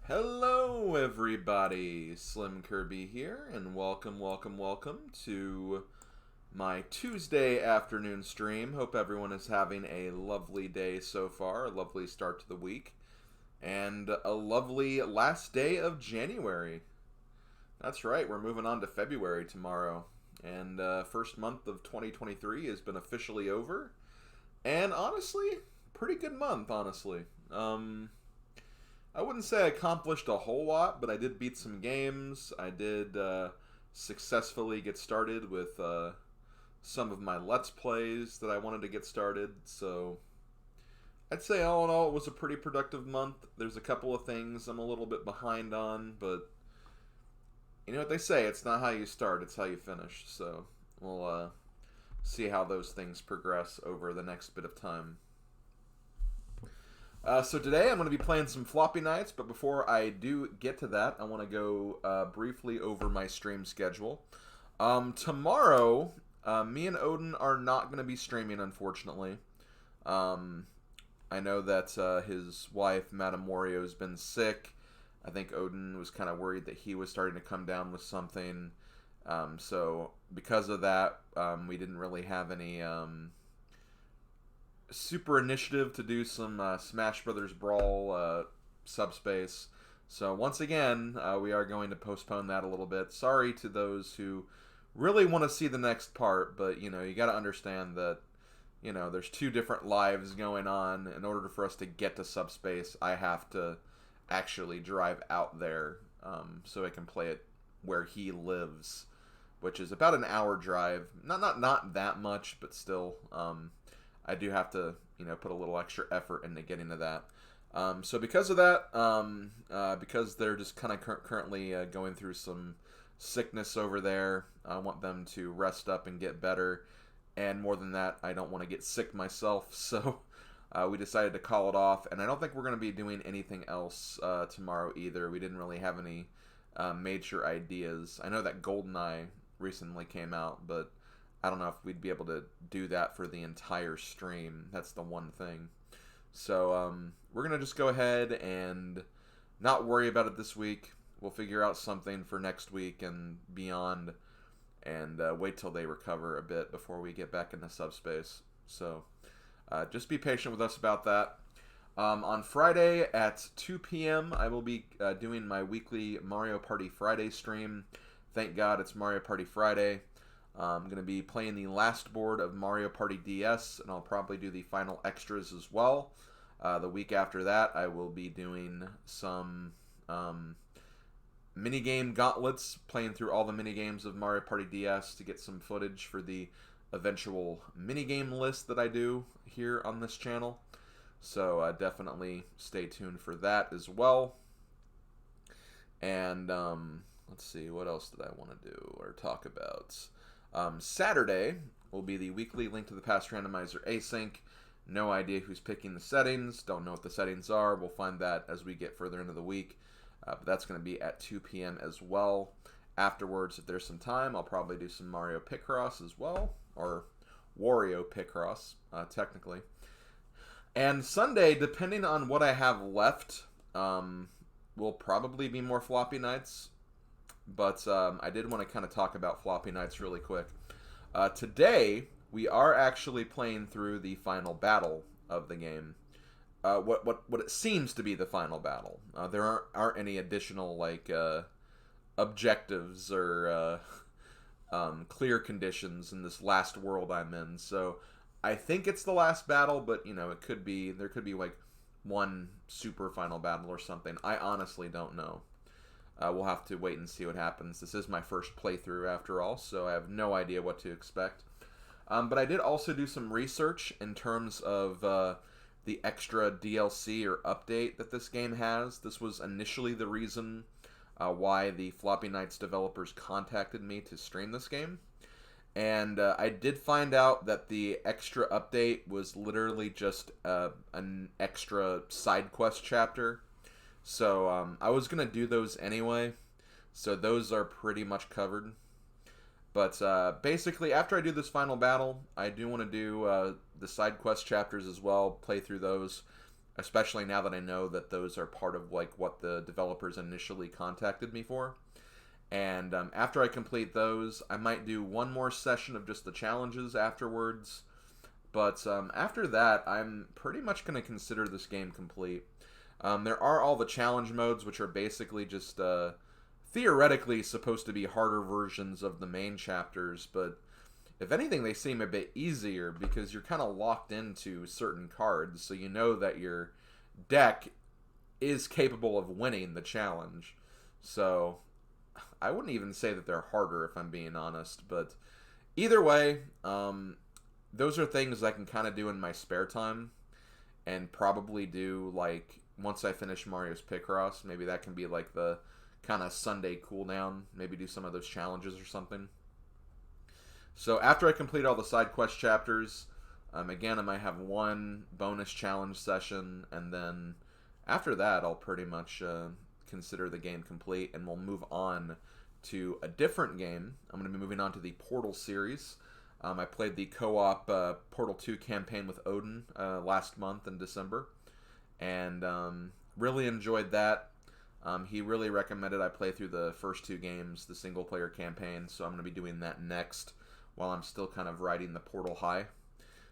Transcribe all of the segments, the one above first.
Hello everybody, Slim Kirby here, and welcome to my Tuesday afternoon stream. Hope everyone is having a lovely day so far, a lovely start to the week, and a lovely last day of January. That's right, we're moving on to February tomorrow, and first month of 2023 has been officially over, and honestly, pretty good month, honestly. I wouldn't say I accomplished a whole lot, but I did beat some games. I did successfully get started with some of my Let's Plays that I wanted to get started. So I'd say all in all, it was a pretty productive month. There's a couple of things I'm a little bit behind on, but you know what they say, it's not how you start, it's how you finish. So we'll see how those things progress over the next bit of time. So today I'm going to be playing some Floppy Knights, but before I do get to that, I want to go briefly over my stream schedule. Tomorrow, me and Odin are not going to be streaming, unfortunately. I know that his wife, Madame Wario, has been sick. I think Odin was kind of worried that he was starting to come down with something. So because of that, we didn't really have any super initiative to do some Smash Brothers Brawl subspace. So once again, we are going to postpone that a little bit. Sorry to those who really want to see the next part, but you know, you got to understand that there's two different lives going on. In order for us to get to subspace, I have to actually drive out there so I can play it where he lives, which is about an hour drive. Not that much, but still. I do have to, put a little extra effort into getting to that. So because of that, because they're just kind of currently going through some sickness over there, I want them to rest up and get better. And more than that, I don't want to get sick myself. So we decided to call it off. And I don't think we're going to be doing anything else tomorrow either. We didn't really have any major ideas. I know that GoldenEye recently came out, but I don't know if we'd be able to do that for the entire stream. That's the one thing. So we're going to just go ahead and not worry about it this week. We'll figure out something for next week and beyond, and wait till they recover a bit before we get back into subspace. So just be patient with us about that. On Friday at 2 p.m., I will be doing my weekly Mario Party Friday stream. Thank God it's Mario Party Friday. I'm going to be playing the last board of Mario Party DS, and I'll probably do the final extras as well. The week after that, I will be doing some minigame gauntlets, playing through all the minigames of Mario Party DS to get some footage for the eventual minigame list that I do here on this channel. So definitely stay tuned for that as well. And let's see, what else did I want to do or talk about? Saturday will be the weekly Link to the Past randomizer async. No idea who's picking the settings. Don't know what the settings are. We'll find that as we get further into the week. But that's going to be at 2 p.m. as well. Afterwards, if there's some time, I'll probably do some Mario Picross as well. Or Wario Picross, technically. And Sunday, depending on what I have left, will probably be more Floppy Nights. But I did want to kind of talk about Floppy Knights really quick. Today, we are actually playing through the final battle of the game. What it seems to be the final battle. There aren't any additional objectives or clear conditions in this last world I'm in. So I think it's the last battle, but it could be there could be one super final battle or something. I honestly don't know. We'll have to wait and see what happens. This is my first playthrough after all, so I have no idea what to expect. But I did also do some research in terms of the extra DLC or update that this game has. This was initially the reason why the Floppy Knights developers contacted me to stream this game. And I did find out that the extra update was literally just an extra side quest chapter. So I was going to do those anyway, so those are pretty much covered. But basically, after I do this final battle, I do want to do the side quest chapters as well, play through those. especially now that I know that those are part of like what the developers initially contacted me for. And after I complete those, I might do one more session of just the challenges afterwards. But after that, I'm pretty much going to consider this game complete. There are all the challenge modes, which are basically just theoretically supposed to be harder versions of the main chapters, but if anything, they seem a bit easier because you're kind of locked into certain cards, so you know that your deck is capable of winning the challenge. So I wouldn't even say that they're harder, if I'm being honest, but either way, those are things I can kind of do in my spare time and probably do like once I finish Mario's Picross. Maybe that can be like the kind of Sunday cooldown. Maybe do some of those challenges or something. So after I complete all the side quest chapters, again, I might have one bonus challenge session, and then after that, I'll pretty much consider the game complete, and we'll move on to a different game. I'm going to be moving on to the Portal series. I played the co-op Portal 2 campaign with Odin last month in December, and really enjoyed that. He really recommended I play through the first two games, the single-player campaign, so I'm going to be doing that next while I'm still kind of riding the Portal high.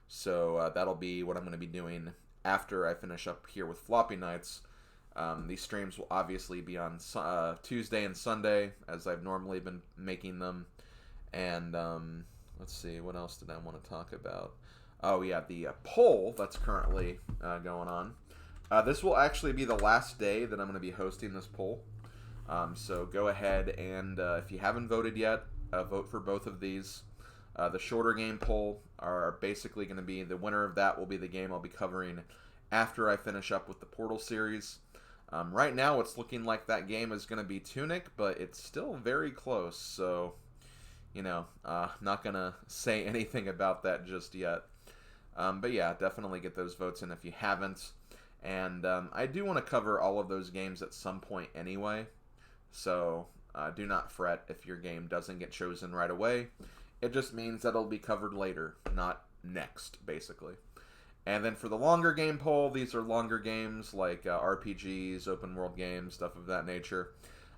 So that'll be what I'm going to be doing after I finish up here with Floppy Knights. These streams will obviously be on Tuesday and Sunday, as I've normally been making them. And let's see, what else did I want to talk about? Oh yeah, the poll that's currently going on. This will actually be the last day that I'm going to be hosting this poll. So go ahead and if you haven't voted yet, vote for both of these. The shorter game poll are basically going to be, the winner of that will be the game I'll be covering after I finish up with the Portal series. Right now it's looking like that game is going to be Tunic, but it's still very close, so, you know, not going to say anything about that just yet. But yeah, definitely get those votes in if you haven't. And I do want to cover all of those games at some point anyway, so do not fret if your game doesn't get chosen right away. It just means that it'll be covered later, not next, basically. And then for the longer game poll, these are longer games like RPGs, open world games, stuff of that nature.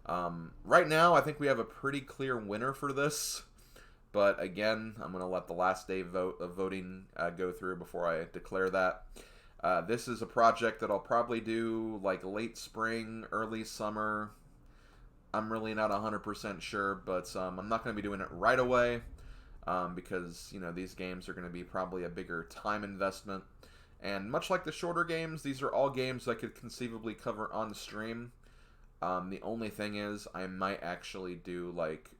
Right now, I think we have a pretty clear winner for this. But again, I'm going to let the last day of voting go through before I declare that. This is a project that I'll probably do like late spring, early summer. I'm really not 100% sure, but I'm not going to be doing it right away. Because, you know, these games are going to be probably a bigger time investment. And much like the shorter games, these are all games I could conceivably cover on stream. The only thing is, I might actually do, like,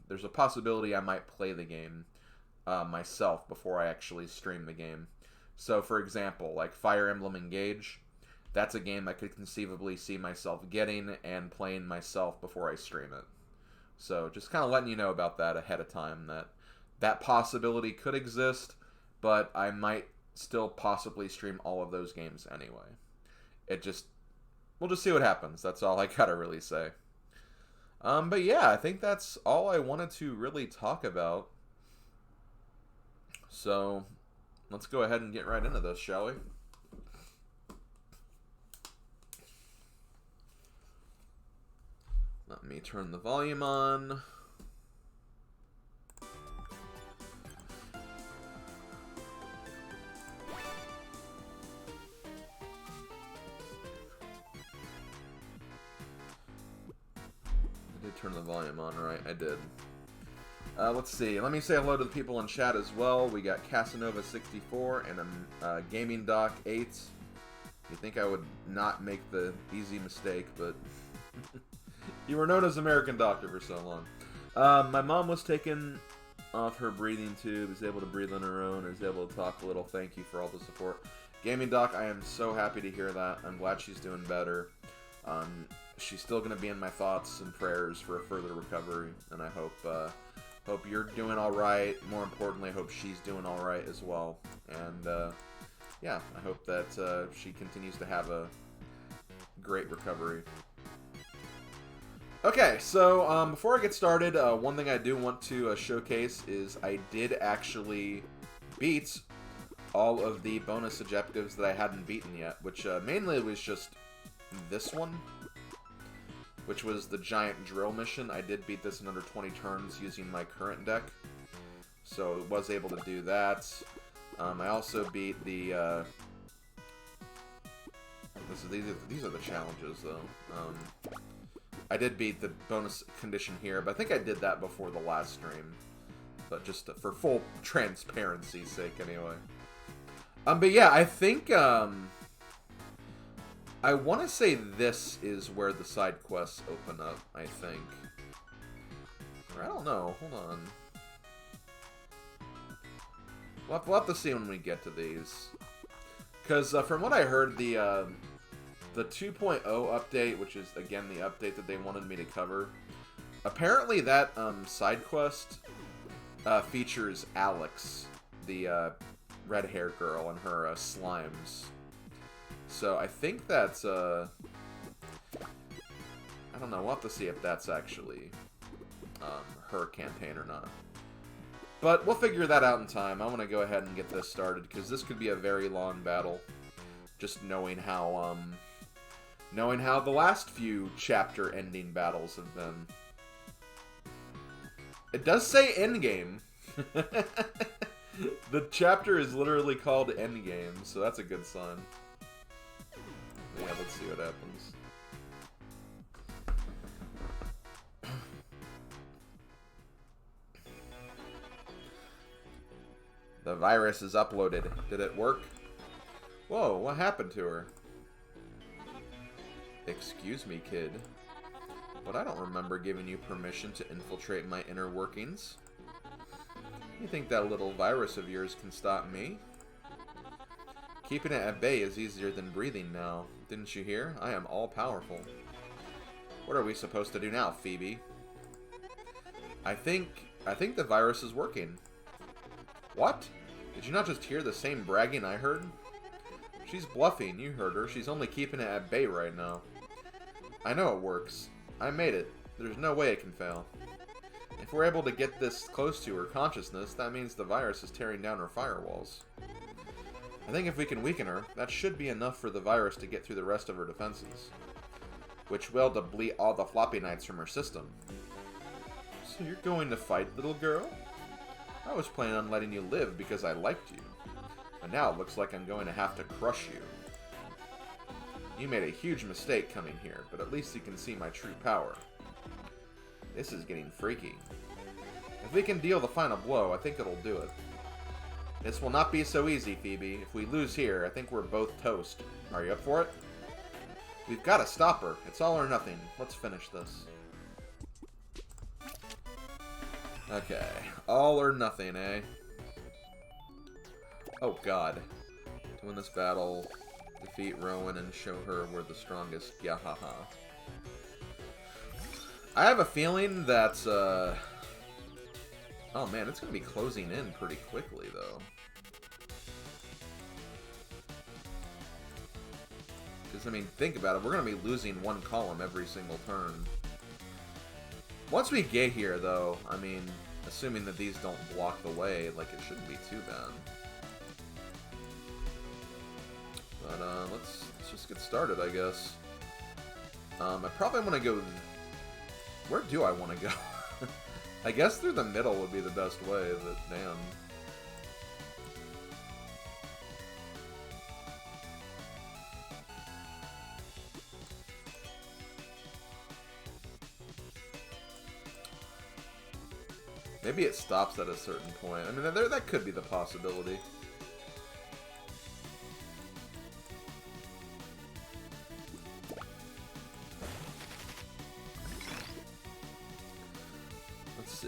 there's a possibility I might play the game myself before I actually stream the game. So, for example, like Fire Emblem Engage, that's a game I could conceivably see myself getting and playing myself before I stream it. So just kind of letting you know about that ahead of time, that that possibility could exist, but I might still possibly stream all of those games anyway. We'll just see what happens. That's all I gotta really say. But yeah, I think that's all I wanted to really talk about. So let's go ahead and get right into this, shall we? Let me turn the volume on. I did turn the volume on, right? I did. Let's see. Let me say hello to the people in chat as well. We got Casanova64 and Gaming Doc 8. You'd think I would not make the easy mistake, but you were known as American Doctor for so long. My mom was taken off her breathing tube, is able to breathe on her own, is able to talk a little. Thank you for all the support. Gaming Doc, I am so happy to hear that. I'm glad she's doing better. She's still going to be in my thoughts and prayers for a further recovery, and I hope you're doing all right. More importantly, I hope she's doing all right as well. And yeah, I hope that she continues to have a great recovery. Okay, so before I get started, one thing I do want to showcase is I did actually beat all of the bonus objectives that I hadn't beaten yet, which mainly was just this one, which was the giant drill mission. I did beat this in under 20 turns using my current deck, so was able to do that. I also beat the... these are the challenges, though. I did beat the bonus condition here, but I think I did that before the last stream. But just for full transparency's sake, anyway. But yeah, I think, I want to say this is where the side quests open up, I think. Or I don't know, hold on. We'll have to see when we get to these. Because from what I heard, the 2.0 update, which is, again, the update that they wanted me to cover, apparently that side quest features Alex, the red-haired girl, and her slimes. So I think that's, I don't know, we'll have to see if that's actually her campaign or not. But we'll figure that out in time. I want to go ahead and get this started, because this could be a very long battle. Just knowing how the last few chapter ending battles have been. It does say endgame. The chapter is literally called Endgame, so that's a good sign. Yeah, let's see what happens. The virus is uploaded. Did it work? Whoa, what happened to her? Excuse me, kid. But I don't remember giving you permission to infiltrate my inner workings. You think that little virus of yours can stop me? Keeping it at bay is easier than breathing now. Didn't you hear? I am all-powerful. What are we supposed to do now, Phoebe? I think the virus is working. What? Did you not just hear the same bragging I heard? She's bluffing, you heard her. She's only keeping it at bay right now. I know it works. I made it. There's no way it can fail. If we're able to get this close to her consciousness, that means the virus is tearing down her firewalls. I think if we can weaken her, that should be enough for the virus to get through the rest of her defenses. Which will deplete all the Floppy Knights from her system. So you're going to fight, little girl? I was planning on letting you live because I liked you. But now it looks like I'm going to have to crush you. You made a huge mistake coming here, but at least you can see my true power. This is getting freaky. If we can deal the final blow, I think it'll do it. This will not be so easy, Phoebe. If we lose here, I think we're both toast. Are you up for it? We've got to stop her. It's all or nothing. Let's finish this. Okay. All or nothing, eh? Oh, God. To win this battle, defeat Rowan and show her we're the strongest. Yahaha. I have a feeling that, oh man, it's going to be closing in pretty quickly, though. Because, I mean, think about it. We're going to be losing one column every single turn. Once we get here, though, I mean, assuming that these don't block the way, like, it shouldn't be too bad. But, let's just get started, I guess. I probably want to go... Where do I want to go? I guess through the middle would be the best way, but damn. Maybe it stops at a certain point. I mean, that could be the possibility. Let's see.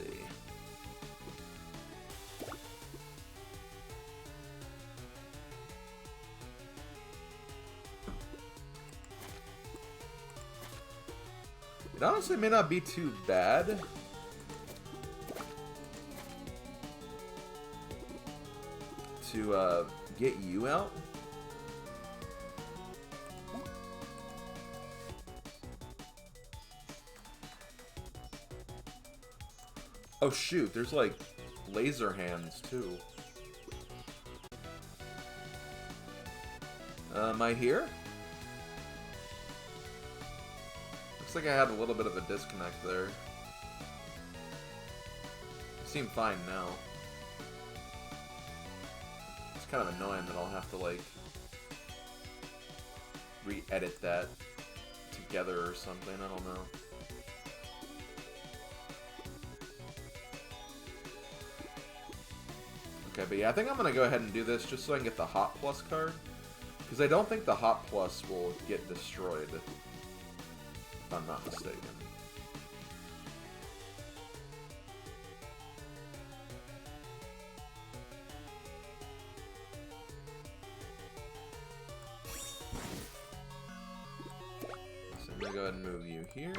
It honestly may not be too bad. To get you out. Oh shoot, there's like laser hands too. Am I here? Looks like I had a little bit of a disconnect there. You seem fine now. It's kind of annoying that I'll have to, like, re-edit that together or something. I don't know. Okay, but yeah, I think I'm going to go ahead and do this just so I can get the Hot Plus card. Because I don't think the Hot Plus will get destroyed, if I'm not mistaken. So I'm going to go ahead and move you here.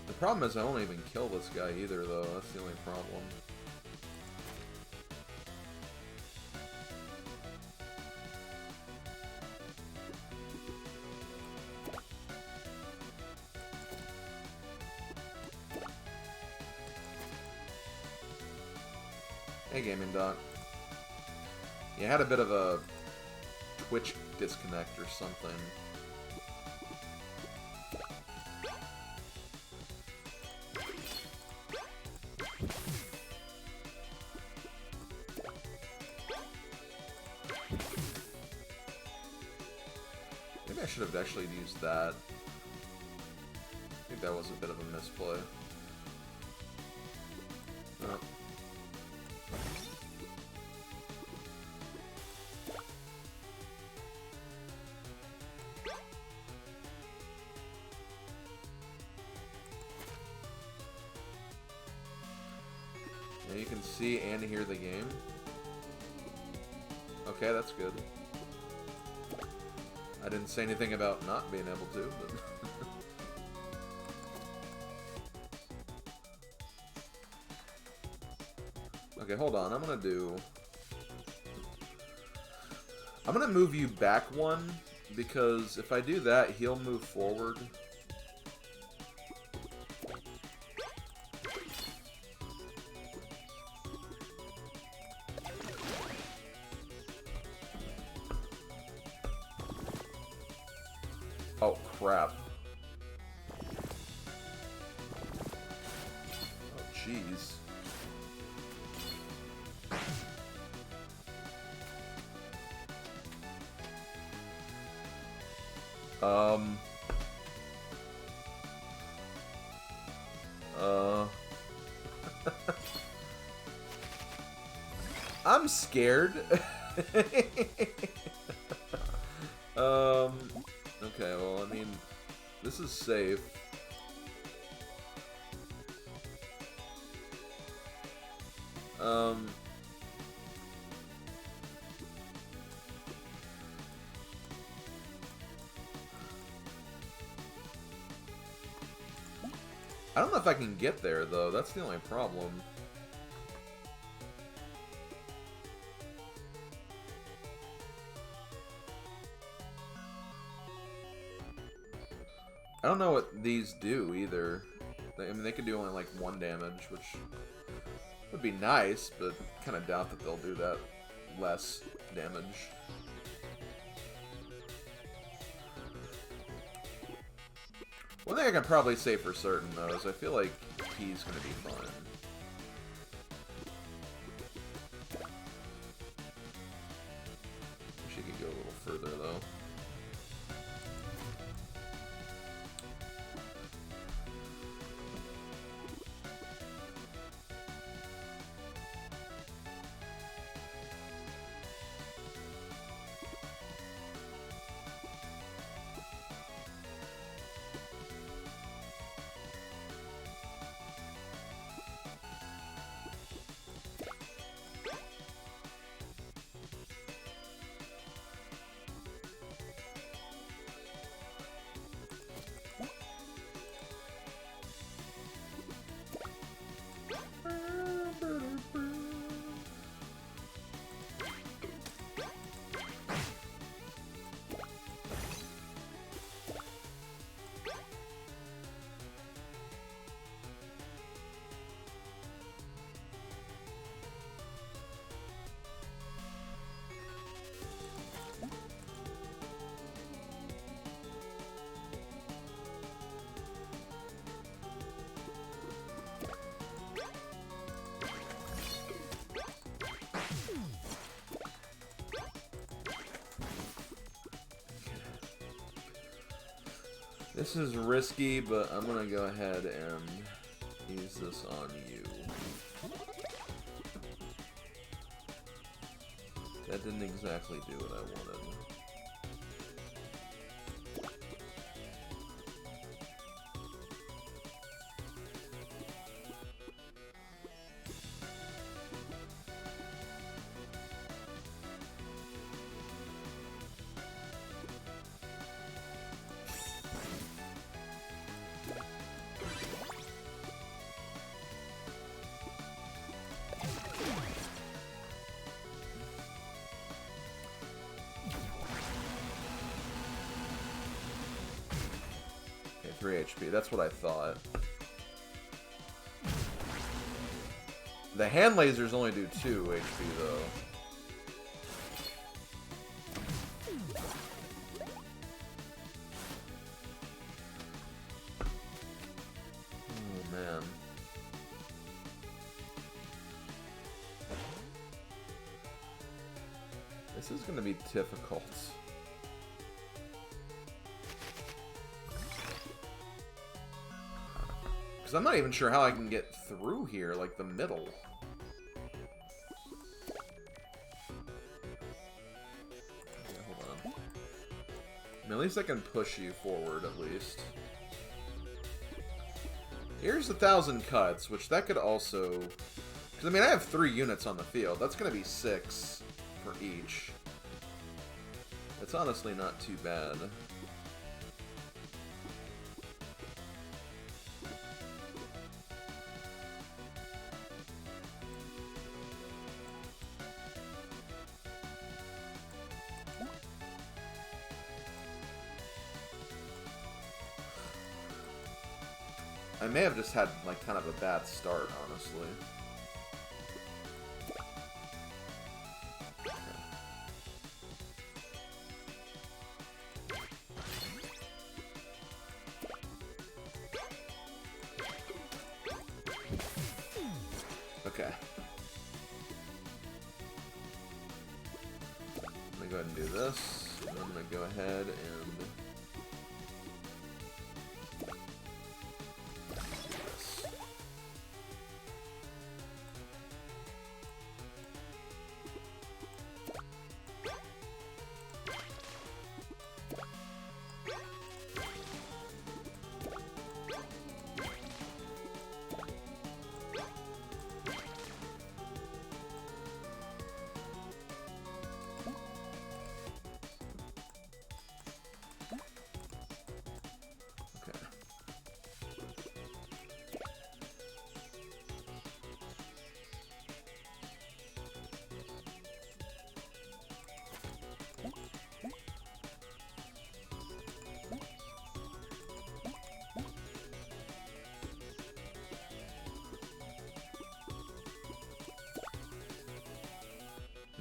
The problem is I won't even kill this guy either, though. That's the only problem. Hey, Gaming Doc. You had a bit of a Twitch disconnect or something. Maybe I should have actually used that. I think that was a bit of a misplay. Oh. Now you can see and hear the game. Okay, that's good. I didn't say anything about not being able to, but... Okay, hold on. I'm gonna move you back one, because if I do that, he'll move forward. Oh, crap. Oh, jeez. I'm scared. Okay, well, I mean, this is safe. I don't know if I can get there, though. That's the only problem. I don't know what these do, either. I mean, they could do only, like, 1 damage, which would be nice, but kind of doubt that they'll do that less damage. One thing I can probably say for certain, though, is I feel like he's going to be fine. Wish he could go a little further, though. This is risky, but I'm gonna go ahead and use this on you. That didn't exactly do what I wanted. Okay, 3 HP. That's what I thought. The hand lasers only do 2 HP, though. Oh, man. This is going to be difficult. Because I'm not even sure how I can get through here, like the middle. Okay, hold on. I mean, at least I can push you forward, at least. Here's 1,000 cuts, which that could also... Because, I mean, I have 3 units on the field. That's going to be 6 for each. It's honestly not too bad. I may have just had, like, kind of a bad start, honestly. Okay. I'm gonna go ahead and do this, and I'm gonna go ahead and...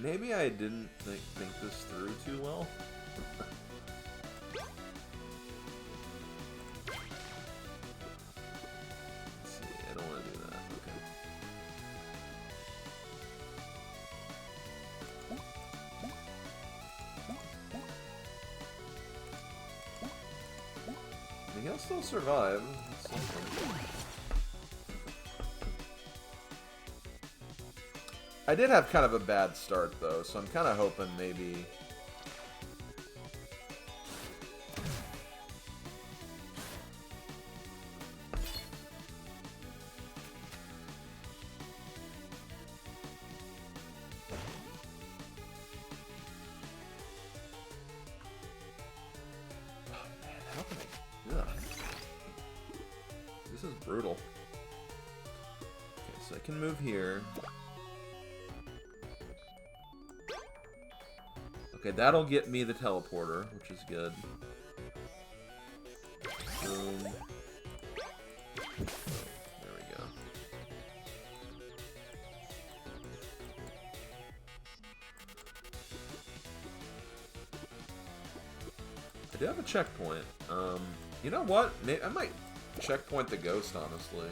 Maybe I didn't think this through too well. Let's see, I don't want to do that. Okay. I think he'll still survive. I did have kind of a bad start, though, so I'm kind of hoping maybe... Oh, man, how can I... Ugh. This is brutal. Okay, so I can move here. Okay, that'll get me the teleporter, which is good. Boom. Oh, there we go. I do have a checkpoint. You know what? I might checkpoint the ghost, honestly.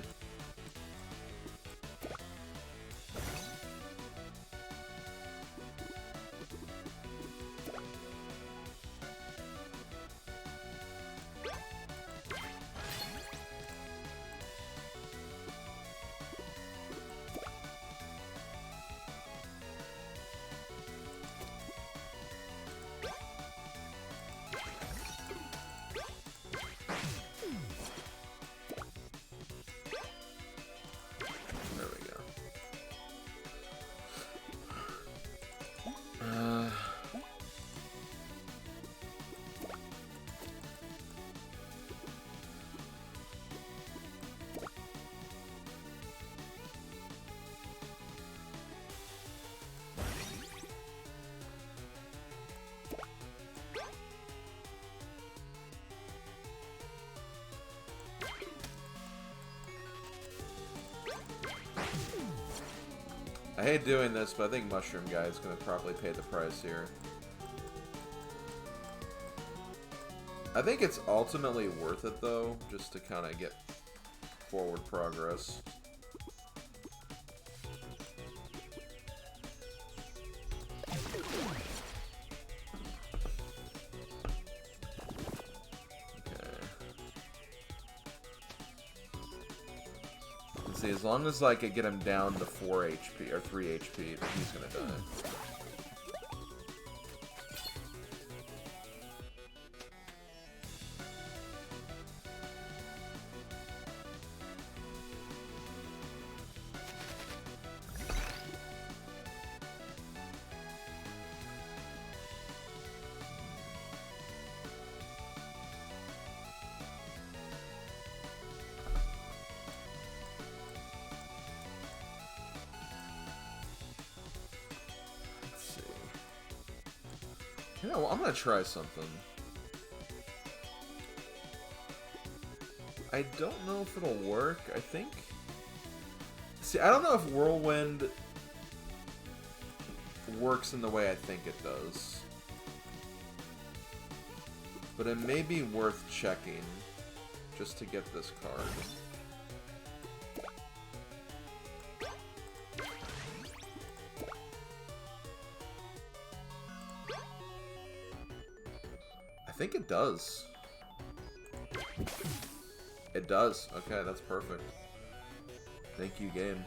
hate doing this, but I think Mushroom Guy is going to probably pay the price here. I think it's ultimately worth it, though, just to kind of get forward progress. See, as long as I could get him down to 4 HP, or 3 HP, then he's gonna die. You know, I'm gonna try something. I don't know if it'll work. I think... See, I don't know if Whirlwind works in the way I think it does. But it may be worth checking just to get this card. I think it does. It does. Okay, that's perfect. Thank you, game.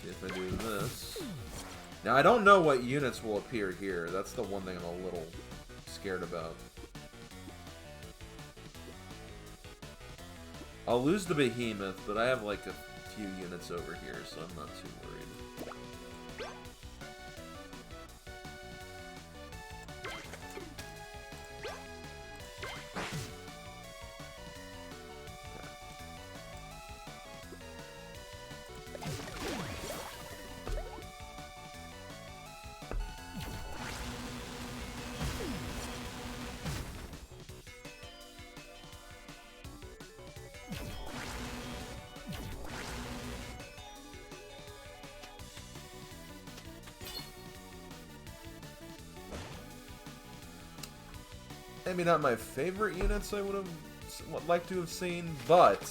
See if I do this. Now, I don't know what units will appear here. That's the one thing I'm a little scared about. I'll lose the Behemoth, but I have like a few units over here, so I'm not too worried. Maybe not my favorite units I would have liked to have seen, but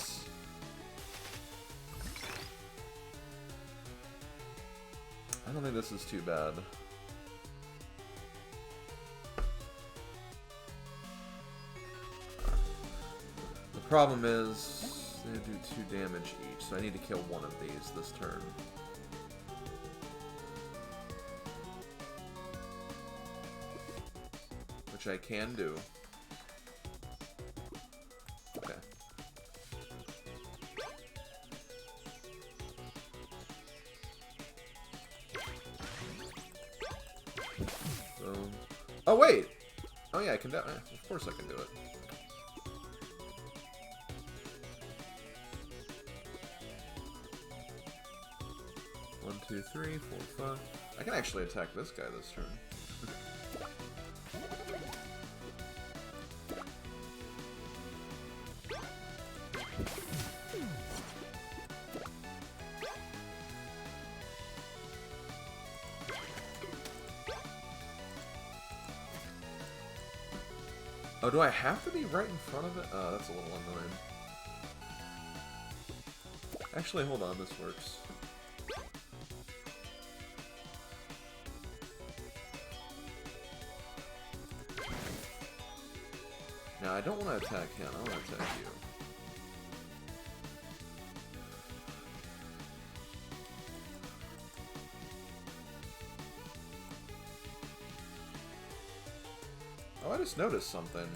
I don't think this is too bad. The problem is they do 2 damage each, so I need to kill one of these this turn. Which I can do. Okay. So... Oh, wait! Oh, yeah, I can do it. Of course I can do it. One, two, three, 4, 5. I can actually attack this guy this turn. Oh, do I have to be right in front of it? Oh, that's a little annoying. Actually, hold on, this works. Now, I don't want to attack him, I want to attack you. Oh, I just noticed something.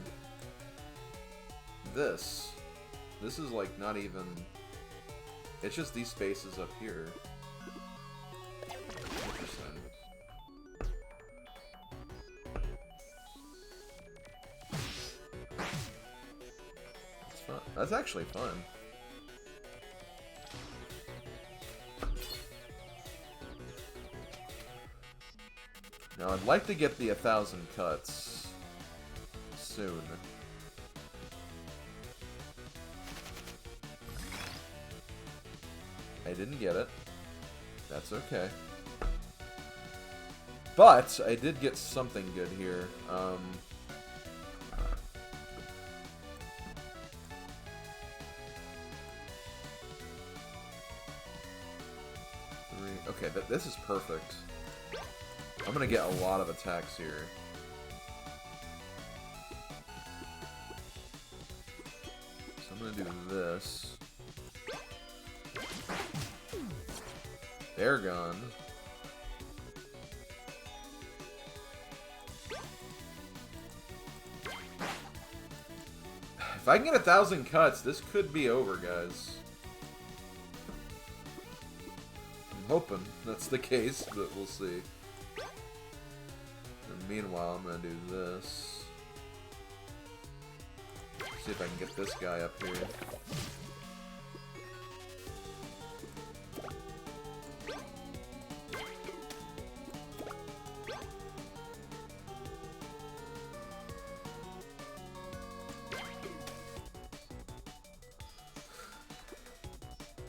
This is like not even... It's just these spaces up here. Interesting. That's fun. That's actually fun. Now I'd like to get the 1,000 cuts soon. I didn't get it. That's okay. But I did get something good here. Okay, this is perfect. I'm gonna get a lot of attacks here. So I'm gonna do this. They're gone. If I can get 1,000 cuts, this could be over, guys. I'm hoping that's the case, but we'll see. And meanwhile, I'm gonna do this. See if I can get this guy up here.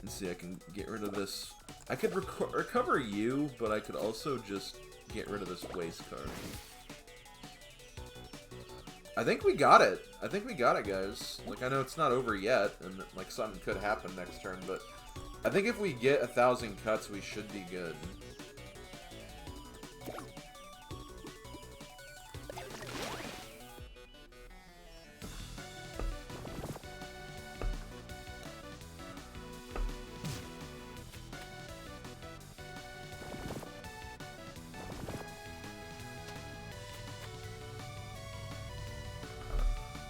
And see, I can get rid of this. I could recover you, but I could also just get rid of this waste card. I think we got it. I think we got it, guys. Like, I know it's not over yet, and like something could happen next turn, but I think if we get 1,000 cuts, we should be good.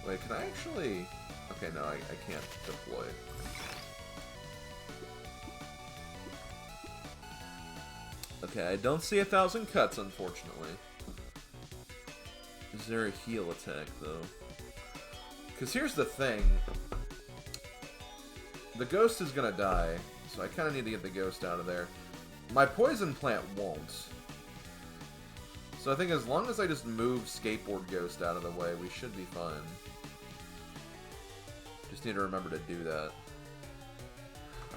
Wait, can I actually... Okay, no, I can't deploy. Okay, I don't see 1,000 cuts, unfortunately. Is there a heal attack, though? Because here's the thing. The ghost is gonna die, so I kind of need to get the ghost out of there. My poison plant won't. So I think as long as I just move Skateboard Ghost out of the way, we should be fine. Just need to remember to do that.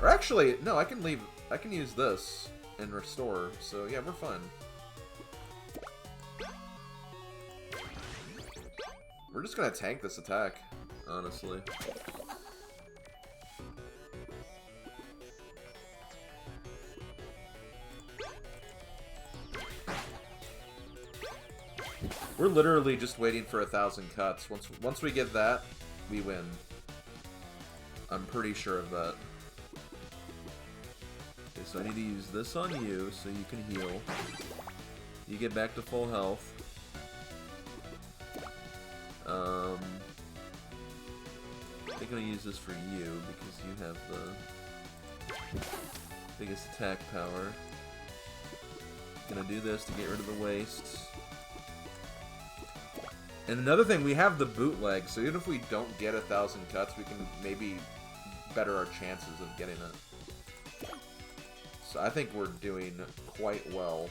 Or actually, no, I can leave. I can use this and restore. So yeah, we're fine. We're just gonna tank this attack, honestly. We're literally just waiting for 1,000 cuts. Once we get that, we win. I'm pretty sure of that. Okay, so I need to use this on you so you can heal. You get back to full health. I think I'm gonna use this for you because you have the biggest attack power. Gonna do this to get rid of the waste. And another thing, we have the bootleg, so even if we don't get 1,000 cuts, we can maybe better our chances of getting it. So I think we're doing quite well.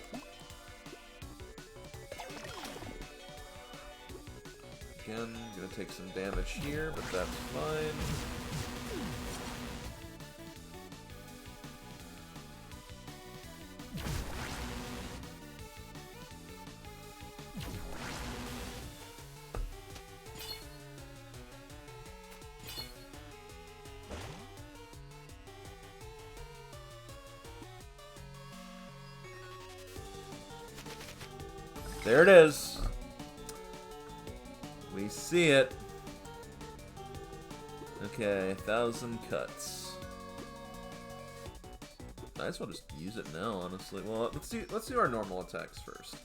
Again, gonna take some damage here, but that's fine. There it is. We see it. Okay, 1,000 cuts. Might as well just use it now, honestly. Well, let's do our normal attacks first.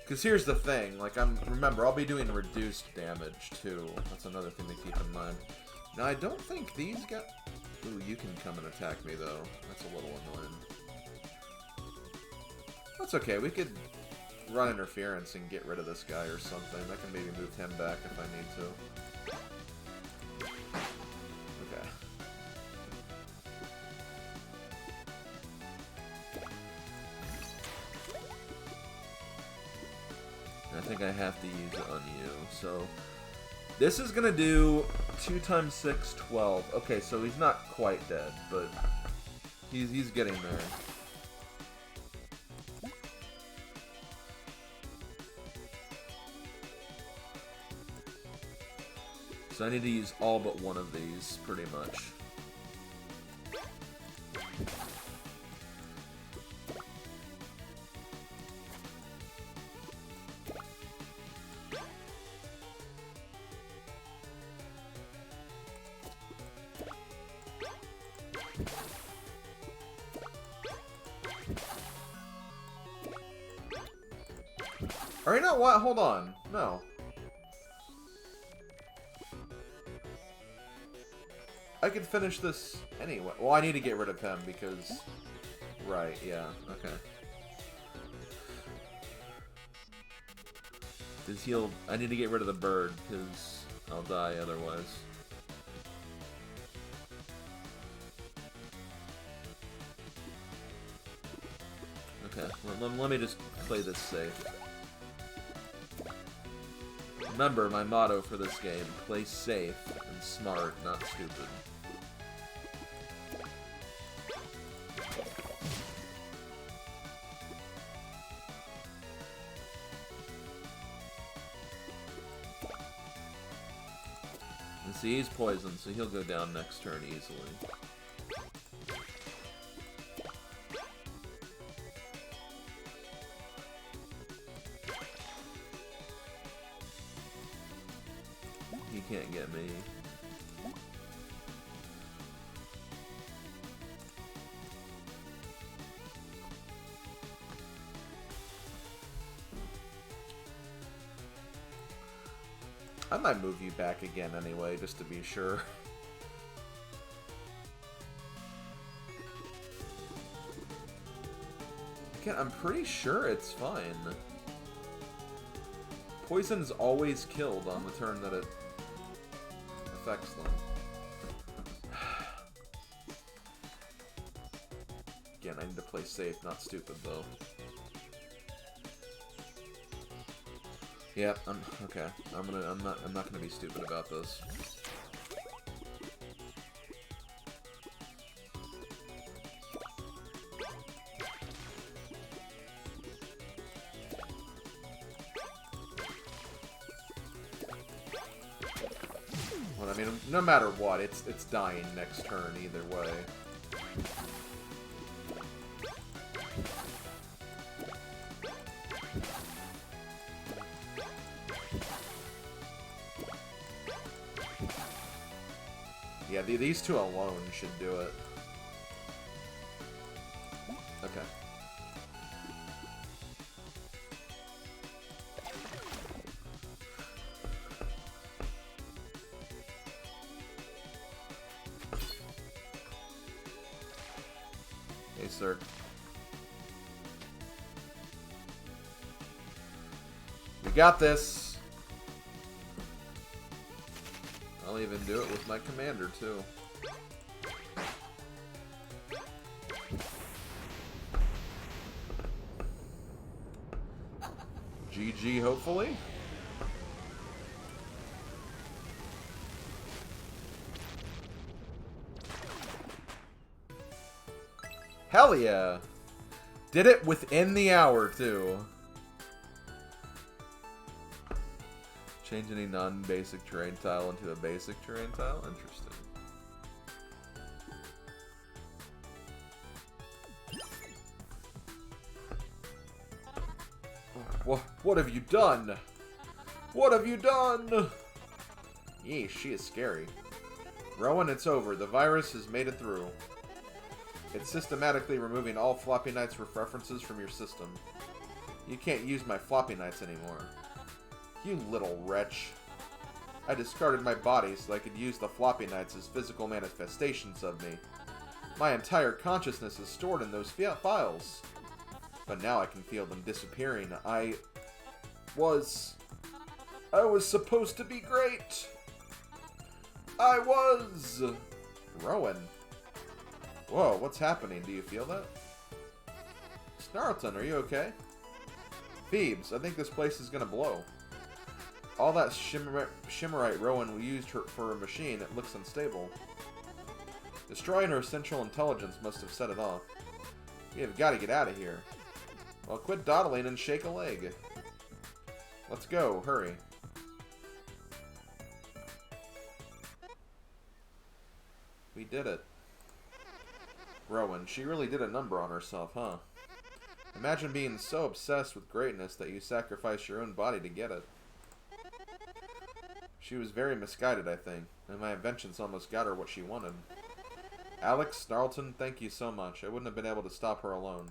Because here's the thing, like remember, I'll be doing reduced damage too. That's another thing to keep in mind. Now I don't think these guys. Ooh, you can come and attack me, though. That's a little annoying. That's okay. We could run interference and get rid of this guy or something. I can maybe move him back if I need to. Okay. I think I have to use it on you. So this is gonna do 2 times 6, 12. Okay, so he's not quite dead, but he's getting there. So I need to use all but one of these, pretty much. Or you know what? Hold on. No. I could finish this anyway. Well, I need to get rid of him because... Right, yeah. Okay. Does heal... I need to get rid of the bird because I'll die otherwise. Okay, let me just play this safe. Remember my motto for this game, play safe and smart, not stupid. And see, he's poisoned, so he'll go down next turn easily. He can't get me. I might move you back again anyway, just to be sure. Again, I'm pretty sure it's fine. Poison's always killed on the turn that it affects them. Again, I need to play safe, not stupid, though. Yep, okay. I'm not gonna be stupid about this. Well, I mean, no matter what, it's dying next turn either way. Yeah, these two alone should do it. Okay. Hey, sir. We got this! I'll even do it with my commander, too. GG, hopefully. Hell yeah! Did it within the hour, too. Change any non-basic terrain tile into a basic terrain tile? Interesting. What have you done? What have you done? Yeesh, she is scary. Rowan, it's over. The virus has made it through. It's systematically removing all Floppy Knights references from your system. You can't use my Floppy Knights anymore. You little wretch. I discarded my body so I could use the Floppy Knights as physical manifestations of me. My entire consciousness is stored in those files. But now I can feel them disappearing. I was supposed to be great. I was. Rowan. Whoa, what's happening? Do you feel that? Snarlton, are you okay? Phoebes, I think this place is gonna blow. All that shimmerite Rowan we used for a machine, it looks unstable. Destroying her central intelligence must have set it off. We have got to get out of here. Well, quit dawdling and shake a leg. Let's go, hurry. We did it. Rowan, she really did a number on herself, huh? Imagine being so obsessed with greatness that you sacrifice your own body to get it. She was very misguided, I think, and my inventions almost got her what she wanted. Alex, Snarlton, thank you so much. I wouldn't have been able to stop her alone.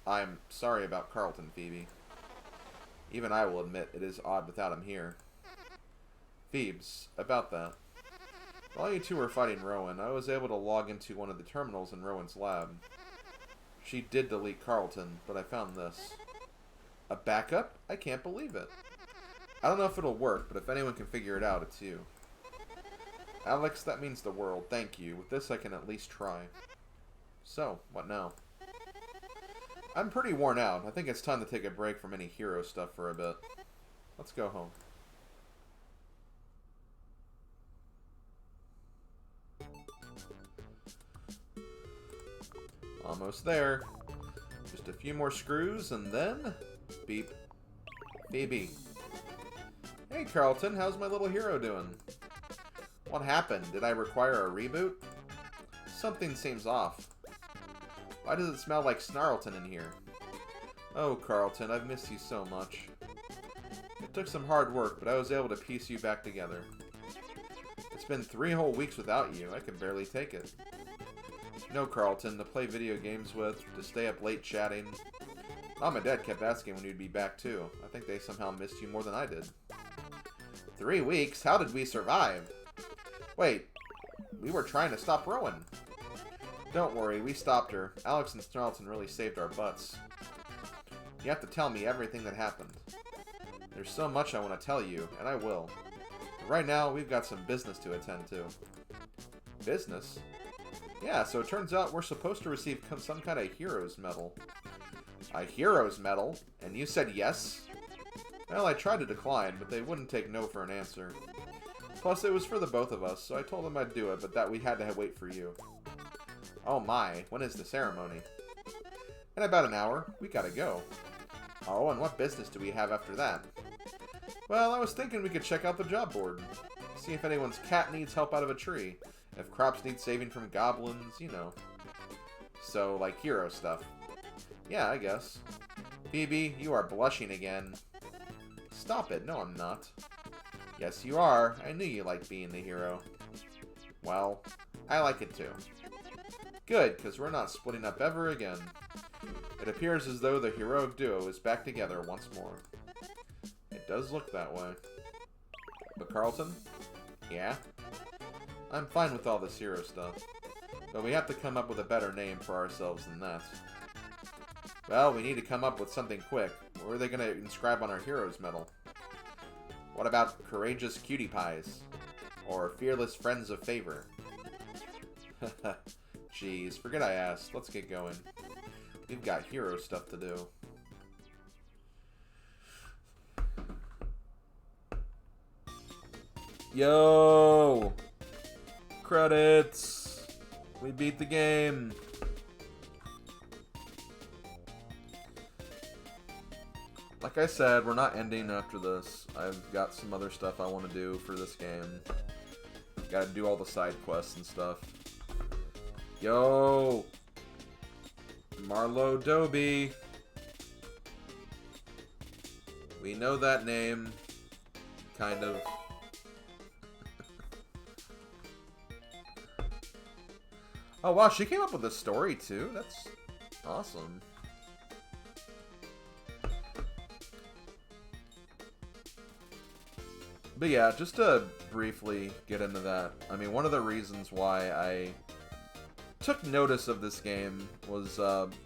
I'm sorry about Carlton, Phoebe. Even I will admit it is odd without him here. Phoebes, about that. While you two were fighting Rowan, I was able to log into one of the terminals in Rowan's lab. She did delete Carlton, but I found this. A backup? I can't believe it. I don't know if it'll work, but if anyone can figure it out, it's you. Alex, that means the world. Thank you. With this, I can at least try. So, what now? I'm pretty worn out. I think it's time to take a break from any hero stuff for a bit. Let's go home. Almost there. Just a few more screws and then... Beep. Phoebe. Hey, Carlton. How's my little hero doing? What happened? Did I require a reboot? Something seems off. Why does it smell like Snarlton in here? Oh, Carlton, I've missed you so much. It took some hard work, but I was able to piece you back together. It's been 3 whole weeks without you. I can barely take it. No, Carlton, to play video games with, to stay up late chatting. Mom and Dad kept asking when you'd be back, too. I think they somehow missed you more than I did. 3 weeks? How did we survive? Wait, we were trying to stop Rowan. Don't worry, we stopped her. Alex and Snarlton really saved our butts. You have to tell me everything that happened. There's so much I want to tell you, and I will. But right now, we've got some business to attend to. Business? Yeah, so it turns out we're supposed to receive some kind of hero's medal. A hero's medal? And you said yes? Well, I tried to decline, but they wouldn't take no for an answer. Plus, it was for the both of us, so I told them I'd do it, but that we had to wait for you. Oh my, when is the ceremony? In about an hour. We gotta go. Oh, and what business do we have after that? Well, I was thinking we could check out the job board. See if anyone's cat needs help out of a tree. If crops need saving from goblins, you know. So, like hero stuff. Yeah, I guess. Phoebe, you are blushing again. Stop it. No, I'm not. Yes, you are. I knew you liked being the hero. Well, I like it too. Good, because we're not splitting up ever again. It appears as though the heroic duo is back together once more. It does look that way. But Carlton? Yeah? I'm fine with all this hero stuff. But we have to come up with a better name for ourselves than that. Well, we need to come up with something quick. What are they going to inscribe on our hero's medal? What about Courageous Cutie Pies? Or Fearless Friends of Favor? Jeez, forget I asked. Let's get going. We've got hero stuff to do. Yo! Credits! We beat the game! Like I said, we're not ending after this. I've got some other stuff I want to do for this game. Gotta do all the side quests and stuff. Yo! Marlo Doby. We know that name. Kind of. Oh wow, she came up with a story too? That's awesome. But yeah, just to briefly get into that, I mean, one of the reasons why I took notice of this game was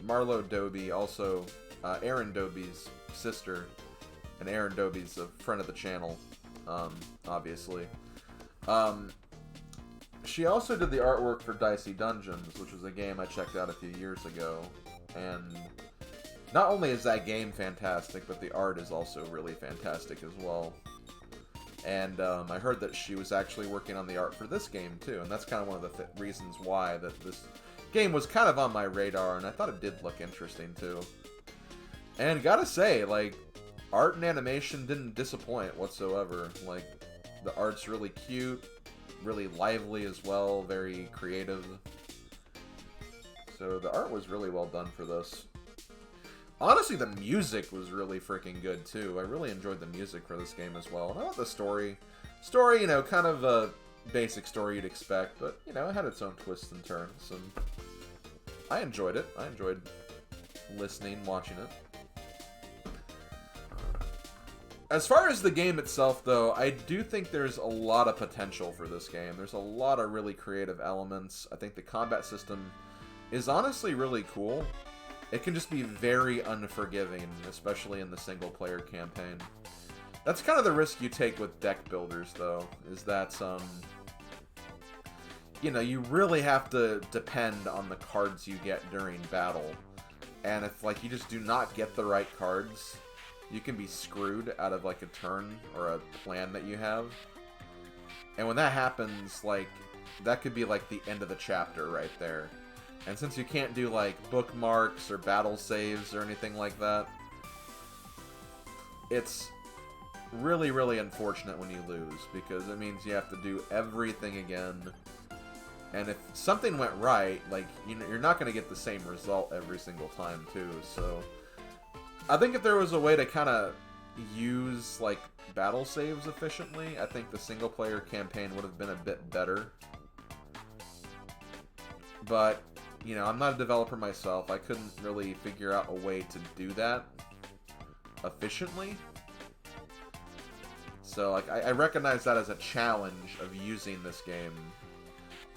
Marlo Doby, also Aaron Doby's sister, and Aaron Doby's a friend of the channel, obviously. She also did the artwork for Dicey Dungeons, which was a game I checked out a few years ago, and Not only is that game fantastic, but the art is also really fantastic as well. And I heard that she was actually working on the art for this game too, and that's kind of one of the reasons why that this game was kind of on my radar, and I thought it did look interesting too. And gotta say, like, art and animation didn't disappoint whatsoever. Like, the art's really cute, really lively as well, very creative. So the art was really well done for this. Honestly, the music was really freaking good, too. I really enjoyed the music for this game as well. And I thought the story, you know, kind of a basic story you'd expect, but, you know, it had its own twists and turns, and I enjoyed it. I enjoyed listening, watching it. As far as the game itself, though, I do think there's a lot of potential for this game. There's a lot of really creative elements. I think the combat system is honestly really cool. It can just be very unforgiving, especially in the single-player campaign. That's kind of the risk you take with deck builders, though, is that, you know, you really have to depend on the cards you get during battle. And if, like, you just do not get the right cards, you can be screwed out of, like, a turn or a plan that you have. And when that happens, like, that could be, like, the end of the chapter right there. And since you can't do, like, bookmarks or battle saves or anything like that, it's really, really unfortunate when you lose, because it means you have to do everything again. And if something went right, like, you're not going to get the same result every single time, too. So I think if there was a way to kind of use, like, battle saves efficiently, I think the single-player campaign would have been a bit better. But, you know, I'm not a developer myself. I couldn't really figure out a way to do that efficiently. So, like, I recognize that as a challenge of using this game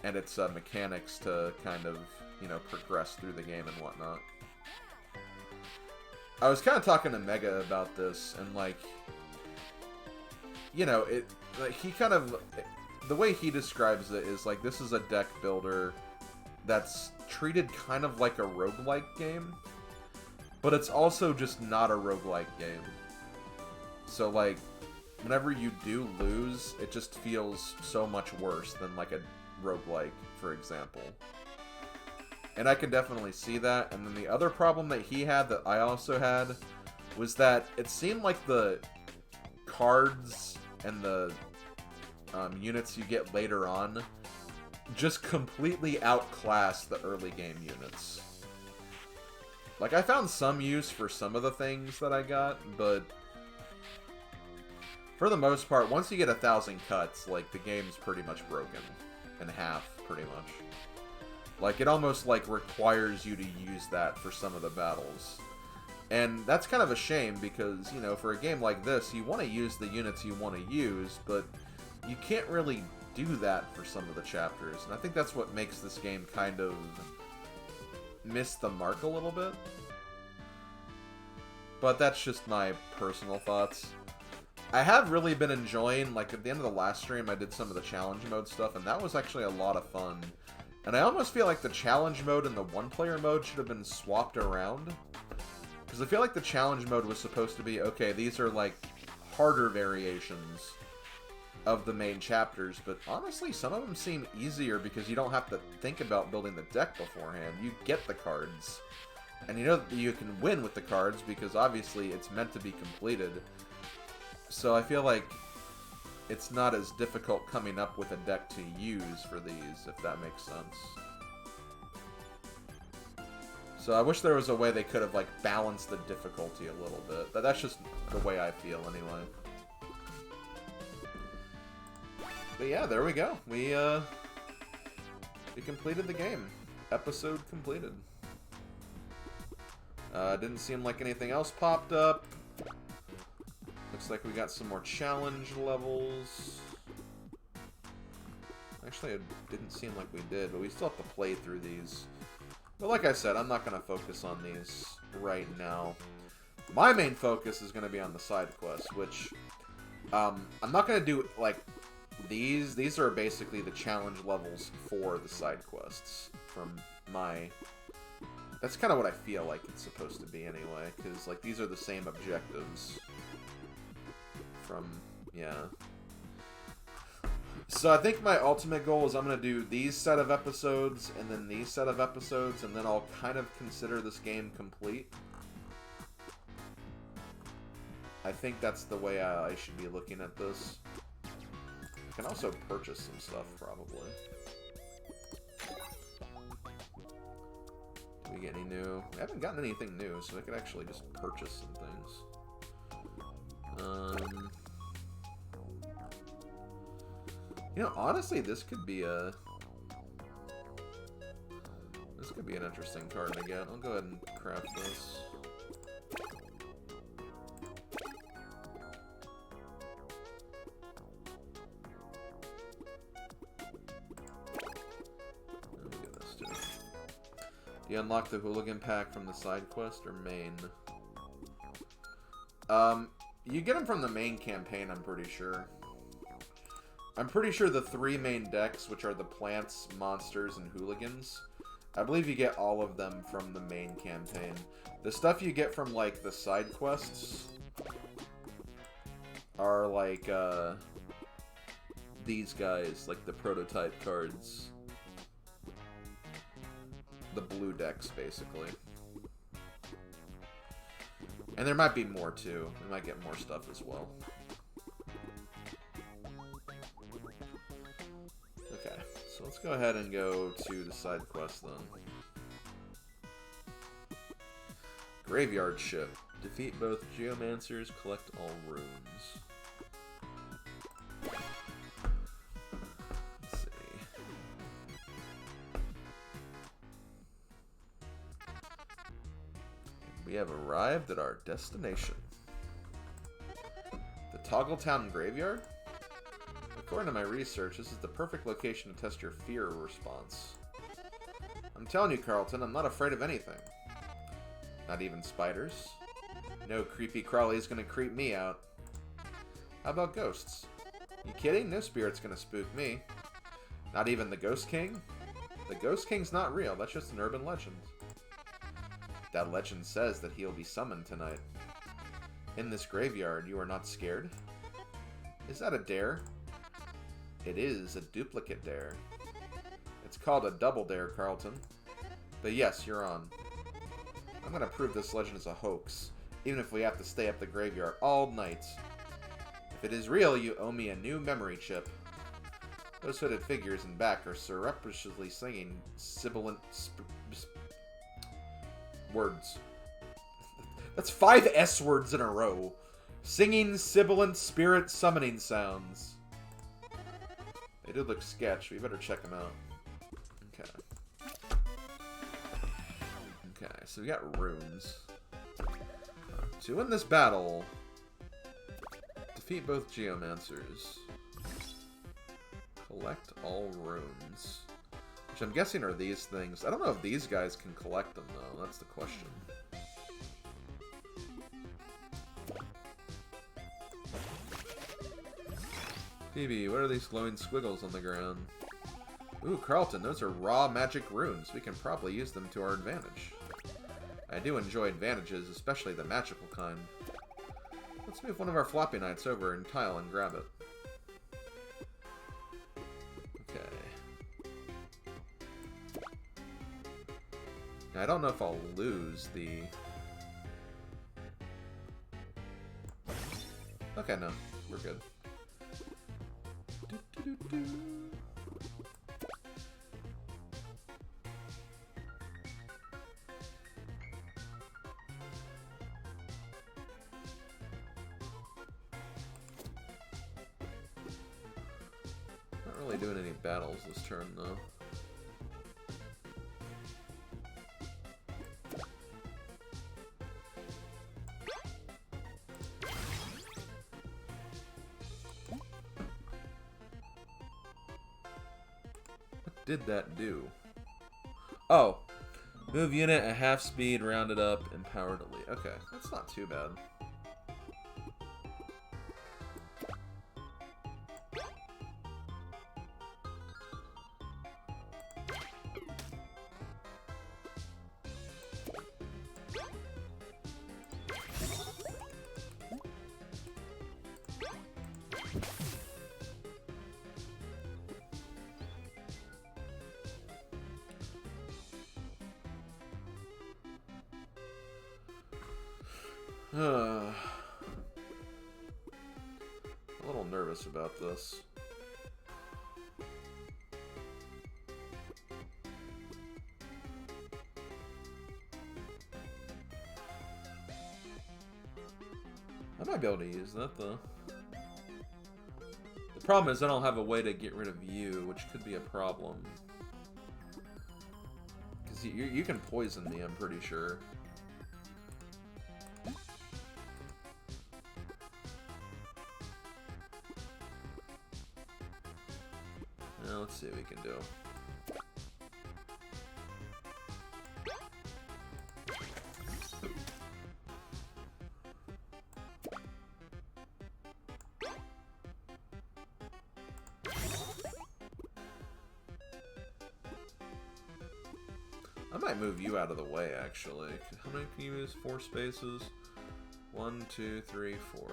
and its mechanics to kind of, you know, progress through the game and whatnot. I was kind of talking to Mega about this, and, like, you know, like, he kind of, the way he describes it is, like, this is a deck builder that's treated kind of like a roguelike game, but it's also just not a roguelike game. So, like, whenever you do lose, it just feels so much worse than, like, a roguelike, for example. And I can definitely see that. And then the other problem that he had that I also had was that it seemed like the cards and the units you get later on just completely outclass the early game units. Like, I found some use for some of the things that I got, but for the most part, once you get 1,000 cuts, like, the game's pretty much broken in half, pretty much. Like, it almost, like, requires you to use that for some of the battles. And that's kind of a shame because, you know, for a game like this, you want to use the units you want to use, but you can't really do that for some of the chapters. And I think that's what makes this game kind of miss the mark a little bit. But that's just my personal thoughts. I have really been enjoying, like, at the end of the last stream, I did some of the challenge mode stuff, and that was actually a lot of fun. And I almost feel like the challenge mode and the one-player mode should have been swapped around. Because I feel like the challenge mode was supposed to be, okay, these are, like, harder variations of the main chapters, but honestly, some of them seem easier because you don't have to think about building the deck beforehand. You get the cards, and you know that you can win with the cards because obviously it's meant to be completed. So I feel like it's not as difficult coming up with a deck to use for these, if that makes sense. So I wish there was a way they could have, like, balanced the difficulty a little bit. But that's just the way I feel, anyway. But yeah, there we go. We completed the game. Episode completed. Didn't seem like anything else popped up. Looks like we got some more challenge levels. Actually, it didn't seem like we did, but we still have to play through these. But like I said, I'm not going to focus on these right now. My main focus is going to be on the side quests, which I'm not going to do, like, these. These are basically the challenge levels for the side quests from my That's kind of what I feel like it's supposed to be anyway, because, like, these are the same objectives from, yeah. So I think my ultimate goal is I'm going to do these set of episodes, and then these set of episodes, and then I'll kind of consider this game complete. I think that's the way I should be looking at this. I can also purchase some stuff, probably. Do we get any new? We haven't gotten anything new, so I could actually just purchase some things. You know, honestly, this could be an interesting card to get. I'll go ahead and craft this. You unlock the Hooligan Pack from the side quest or main? You get them from the main campaign, I'm pretty sure. I'm pretty sure the 3 main decks, which are the plants, monsters, and hooligans, I believe you get all of them from the main campaign. The stuff you get from, like, the side quests are, like, these guys, like the prototype cards. The blue decks, basically. And there might be more, too. We might get more stuff as well. Okay, so let's go ahead and go to the side quest, then. Graveyard Ship. Defeat both Geomancers, collect all runes. We have arrived at our destination. The Toggletown Graveyard? According to my research, this is the perfect location to test your fear response. I'm telling you, Carlton, I'm not afraid of anything. Not even spiders. No creepy crawly's gonna creep me out. How about ghosts? You kidding? No spirit's gonna spook me. Not even the Ghost King? The Ghost King's not real, that's just an urban legend. That legend says that he'll be summoned tonight. In this graveyard, you are not scared? Is that a dare? It is a duplicate dare. It's called a double dare, Carlton. But yes, you're on. I'm gonna prove this legend is a hoax, even if we have to stay up the graveyard all night. If it is real, you owe me a new memory chip. Those hooded figures in back are surreptitiously singing sibilant words. That's 5 S words in a row. Singing sibilant spirit summoning sounds. They do look sketch. We better check them out. Okay. Okay, so we got runes. To win this battle, defeat both Geomancers. Collect all runes. Which I'm guessing are these things. I don't know if these guys can collect them, though. That's the question. Phoebe, what are these glowing squiggles on the ground? Ooh, Carlton, those are raw magic runes. We can probably use them to our advantage. I do enjoy advantages, especially the magical kind. Let's move one of our Floppy Knights over in tile and grab it. I don't know if I'll lose the... Okay, no. We're good. Not really doing any battles this turn, though. Did that do? Oh, move unit at half speed, rounded up, and power delete. Okay, that's not too bad. A little nervous about this. I might be able to use that, though. The problem is I don't have a way to get rid of you, which could be a problem. Because you can poison me, I'm pretty sure. Now, let's see what we can do. I might move you out of the way, actually. How many can you use? 4 spaces? 1, 2, 3, 4.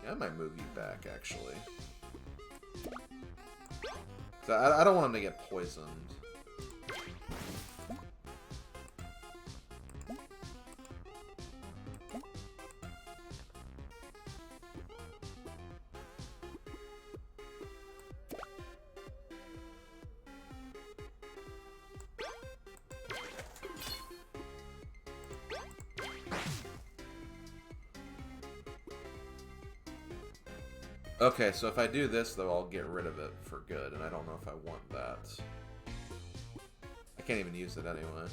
Yeah, I might move you back, actually. I don't want him to get poisoned. Okay, so if I do this, though, I'll get rid of it for good, and I don't know if I want that. I can't even use it anyway.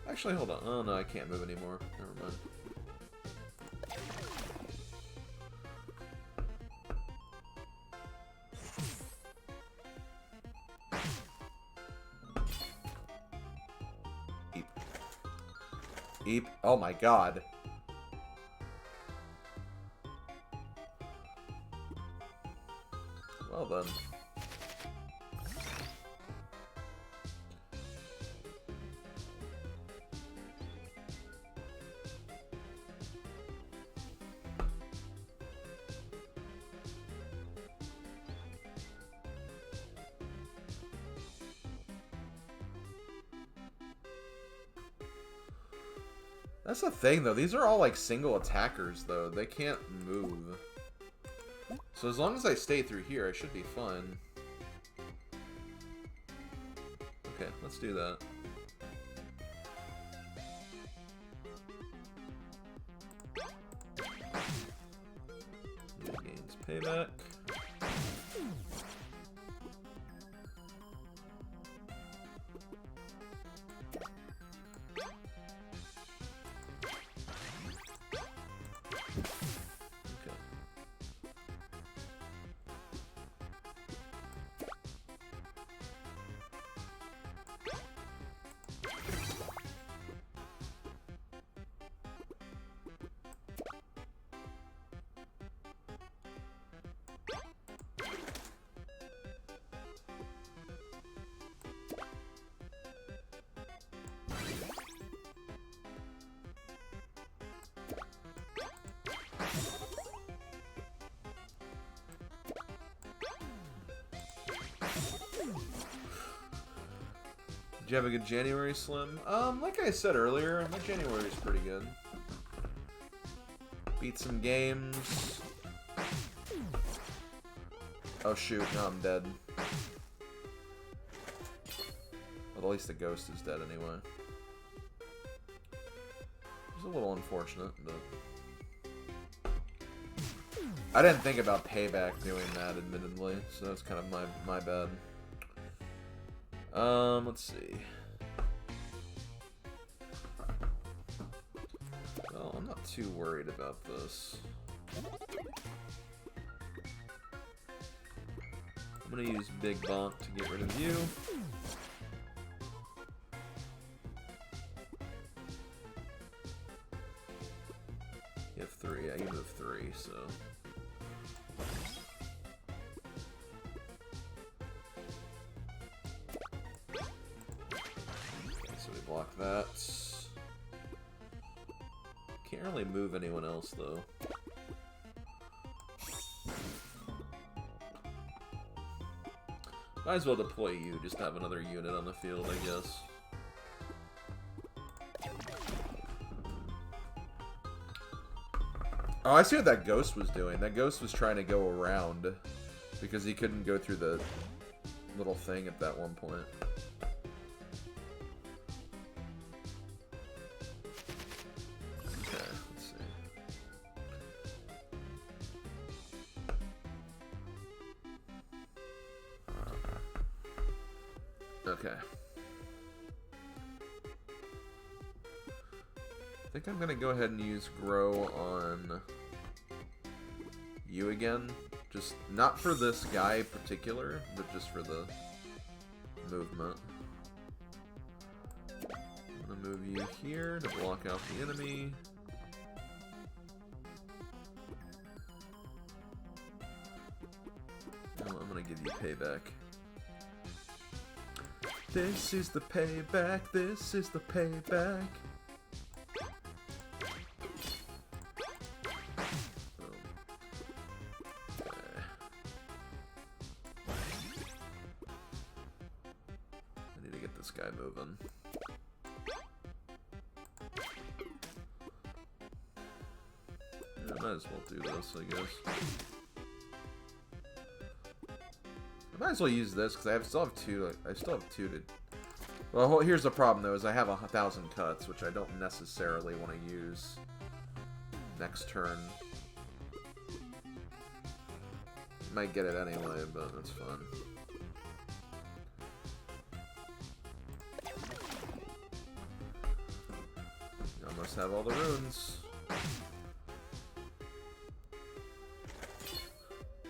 Actually, hold on. Oh, no, I can't move anymore. Never mind. Eep. Eep. Oh, my God. Well, then. That's the thing, though. These are all, like, single attackers, though. They can't move. So as long as I stay through here, I should be fine. Okay, let's do that. New gains payback. Did you have a good January, Slim? Like I said earlier, my January's pretty good. Beat some games. Oh shoot, no, I'm dead. Well, at least the ghost is dead anyway. It's a little unfortunate, but... I didn't think about payback doing that, admittedly, so that's kind of my bad. Let's see. Well, I'm not too worried about this. I'm gonna use Big Bonk to get rid of you. You have 3, yeah, you have 3, so... really move anyone else, though. Might as well deploy you, just have another unit on the field, I guess. Oh, I see what that ghost was doing. That ghost was trying to go around because he couldn't go through the little thing at that one point. Okay, let's see. Okay. I think I'm gonna go ahead and use grow on you again. Just not for this guy in particular, but just for the movement. I'm gonna move you here to block out the enemy. Oh, I'm gonna give you payback. This is the payback, this is the payback. Guy moving. Yeah, I might as well do this, I guess. I might as well use this because I still have two. I still have two to. Well, here's the problem though: is I have 1,000 cuts, which I don't necessarily want to use next turn. Might get it anyway, but that's fun. Must have all the runes.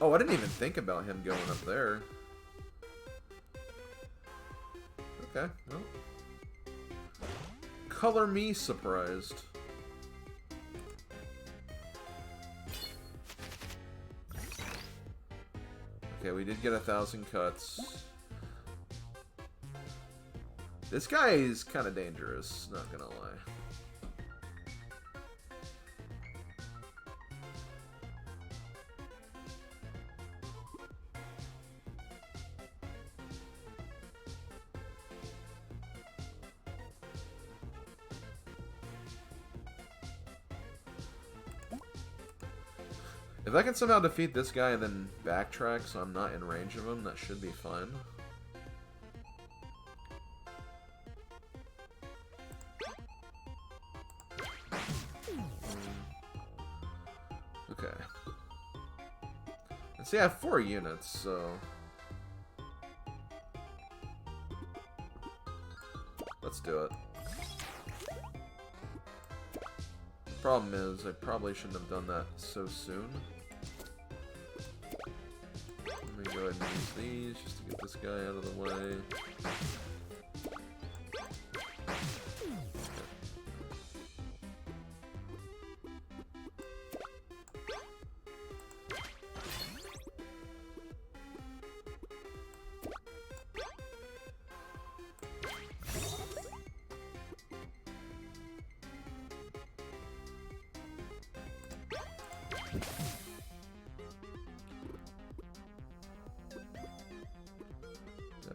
Oh, I didn't even think about him going up there. Okay, well. Color me surprised. Okay, we did get 1,000 cuts. This guy is kind of dangerous, not gonna lie. If I can somehow defeat this guy and then backtrack so I'm not in range of him, that should be fine. Okay. And see, I have 4 units, so... let's do it. The problem is, I probably shouldn't have done that so soon. Let me go ahead and use these just to get this guy out of the way.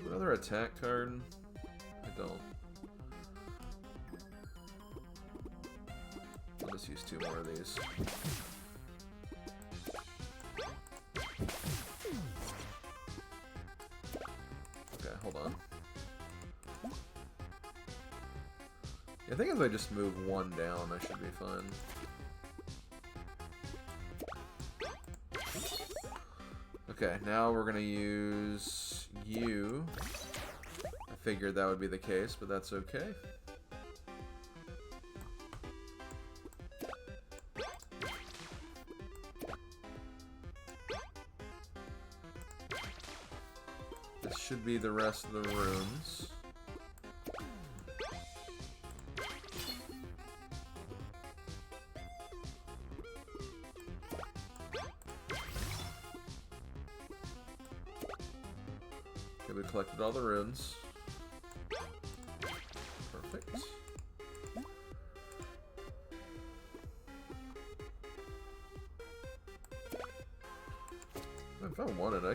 Another attack card? I don't. I'll just use 2 more of these. Okay, hold on. I think if I just move 1 down, I should be fine. Okay, now we're gonna use you. I figured that would be the case, but that's okay. This should be the rest of the runes. We collected all the runes. Perfect.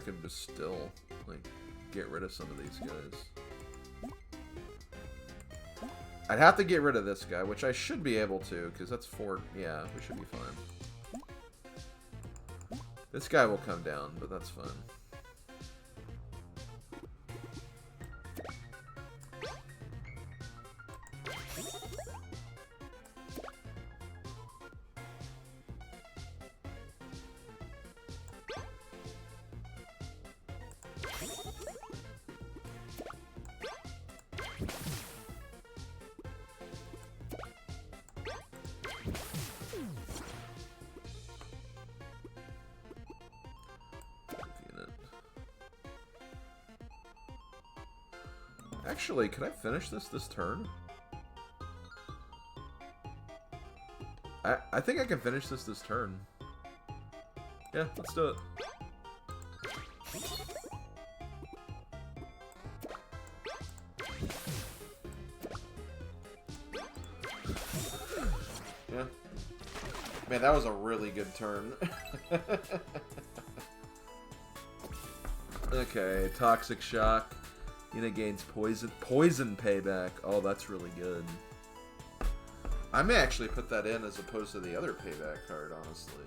could just still, like, get rid of some of these guys. I'd have to get rid of this guy, which I should be able to, because that's 4... Yeah, we should be fine. This guy will come down, but that's fine. Actually, could I finish this turn? I think I can finish this turn. Yeah, let's do it. Yeah. Man, that was a really good turn. Okay, Toxic Shock. Unit gains poison payback. Oh, that's really good. I may actually put that in as opposed to the other payback card, honestly.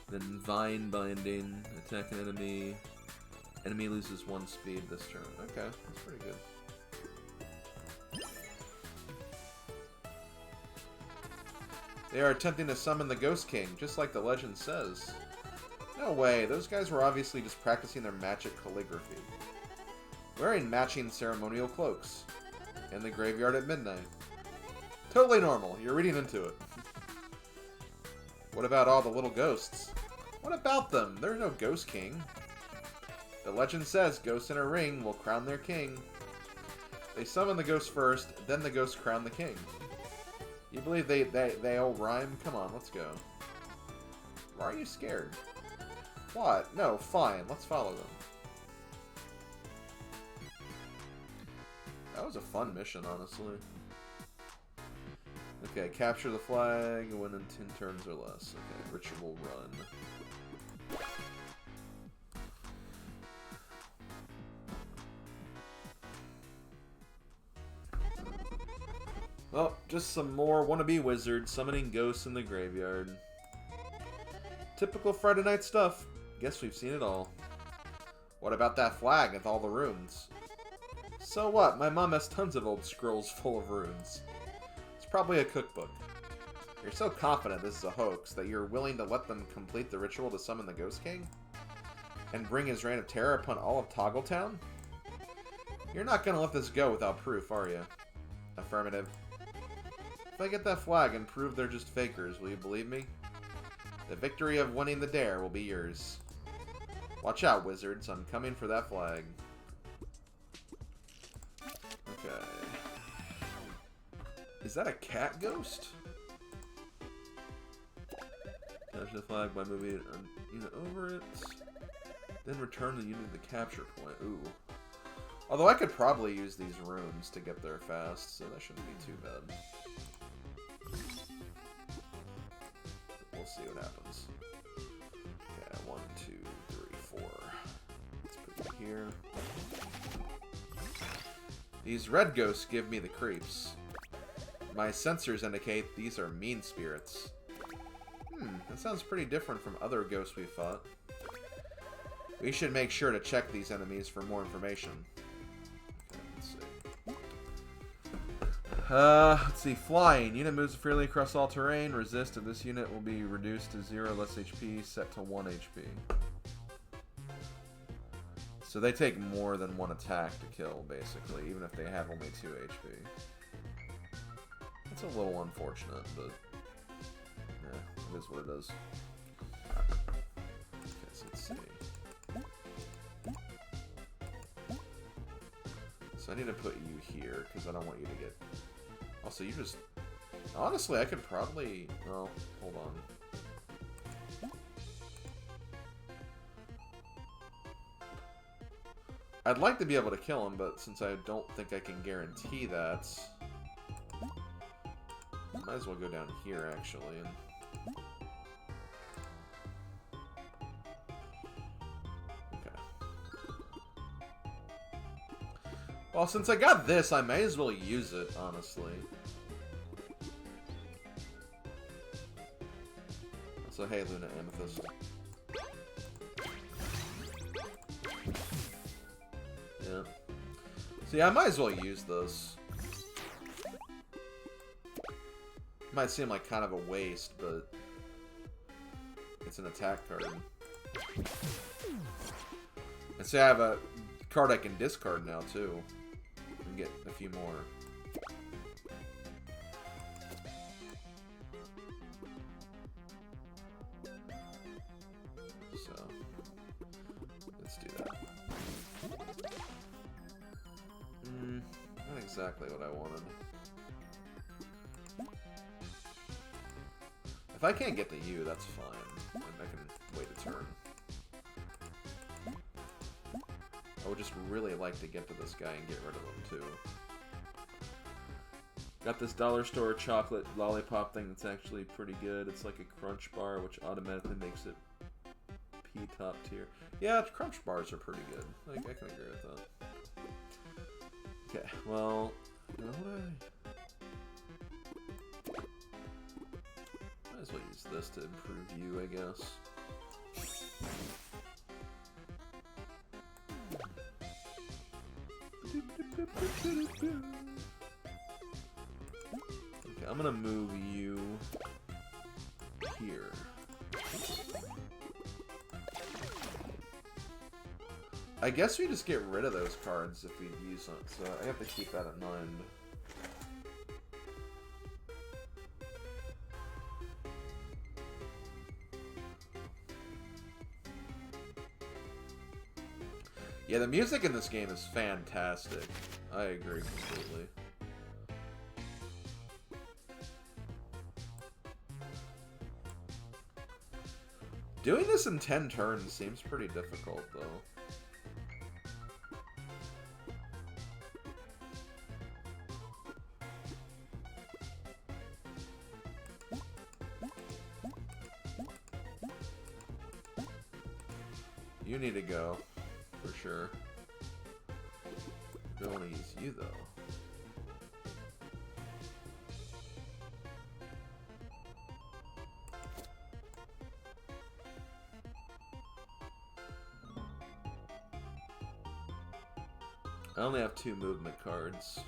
Then Vine Binding. Attack an enemy. Enemy loses 1 speed this turn. Okay, that's pretty good. They are attempting to summon the Ghost King, just like the legend says. No way, those guys were obviously just practicing their magic calligraphy. Wearing matching ceremonial cloaks. In the graveyard at midnight. Totally normal, you're reading into it. What about all the little ghosts? What about them? There's no Ghost King. The legend says ghosts in a ring will crown their king. They summon the ghost first, then the ghosts crown the king. You believe they all rhyme? Come on, let's go. Why are you scared? What? No, fine. Let's follow them. That was a fun mission, honestly. Okay, capture the flag, win in 10 turns or less. Okay, ritual run. Well, just some more wannabe wizards summoning ghosts in the graveyard. Typical Friday night stuff. Guess we've seen it all. What about that flag with all the runes? So what? My mom has tons of old scrolls full of runes. It's probably a cookbook. You're so confident this is a hoax that you're willing to let them complete the ritual to summon the Ghost King? And bring his reign of terror upon all of Toggletown? You're not gonna let this go without proof, are you? Affirmative. If I get that flag and prove they're just fakers, will you believe me? The victory of winning the dare will be yours. Watch out, wizards. I'm coming for that flag. Okay. Is that a cat ghost? Capture the flag by moving a unit over it. Then return the unit to the capture point. Ooh. Although I could probably use these runes to get there fast, so that shouldn't be too bad. We'll see what happens. Okay, 1, 2, 3, 4. Let's put it here. These red ghosts give me the creeps. My sensors indicate these are mean spirits. That sounds pretty different from other ghosts we've fought. We should make sure to check these enemies for more information. Let's see. Flying. Unit moves freely across all terrain. Resist, and this unit will be reduced to 0 less HP, set to 1 HP. So they take more than 1 attack to kill, basically, even if they have only 2 HP. That's a little unfortunate, but yeah, it is what it is. Okay, so let's see. So I need to put you here, because I don't want you to get... Also, you just... Honestly, I could probably... Well, hold on. I'd like to be able to kill him, but since I don't think I can guarantee that... Might as well go down here, actually, and Well, since I got this, I may as well use it, honestly. So, hey, Luna Amethyst. Yeah. So, yeah, I might as well use this. Might seem like kind of a waste, but it's an attack card. And so I have a card I can discard now, too. And get a few more. So, let's do that. Not exactly what I wanted. If I can't get to you, that's fine. I can wait a turn. I would just really like to get to this guy and get rid of him, too. Got this dollar store chocolate lollipop thing that's actually pretty good. It's like a crunch bar, which automatically makes it P-top tier. Yeah, crunch bars are pretty good. I can agree with that. Okay, well, what might as well use this to improve you, I guess. Okay, I'm gonna move you here. I guess we just get rid of those cards if we use them, so I have to keep that in mind. Yeah, the music in this game is fantastic. I agree completely. Doing this in 10 turns seems pretty difficult, though. You need to go, for sure. Don't want to use you, though. I only have 2 movement cards.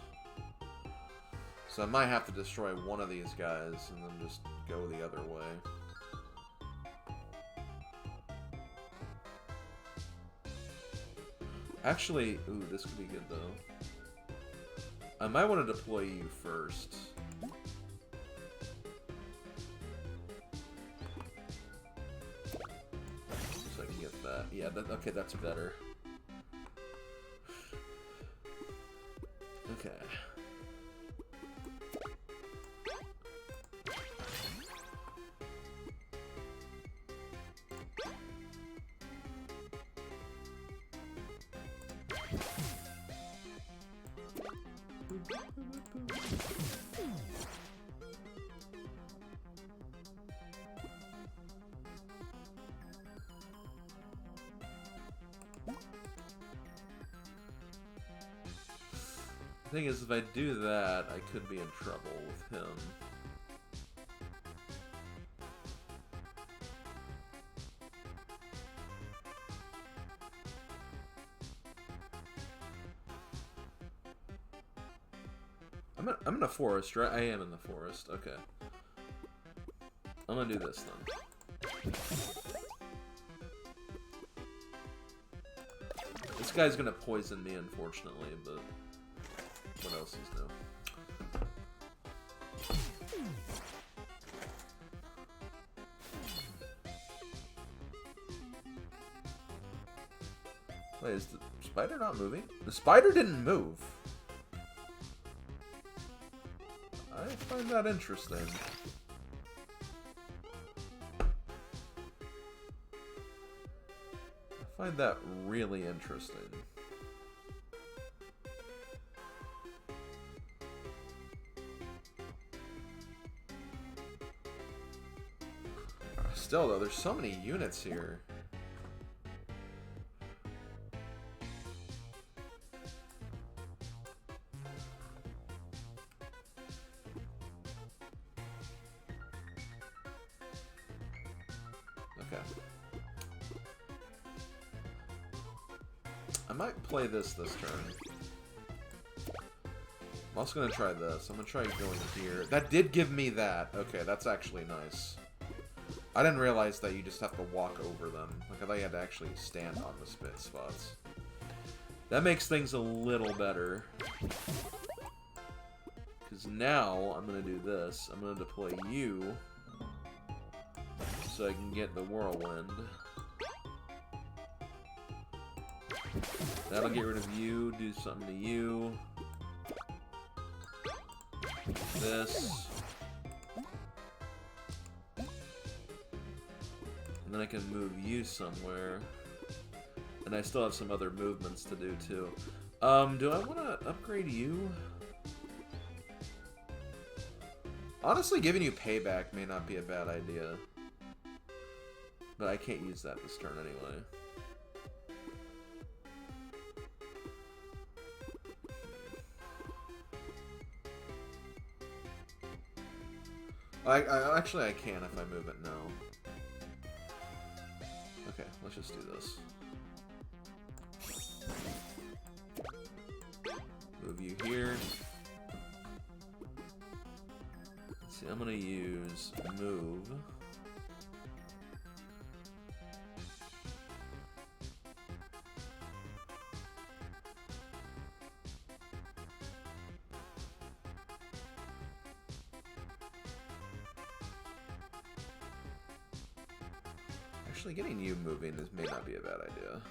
So I might have to destroy one of these guys and then just go the other way. Actually, ooh, this could be good, though. I might want to deploy you first. So I can get that. Yeah, okay, that's better. Okay. The thing is, if I do that, I could be in trouble with him. I'm in a forest, right? I am in the forest. Okay. I'm gonna do this then. This guy's gonna poison me, unfortunately, but what else is new? Wait, is the spider not moving? The spider didn't move. I find that interesting. I find that really interesting. Still, though, there's so many units here. Okay. I might play this turn. I'm also going to try this. I'm going to try going here. That did give me that. Okay, that's actually nice. I didn't realize that you just have to walk over them. Like, I thought you had to actually stand on the spit spots. That makes things a little better. Because now, I'm going to do this. I'm going to deploy you. So I can get the whirlwind. That'll get rid of you. Do something to you. This. And then I can move you somewhere. And I still have some other movements to do, too. Do I want to upgrade you? Honestly, giving you payback may not be a bad idea. But I can't use that this turn anyway. Actually, I can if I move it now. Okay, let's just do this. Move you here. Let's see, I'm gonna use move. Actually, getting you moving may not be a bad idea.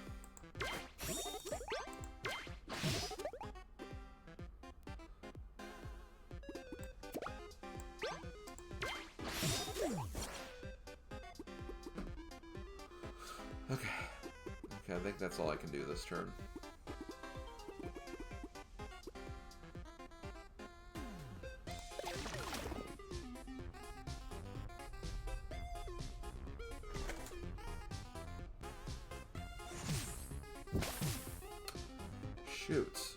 Okay. Okay, I think that's all I can do this turn. Shoot.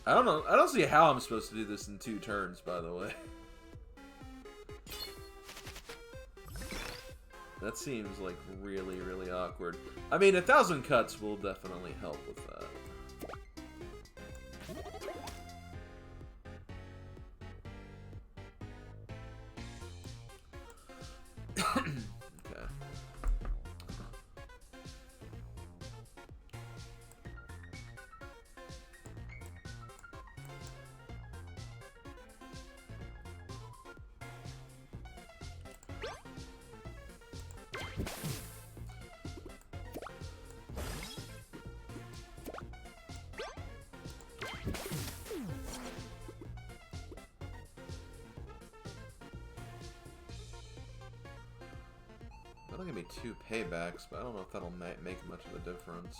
I don't know. I don't see how I'm supposed to do this in 2 turns, by the way. That seems like really, really awkward. I mean, 1,000 cuts will definitely help with that. That'll give me 2 paybacks, but I don't know if that'll make much of a difference.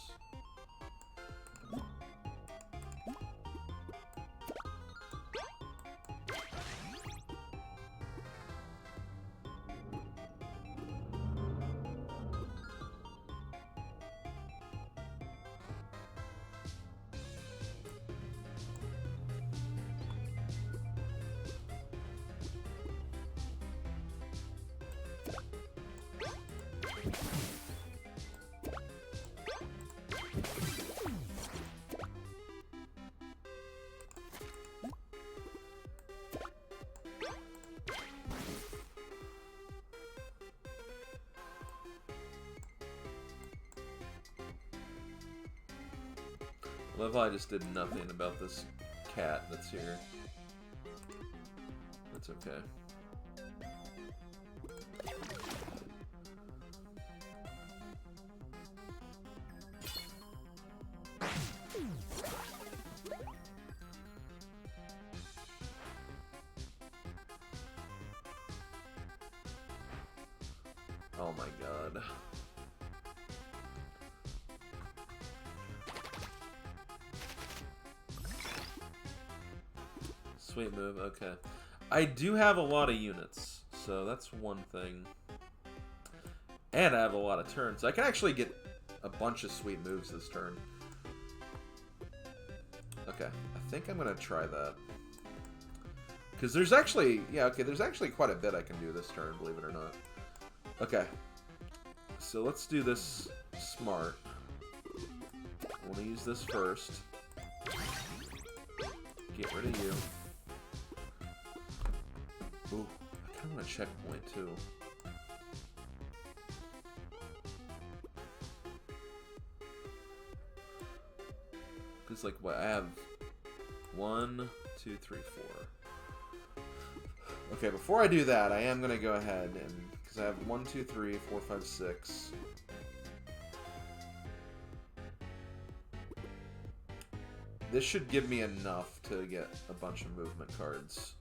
I love how I just did nothing about this cat that's here. That's okay. Oh my god. Sweet move, okay. I do have a lot of units, so that's one thing. And I have a lot of turns. So I can actually get a bunch of sweet moves this turn. Okay, I think I'm going to try that. Because there's actually, yeah, okay, there's actually quite a bit I can do this turn, believe it or not. Okay. So let's do this smart. I want to use this first. Get rid of you. Ooh, I kind of want a checkpoint, too. Because, like, what, I have 1, 2, 3, 4. Okay, before I do that, I am going to go ahead and... Because I have 1, 2, 3, 4, 5, 6. This should give me enough to get a bunch of movement cards.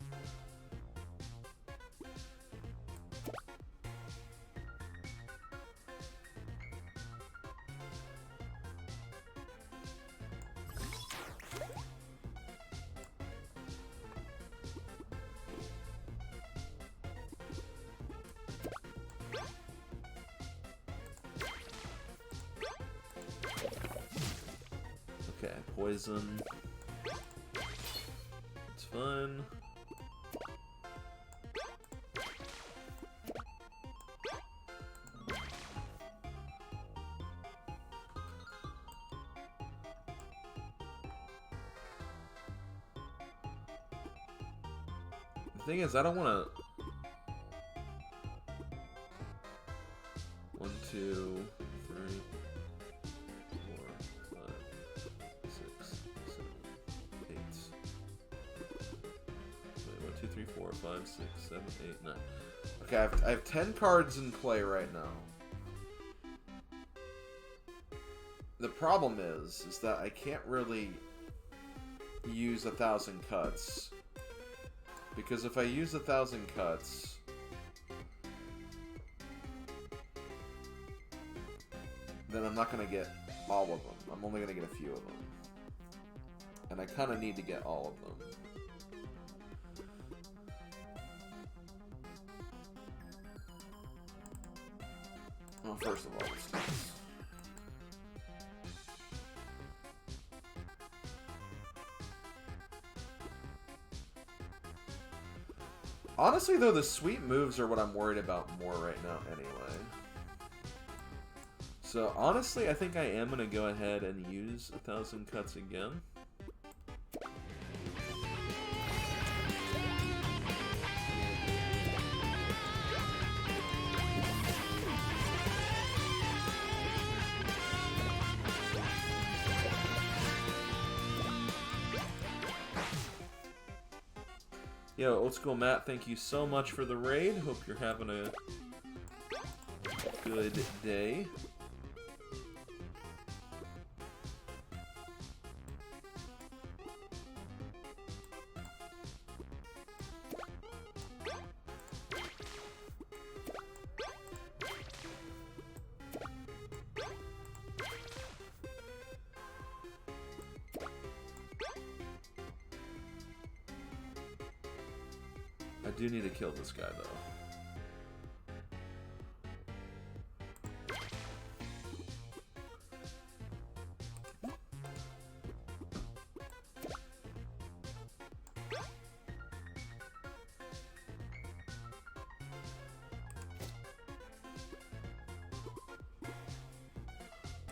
Okay, poison. It's fun. The thing is, I don't want to... 1, 2, 3, 4, 5, 6, 7, 8. Wait, 1, 2, 3, 4, 5, 6, 7, 8, 9. Okay, I have 10 cards in play right now. The problem is that I can't really use 1,000 cuts. Because if I use 1,000 cuts, then I'm not going to get all of them. I'm only going to get a few of them. And I kind of need to get all of them. Well, first of all, let's do this. Honestly, though, the sweet moves are what I'm worried about more right now anyway. So, honestly, I think I am going to go ahead and use 1,000 cuts again. Yo, Old School Matt, thank you so much for the raid. Hope you're having a good day. I do need to kill this guy, though.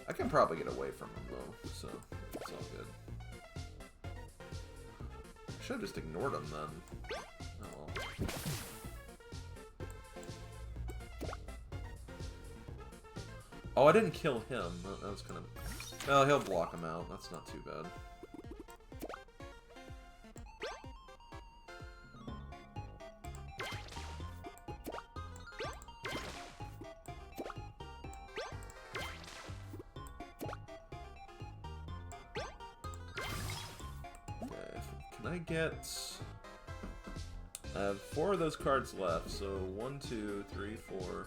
I can probably get away from him, though, so it's all good. I should have just ignored him, then. Oh, I didn't kill him. That was kind of... Well, he'll block him out. That's not too bad. Okay, can I get... I have 4 of those cards left, so 1, 2, 3, 4,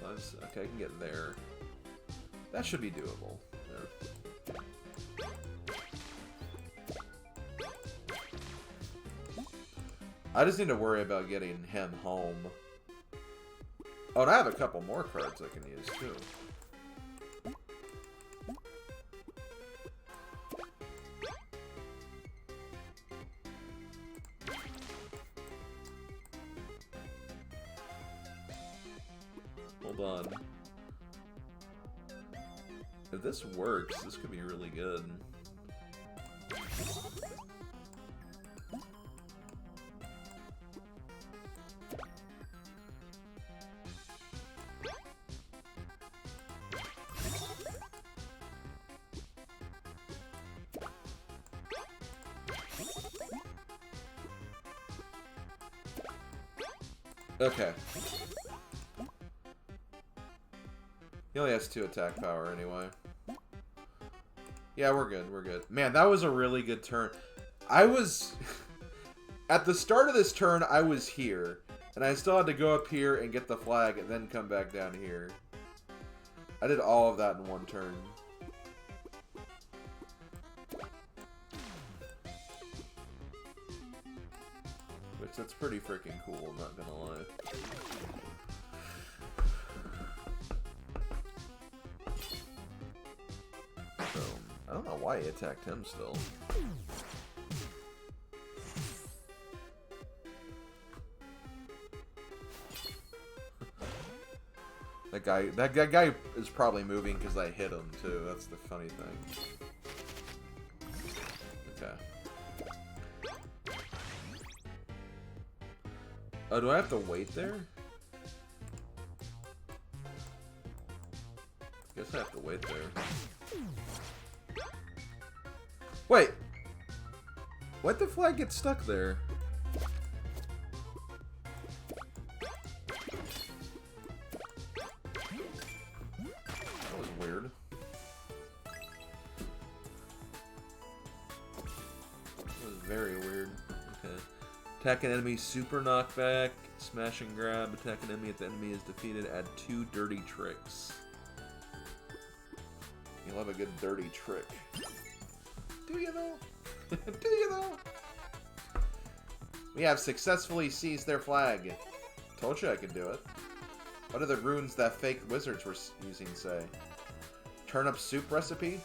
5, 6. Okay, I can get there. That should be doable. Yeah. I just need to worry about getting him home. Oh, and I have a couple more cards I can use, too. Hold on. If this works, this could be really good. Okay. He only has 2 attack power anyway. Yeah, we're good, we're good. Man, that was a really good turn. I was... At the start of this turn, I was here. And I still had to go up here and get the flag and then come back down here. I did all of that in one turn. Which, that's pretty freaking cool, I'm not gonna lie. I don't know why he attacked him still. That guy is probably moving because I hit him too. That's the funny thing. Okay. Oh, do I have to wait there? I guess I have to wait there. Wait! Why'd the flag get stuck there? That was weird. That was very weird. Okay. Attack an enemy, super knockback, smash and grab, attack an enemy if the enemy is defeated, add 2 dirty tricks. You'll have a good dirty trick. Do you though? Do you though? We have successfully seized their flag. Told you I could do it. What do the runes that fake wizards were using say? Turnip soup recipe?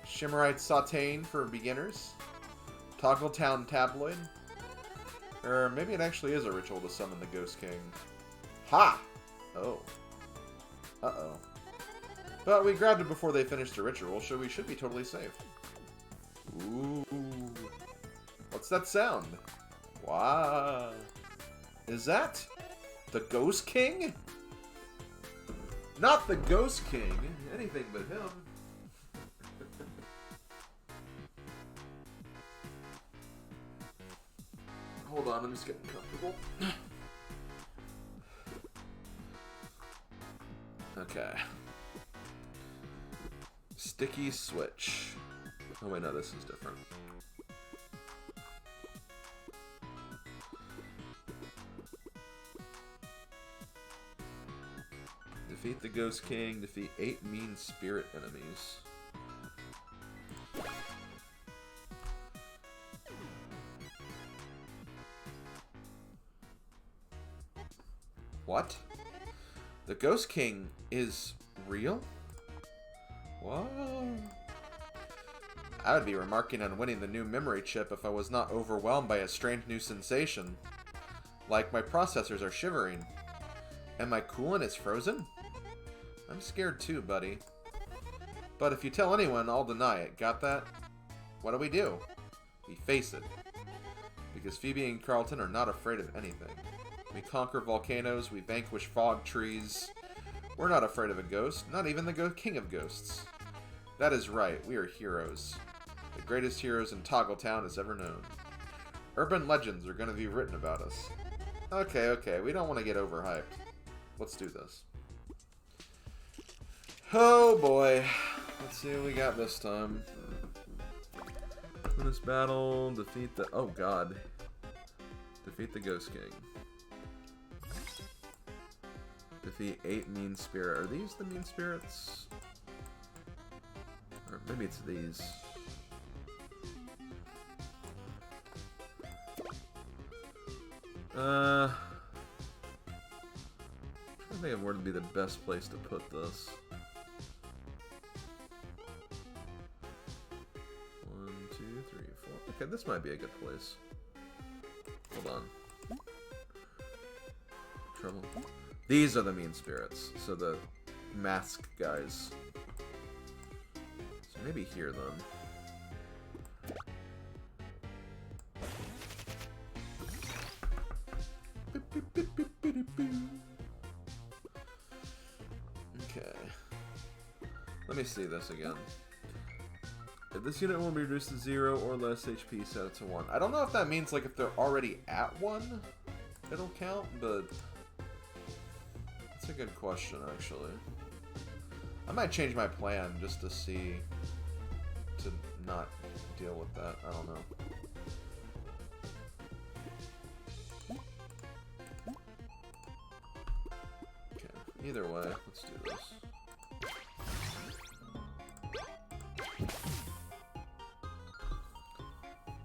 Shimmerite sauteing for beginners? Toggle Town tabloid? Or maybe it actually is a ritual to summon the Ghost King. Ha! Oh. Uh-oh. But we grabbed it before they finished the ritual, so we should be totally safe. Ooh. What's that sound? Wow. Is that the Ghost King? Not the Ghost King. Anything but him. Hold on, I'm just getting comfortable. Okay. Sticky switch. Oh wait, no, this is different. Defeat the Ghost King, defeat 8 mean spirit enemies. What? The Ghost King is real? Whoa. I would be remarking on winning the new memory chip if I was not overwhelmed by a strange new sensation. Like my processors are shivering. And my coolant is frozen? I'm scared too, buddy. But if you tell anyone, I'll deny it. Got that? What do? We face it. Because Phoebe and Carlton are not afraid of anything. We conquer volcanoes, we vanquish fog trees. We're not afraid of a ghost, not even the king of ghosts. That is right, we are heroes. The greatest heroes in Toggle Town has ever known. Urban legends are going to be written about us. Okay, we don't want to get overhyped. Let's do this. Oh boy. Let's see what we got this time. In this battle, defeat the... Oh god. Defeat the Ghost King. Defeat 8 mean spirit. Are these the mean spirits? Or maybe it's these. I'm trying to think of where would be the best place to put this. 1, 2, 3, 4. Okay, this might be a good place. Hold on. Trouble. These are the mean spirits, so the masked guys. So maybe here then. Okay. Let me see this again. If this unit will be reduced to 0 or less HP, set it to 1. I don't know if that means like if they're already at 1, it'll count, but that's a good question actually. I might change my plan just to see, to not deal with that. I don't know. Okay, either way, let's do this.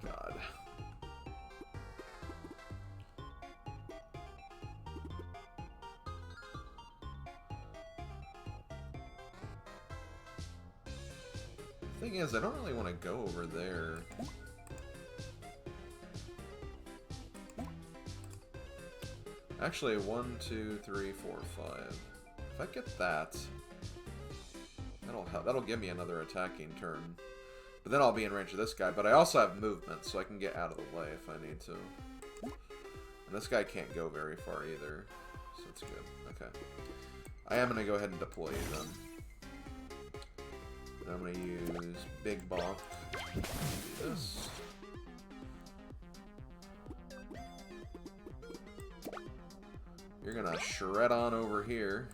God. Thing is, I don't really want to go over there. Actually, 1, 2, 3, 4, 5. If I get that, that'll give me another attacking turn. But then I'll be in range of this guy. But I also have movement, so I can get out of the way if I need to. And this guy can't go very far either, so it's good. Okay, I am gonna go ahead and deploy you then. I'm going to use Big Bonk. Do this. You're going to shred on over here.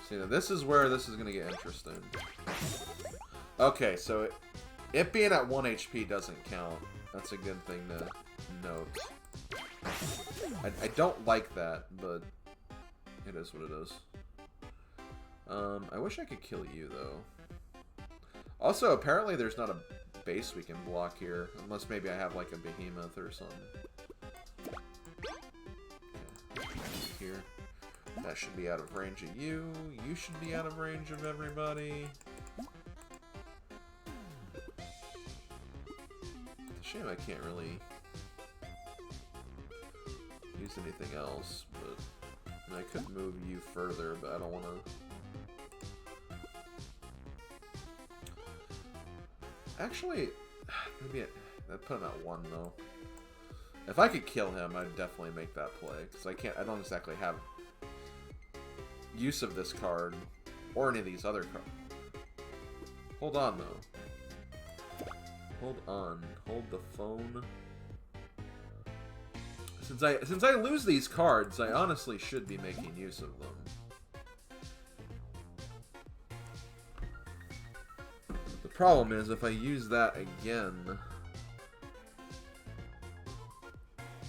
See, now this is where this is going to get interesting. Okay, so it being at 1 HP doesn't count. That's a good thing to note. I don't like that, but it is what it is. I wish I could kill you, though. Also, apparently there's not a base we can block here, unless maybe I have, like, a behemoth or something. Okay. Here. That should be out of range of you. You should be out of range of everybody. It's a shame I can't really use anything else, but I mean, I could move you further, but I don't want to. Actually, maybe I'd put him at 1 though. If I could kill him, I'd definitely make that play because I don't exactly have use of this card or any of these other cards. Hold on though. Hold on. Hold the phone. Since I lose these cards, I honestly should be making use of them. The problem is if I use that again,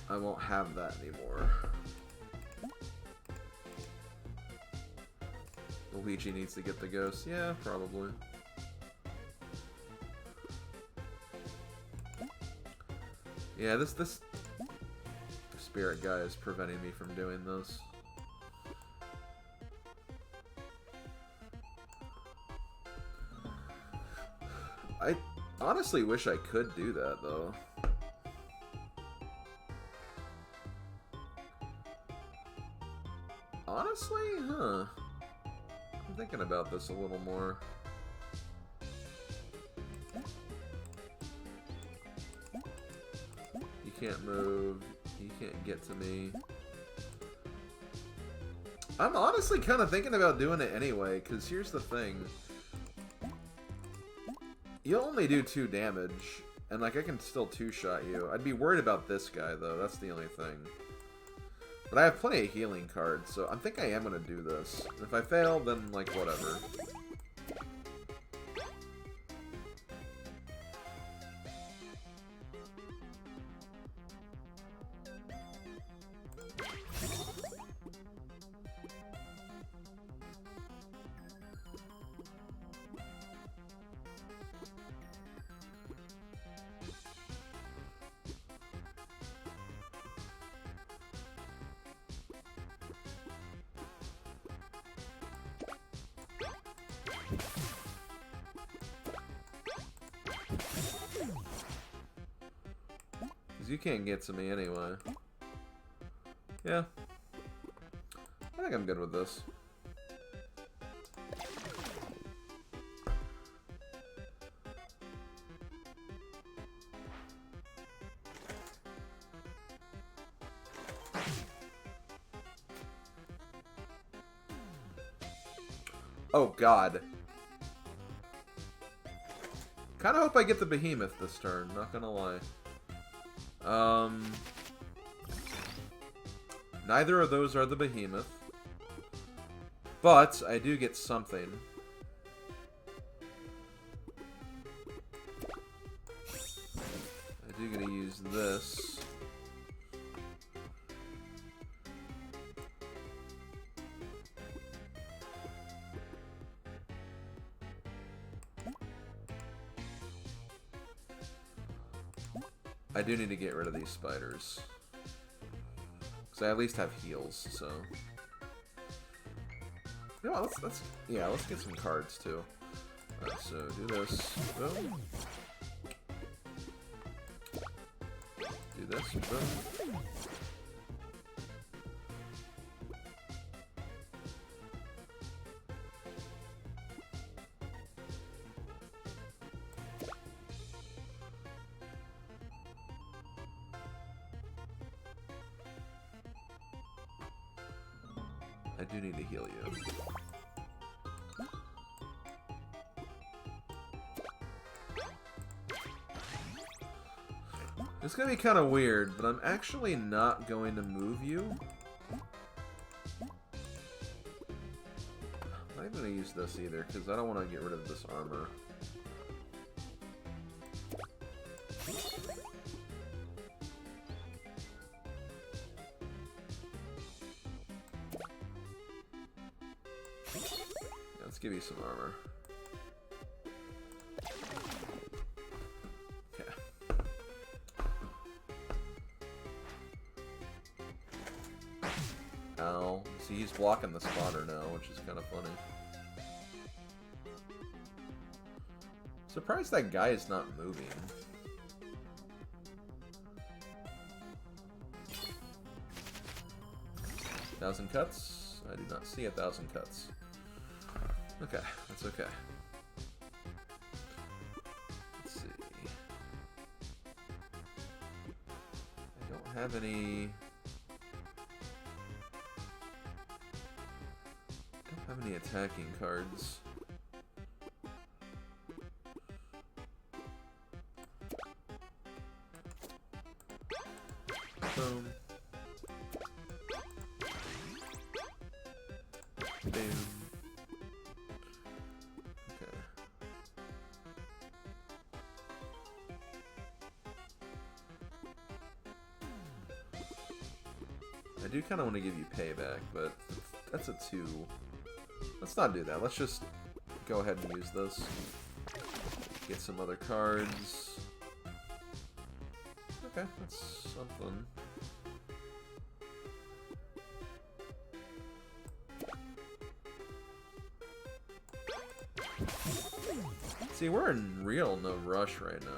I won't have that anymore. Luigi needs to get the ghost. Yeah, probably. Yeah, this spirit guy is preventing me from doing this. I honestly wish I could do that, though. Honestly? Huh. I'm thinking about this a little more. You can't move. You can't get to me. I'm honestly kind of thinking about doing it anyway, because here's the thing. You'll only do 2 damage, and like I can still 2-shot you. I'd be worried about this guy, though. That's the only thing. But I have plenty of healing cards, so I think I am going to do this. If I fail, then, like, whatever. Because you can't get to me anyway. Yeah. I think I'm good with this. Oh, God. Kind of hope I get the behemoth this turn, not gonna lie. Neither of those are the behemoth. But I do get something. I do get to use this. I do need to get rid of these spiders. Because I at least have heals, so... You know what, let's get some cards, too. So, do this. Boom. Do this. Boom. I do need to heal you. It's gonna be kind of weird, but I'm actually not going to move you. I'm not even gonna use this either, because I don't want to get rid of this armor. Let's give you some armor. Okay. Ow. See, he's blocking the spotter now, which is kind of funny. Surprised that guy is not moving. Thousand cuts? I do not see 1,000 cuts. Okay, that's okay. Let's see. I don't have any... attacking cards. Boom. Boom. Okay. I do kind of want to give you payback, but that's a 2. Let's not do that. Let's just go ahead and use this. Get some other cards. Okay, that's something. See, we're in real no rush right now.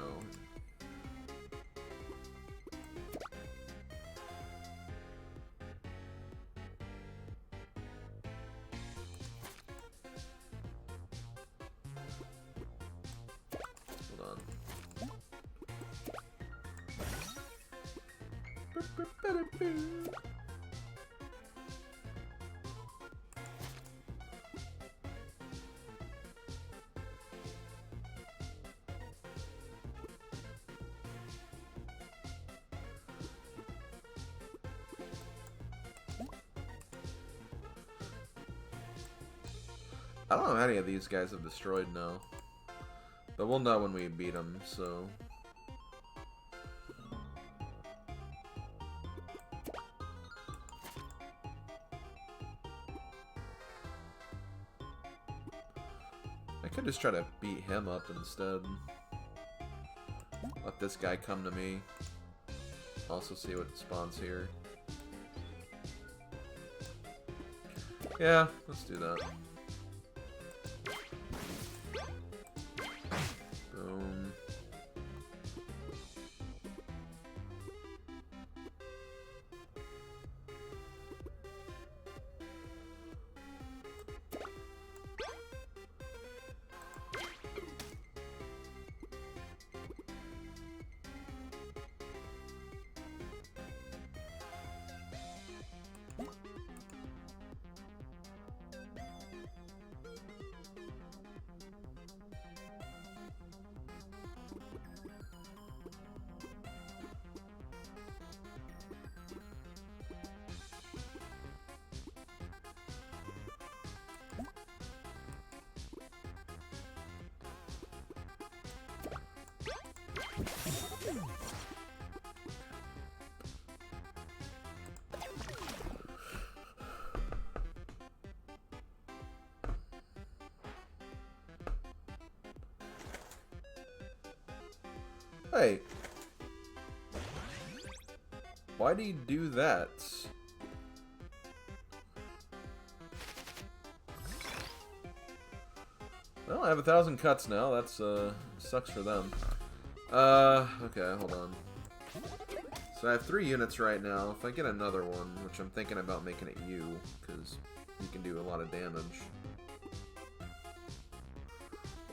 I don't know how many of these guys have destroyed now. But we'll know when we beat them, so... I could just try to beat him up instead. Let this guy come to me. Also see what spawns here. Yeah, let's do that. Boom. Hey. Why do you do that? Well, I have 1,000 cuts now. That's, sucks for them. Okay, hold on. So I have 3 units right now. If I get another one, which I'm thinking about making it you, because you can do a lot of damage.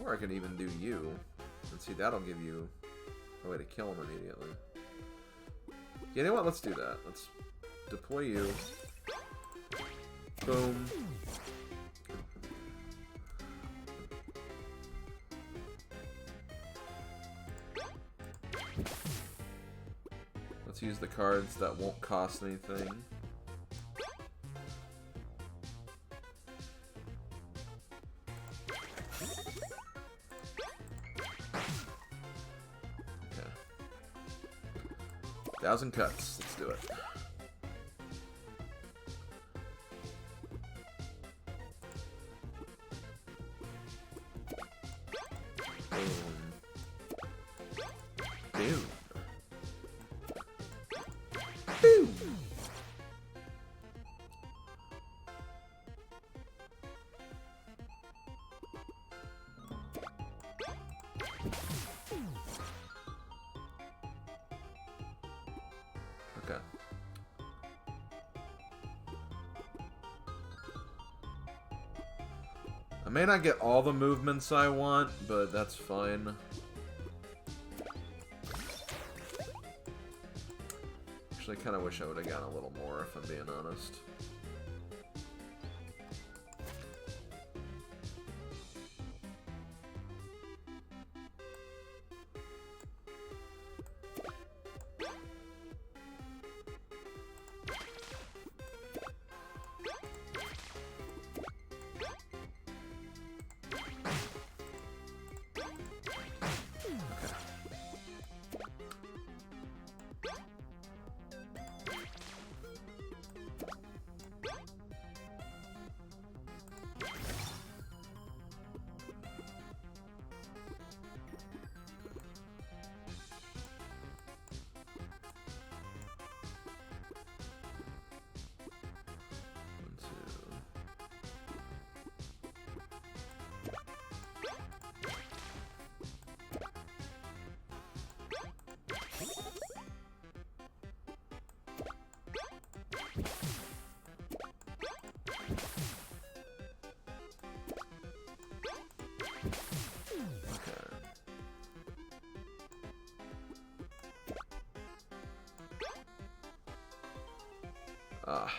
Or I could even do you. And see, that'll give you a way to kill him immediately. You know what? Let's do that. Let's deploy you. Boom. Let's use the cards that won't cost anything. Okay. 1,000 cuts. Let's do it. Boom. Boom. Boom. Okay. I may not get all the movements I want, but that's fine. Actually, I kind of wish I would have gotten a little more, if I'm being honest. Ah.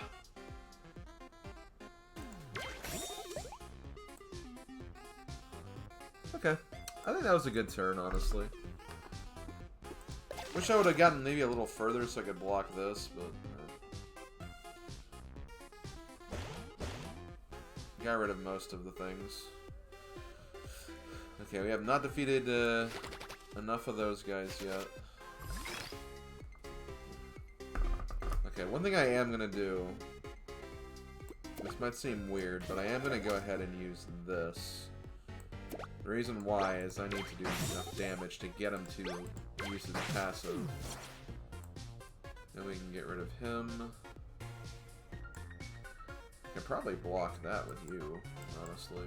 Okay. I think that was a good turn, honestly. Wish I would have gotten maybe a little further so I could block this, but... got rid of most of the things. Okay, we have not defeated enough of those guys yet. Okay, one thing I am going to do, this might seem weird, but I am going to go ahead and use this. The reason why is I need to do enough damage to get him to use his passive. Then we can get rid of him. I could probably block that with you, honestly.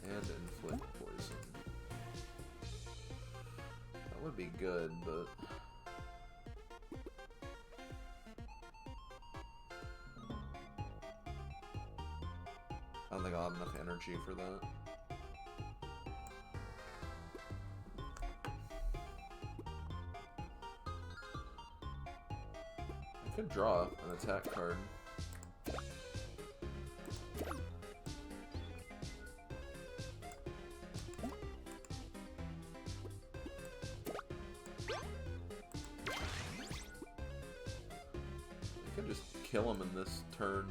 And inflict poison. That would be good, but... I don't think I'll have enough energy for that. I could draw an attack card. I could just kill him in this turn.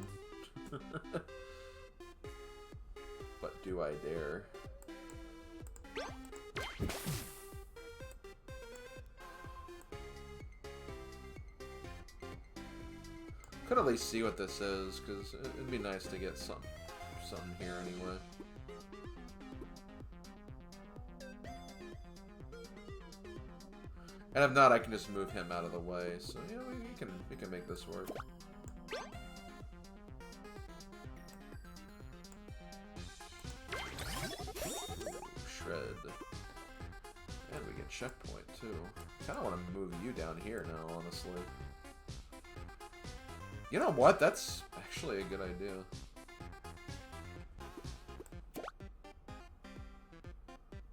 But do I dare? could at least see what this is, because it'd be nice to get something here anyway. And if not, I can just move him out of the way. So yeah, we can make this work. Shred. And we get checkpoint too. Kind of want to move you down here now, honestly. You know what? That's actually a good idea.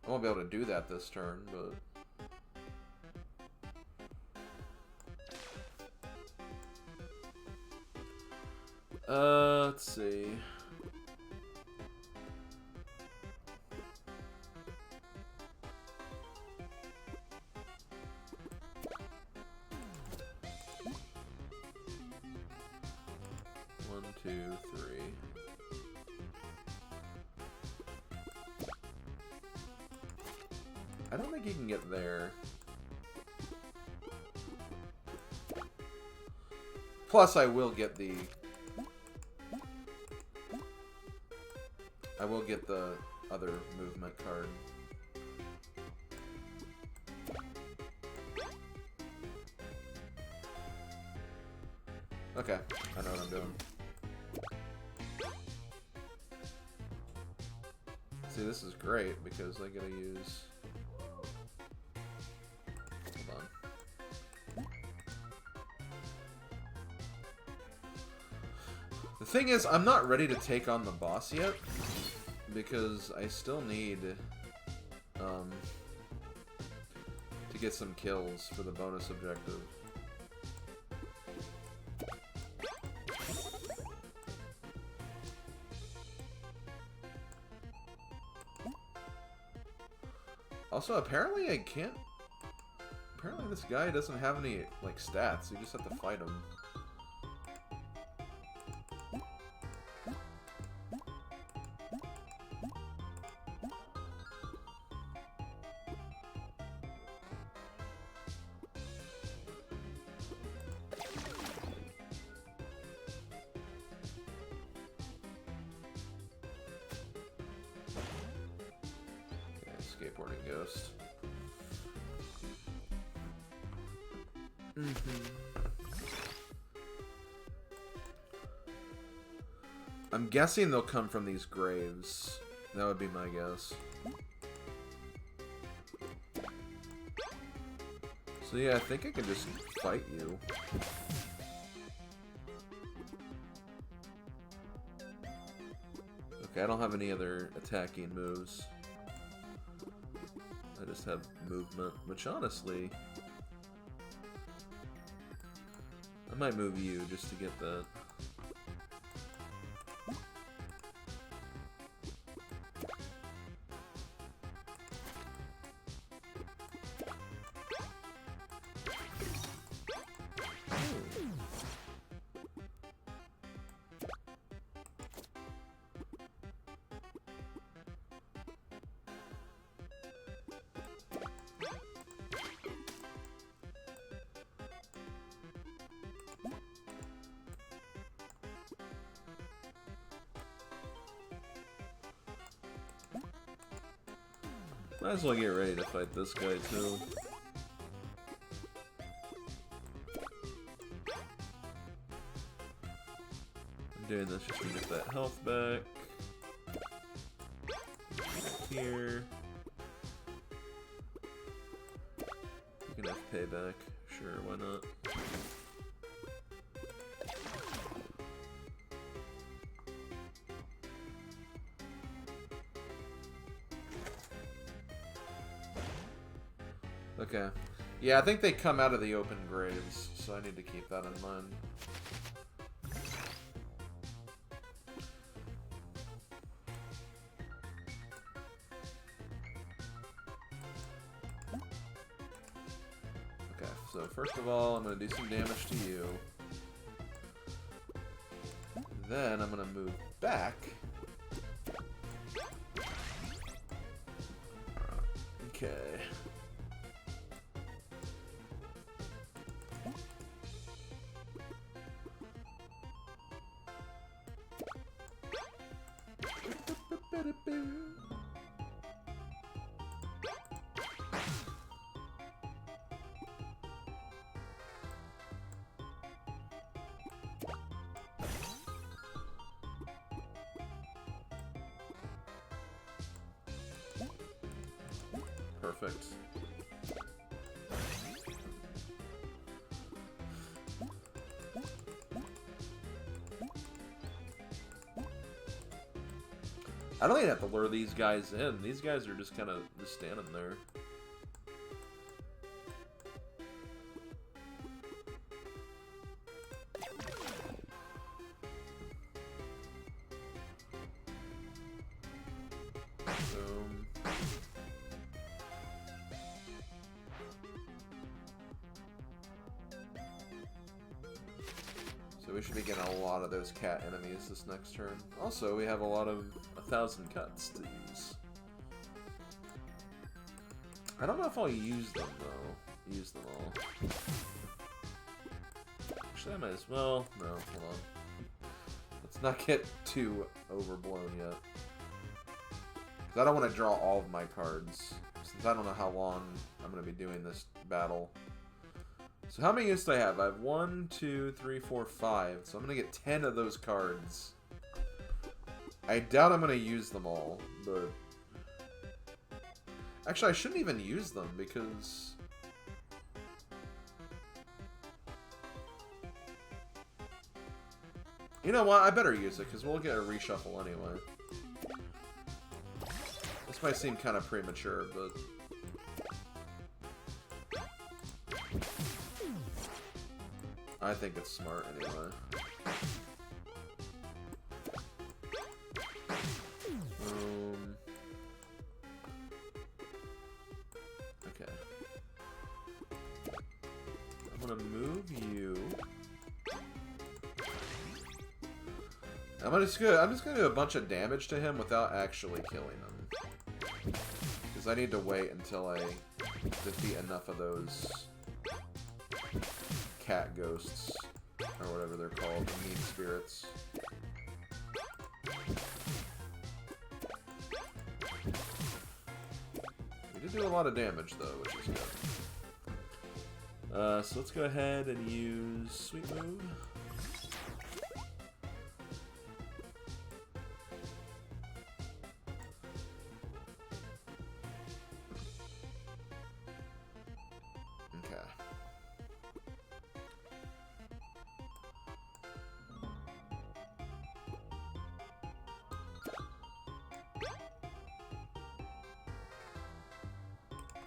I won't be able to do that this turn, but... let's see. One, two, three. I don't think you can get there. Plus, I will get the other movement card. Okay, I know what I'm doing. See, this is great because I gotta use... Hold on. The thing is, I'm not ready to take on the boss yet, because I still need to get some kills for the bonus objective. Also, apparently I can't... Apparently this guy doesn't have any, like, stats. You just have to fight him. Skateboarding ghost. I'm guessing they'll come from these graves. That would be my guess. So yeah, I think I can just fight you. Okay, I don't have any other attacking moves. I just have movement, which honestly... I might move you just to get that. Might as well get ready to fight this guy too. I'm doing this just to get that health back. Right here. You can have payback. Sure, why not? Okay. Yeah, I think they come out of the open graves, so I need to keep that in mind. Okay, so first of all, I'm going to do some damage to you. Then I'm going to move back. Okay. Perfect. I don't even have to lure these guys in. These guys are just kind of just standing there. Boom. So we should be getting a lot of those cat enemies this next turn. Also, we have a lot of 1,000 cuts to use. I don't know if I'll use them, though. Use them all. Actually, I might as well. No, hold on. Let's not get too overblown yet. Because I don't want to draw all of my cards, since I don't know how long I'm going to be doing this battle. So how many use do I have? I have 1, 2, 3, 4, 5. So I'm going to get 10 of those cards. I doubt I'm going to use them all, but... Actually, I shouldn't even use them, because... You know what? I better use it, because we'll get a reshuffle anyway. This might seem kind of premature, but... I think it's smart anyway. Okay. I'm gonna move you. I'm just gonna do a bunch of damage to him without actually killing him. Because I need to wait until I defeat enough of those cat ghosts, or whatever they're called, the mean spirits. We did do a lot of damage though, which is good. So let's go ahead and use Sweet Move.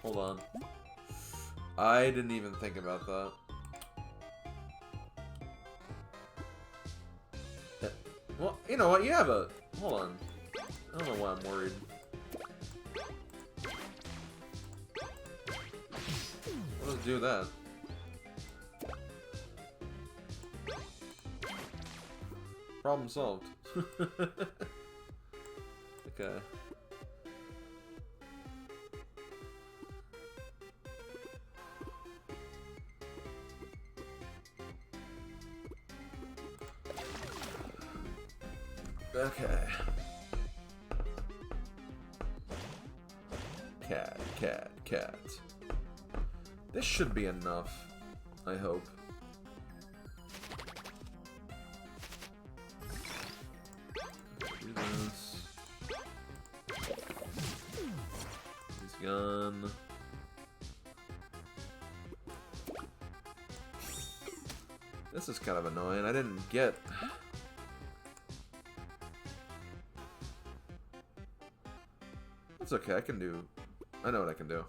Hold on. I didn't even think about that. Well, you know what? You have a... Hold on. I don't know why I'm worried. I'll just do that. Problem solved. Okay. Okay. Cat, cat, cat. This should be enough, I hope. Do this. He's gone. This is kind of annoying. I didn't get... It's okay, I can do... I know what I can do.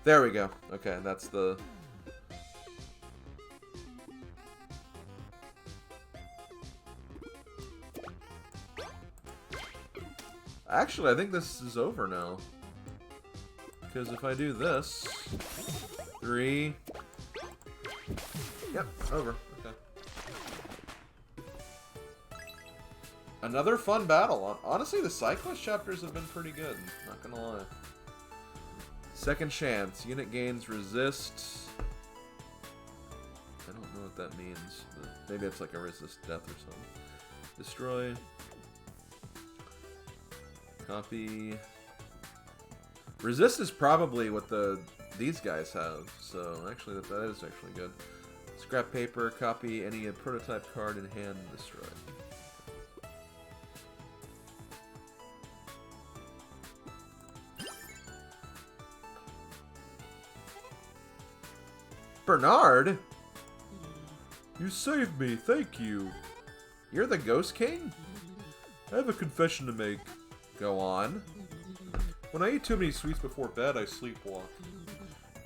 There we go. Okay, that's the... Actually, I think this is over now. Because if I do this... 3... Yep, over. Okay. Another fun battle. Honestly, the Cyclist chapters have been pretty good. Not gonna lie. Second chance. Unit gains resist. I don't know what that means. But maybe it's like a resist death or something. Destroy. Copy. Resist is probably what these guys have. So actually, that is actually good. Scrap paper. Copy any prototype card in hand. Destroy. Bernard? You saved me, thank you. You're the Ghost King? I have a confession to make. Go on. When I eat too many sweets before bed, I sleepwalk.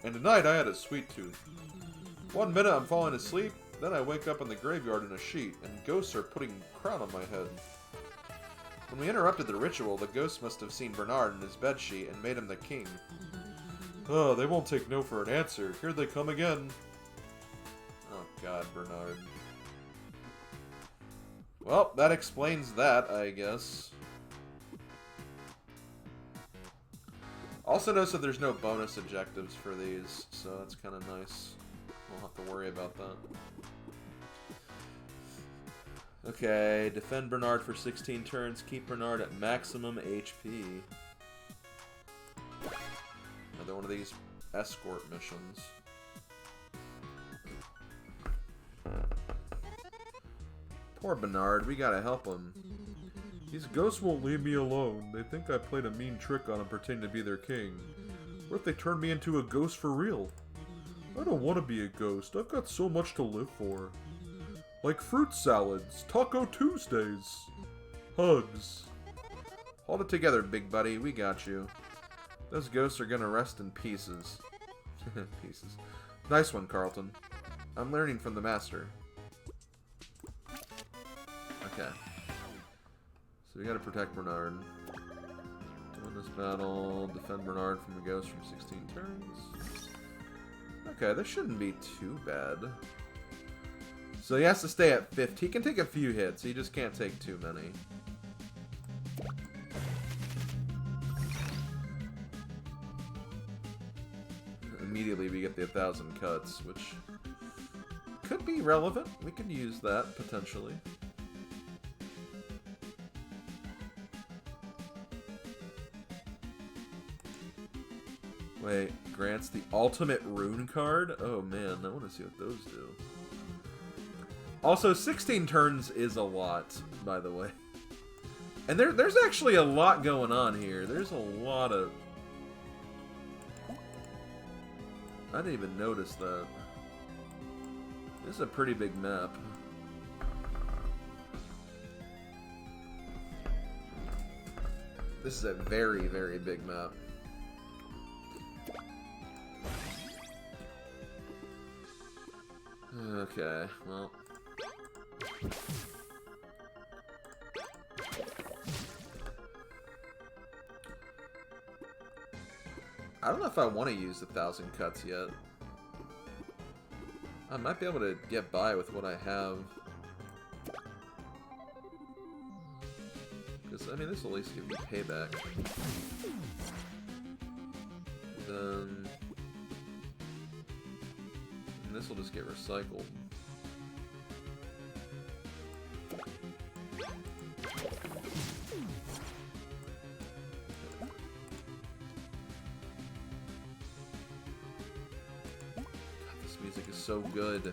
And tonight I had a sweet tooth. 1 minute I'm falling asleep, then I wake up in the graveyard in a sheet, and ghosts are putting a crown on my head. When we interrupted the ritual, the ghost must have seen Bernard in his bedsheet and made him the king. Oh, they won't take no for an answer. Here they come again. Oh, God, Bernard. Well, that explains that, I guess. Also notice that there's no bonus objectives for these, so that's kind of nice. We'll have to worry about that. Okay, defend Bernard for 16 turns. Keep Bernard at maximum HP. Another one of these escort missions. Poor Bernard, we gotta help him. These ghosts won't leave me alone. They think I played a mean trick on them pretending to be their king. What if they turn me into a ghost for real? I don't want to be a ghost. I've got so much to live for. Like fruit salads, Taco Tuesdays, hugs. Hold it together, big buddy. We got you. Those ghosts are gonna rest in pieces. Pieces. Nice one, Carlton. I'm learning from the master. Okay. So we gotta protect Bernard. Win this battle. Defend Bernard from the ghost from 16 turns. Okay, this shouldn't be too bad. So he has to stay at 50. He can take a few hits. He just can't take too many. Immediately we get the 1,000 cuts, which could be relevant. We could use that, potentially. Wait, grants the ultimate rune card? Oh man, I want to see what those do. Also, 16 turns is a lot, by the way. And there's actually a lot going on here. There's a lot of... I didn't even notice that. This is a pretty big map. This is a very, very big map. Okay, well... I don't know if I want to use the 1,000 cuts yet. I might be able to get by with what I have. Because, I mean, this will at least give me payback. Then... and this will just get recycled. Music is so good.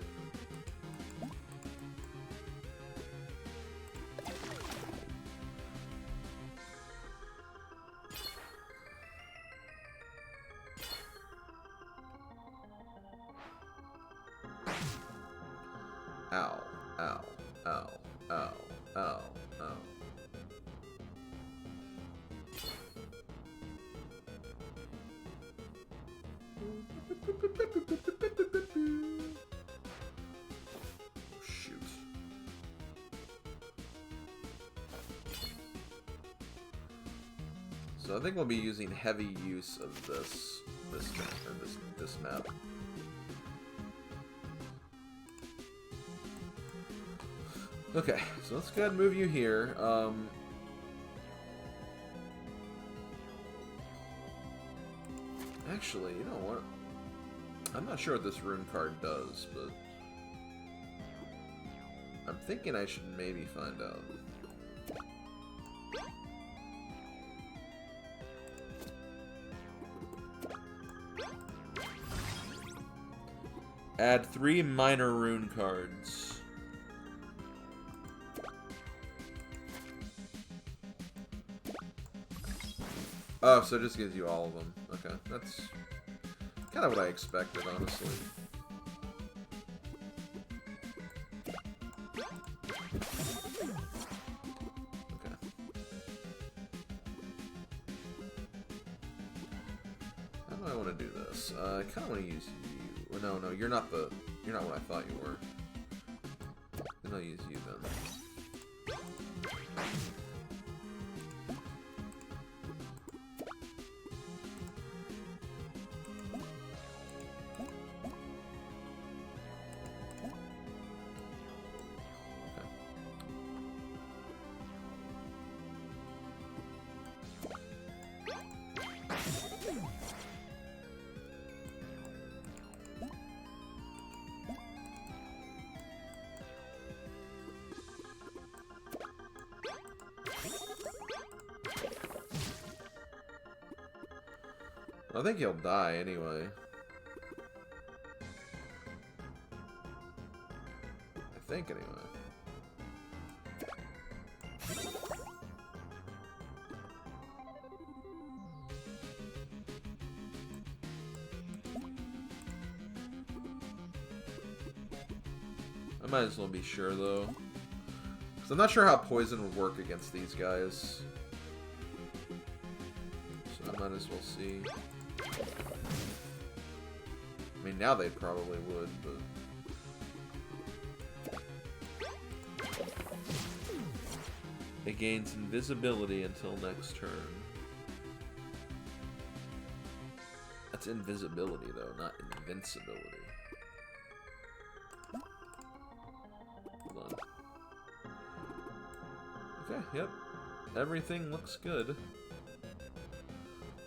Ow, ow, ow, ow, ow, ow. Shoot. So I think we'll be using heavy use of this map. Okay, so let's go ahead and move you here. Actually, you know what? I'm not sure what this rune card does, but I'm thinking I should maybe find out. Add 3 minor rune cards. Oh, so it just gives you all of them. Okay, that's kind of what I expected, honestly. Okay. How do I want to do this? I kind of want to use you. Well, no, you're not what I thought you were. Then I'll use you then. I think he'll die anyway. I think anyway. I might as well be sure though. Because I'm not sure how poison would work against these guys. So I might as well see. I mean, now they probably would, but... It gains invisibility until next turn. That's invisibility, though, not invincibility. Hold on. Okay, yep. Everything looks good.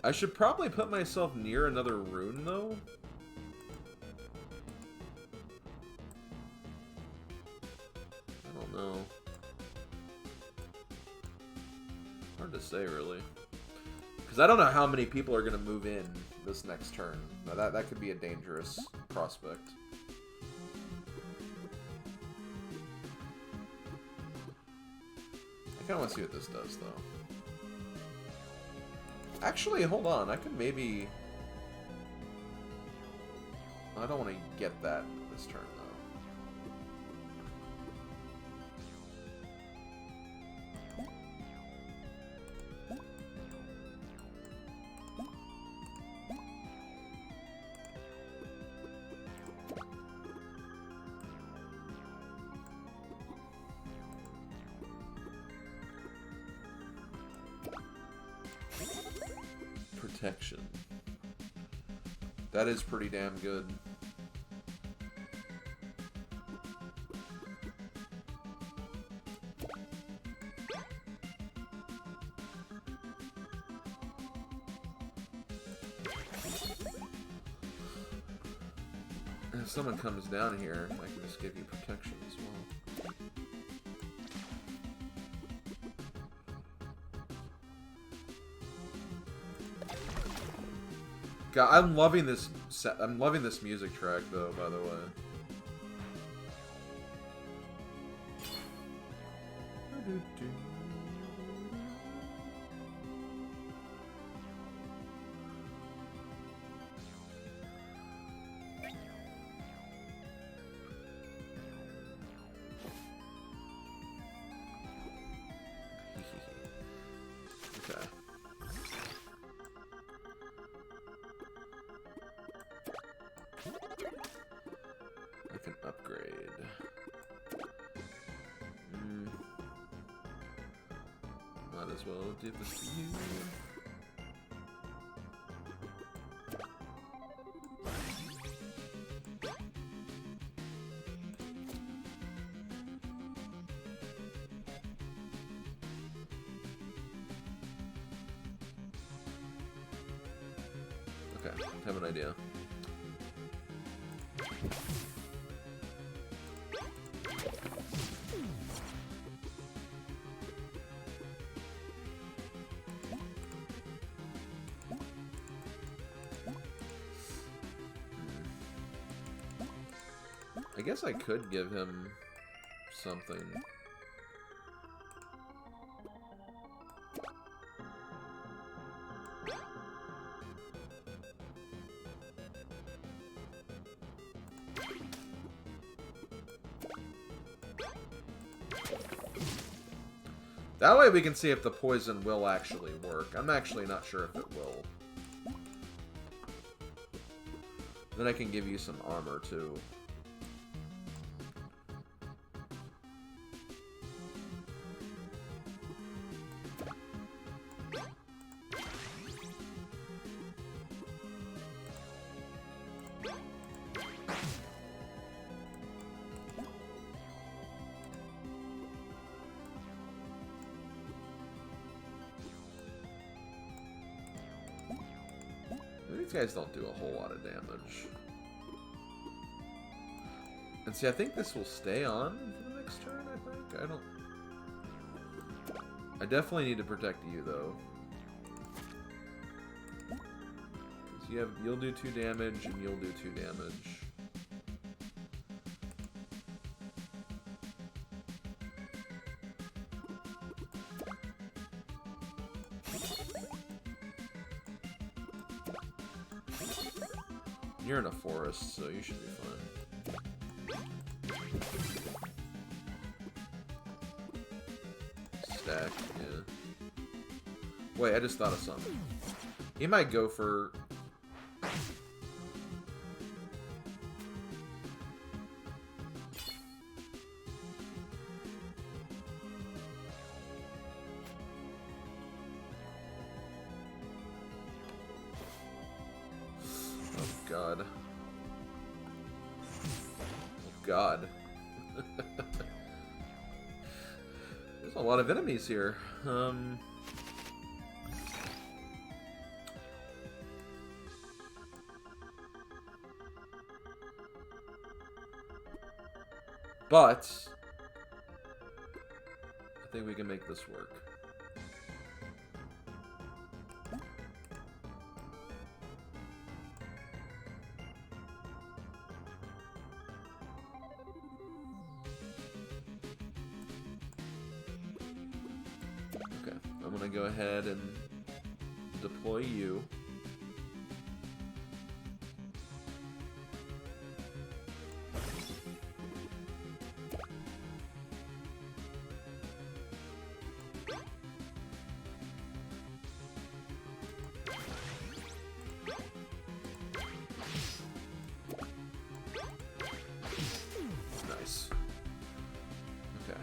I should probably put myself near another rune, though. I don't know. Hard to say, really. Because I don't know how many people are going to move in this next turn. Now, that could be a dangerous prospect. I kind of want to see what this does, though. Actually, hold on. I could maybe... I don't want to get that this turn, Protection. That is pretty damn good. If someone comes down here, I can just give you protection as well. God, I'm loving this music track, though, by the way. Okay. I can upgrade. Might as well do this to you. Okay, I have an idea. I guess I could give him something. That way we can see if the poison will actually work. I'm actually not sure if it will. Then I can give you some armor, too. These guys don't do a whole lot of damage. And see, I think this will stay on for the next turn, I think. I don't... I definitely need to protect you, though. Because you'll do 2 damage, and you'll do 2 damage. You're in a forest, so you should be fine. Stack, yeah. Wait, I just thought of something. He might go for... God. Oh, God. There's a lot of enemies here. But I think we can make this work. I'm going to go ahead and deploy you. Nice. Okay.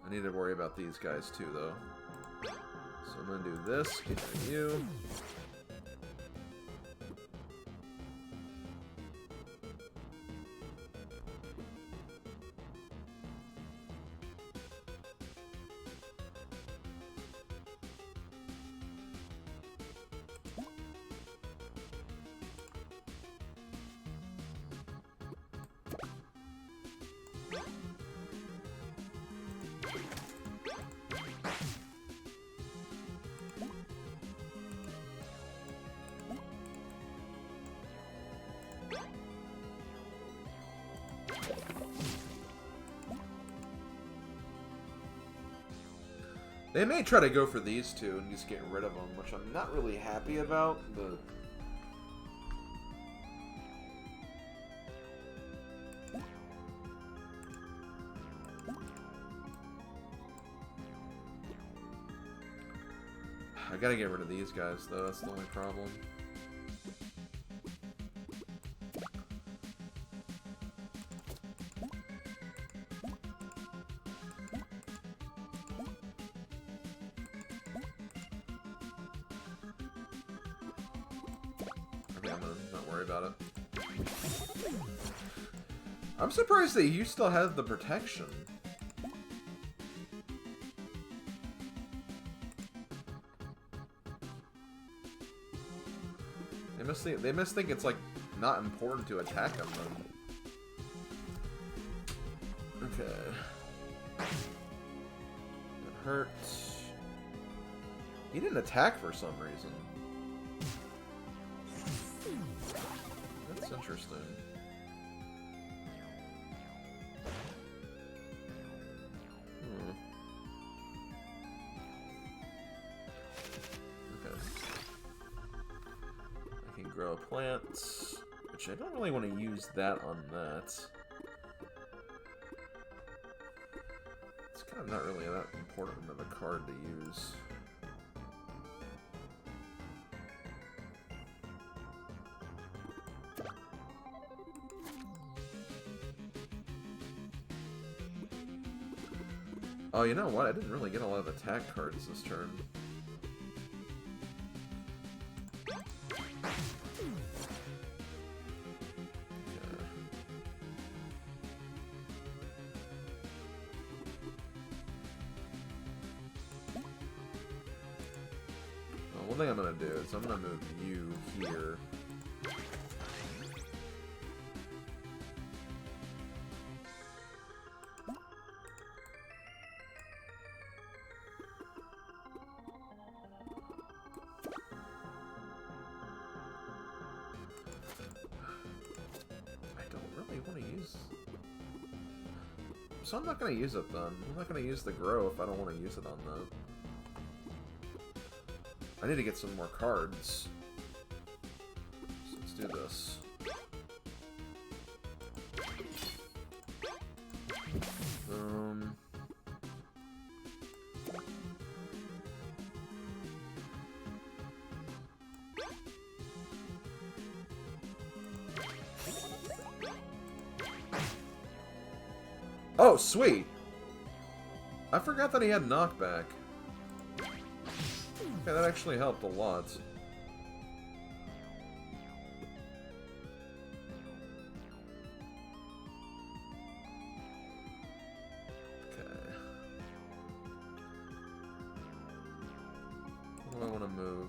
I need to worry about these guys too, though. So I'm going to do this, get rid of you. They may try to go for these two and just get rid of them, which I'm not really happy about, but... I gotta get rid of these guys, though. That's the only problem. Okay, I'm gonna not worry about it. I'm surprised that you still have the protection. They must think it's like not important to attack them then. Okay. It hurts. He didn't attack for some reason. That's interesting. Okay. I can grow plants, which I don't really want to use that on that. It's kind of not really that important of a card to use. Oh, you know what? I didn't really get a lot of attack cards this turn. One thing I'm going to do is I'm going to move you here. I don't really want to use... So I'm not going to use it then. I'm not going to use the grow if I don't want to use it on that. I need to get some more cards. So let's do this. Oh, sweet! I forgot that he had knockback. Okay, that actually helped a lot. Okay. What do I want to move?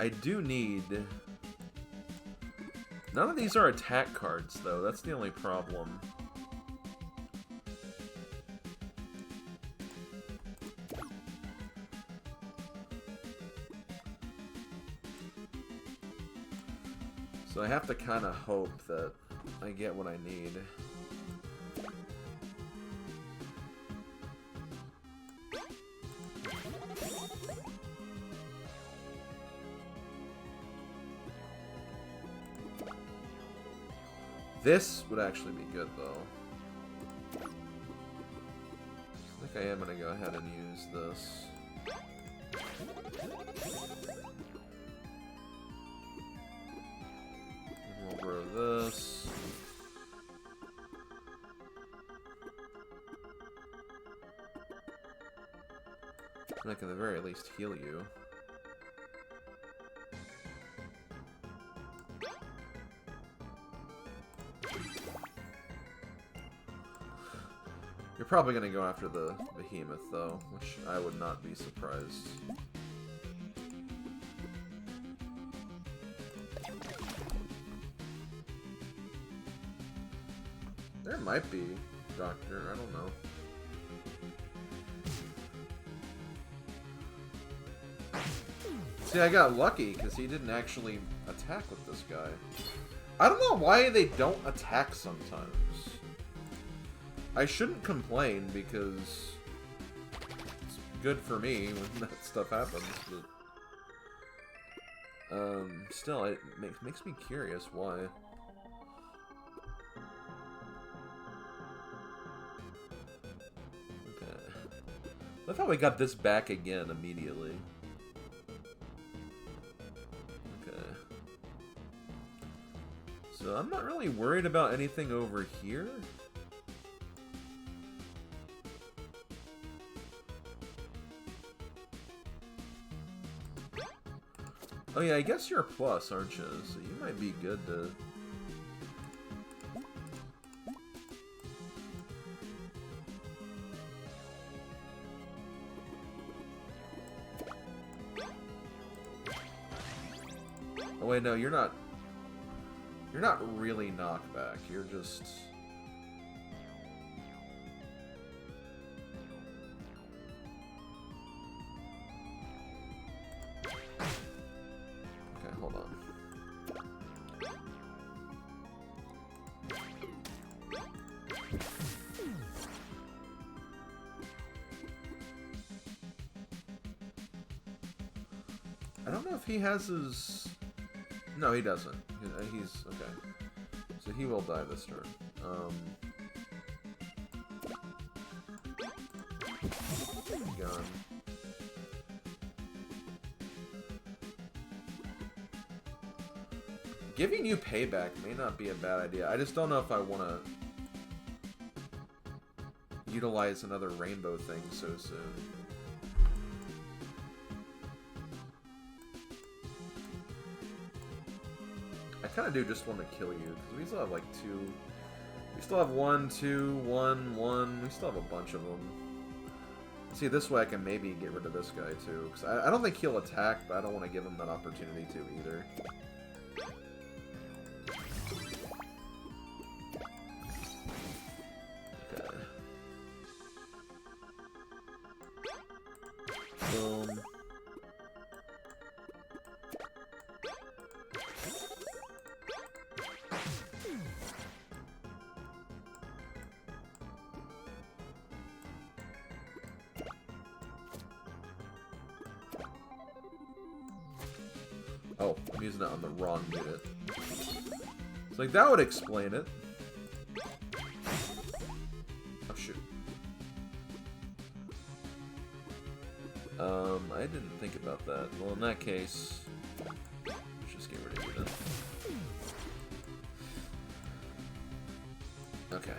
I do need... None of these are attack cards, though. That's the only problem. So I have to kind of hope that I get what I need. This would actually be good, though. I think I am going to go ahead and use this. And we'll grow this. And I can at the very least heal you. You're probably going to go after the behemoth, though, which I would not be surprised. There might be, Doctor, I don't know. See, I got lucky, because he didn't actually attack with this guy. I don't know why they don't attack sometimes. I shouldn't complain because it's good for me when that stuff happens, but still, it makes me curious why. Okay. I thought we got this back again immediately. Okay. So I'm not really worried about anything over here. Oh yeah, I guess you're a plus, aren't you? So you might be good to Oh wait, no, you're not. You're not really knockback. You're just. Okay, hold on. I don't know if he has his... No, he doesn't. He's... Okay. So he will die this turn. Gun. Giving you payback may not be a bad idea. I just don't know if I want to utilize another rainbow thing so soon. I kind of do just want to kill you, because we still have like two... We still have 1, 2, 1, 1. We still have a bunch of them. See, this way I can maybe get rid of this guy too. Because I don't think he'll attack, but I don't want to give him that opportunity to either. Okay. Boom. Oh, I'm using it on the wrong unit. It's like, that would explain it. Oh, shoot. I didn't think about that. Well, in that case, let's just get rid of you then. Okay.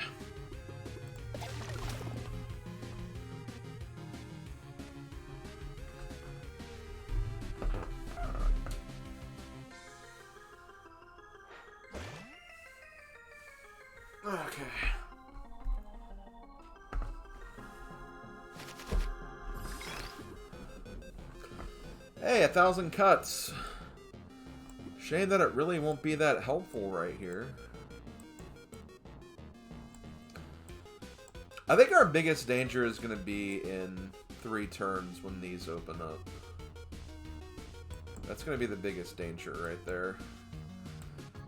Okay. Hey, 1,000 cuts. Shame that it really won't be that helpful right here. I think our biggest danger is going to be in 3 turns when these open up. That's going to be the biggest danger right there.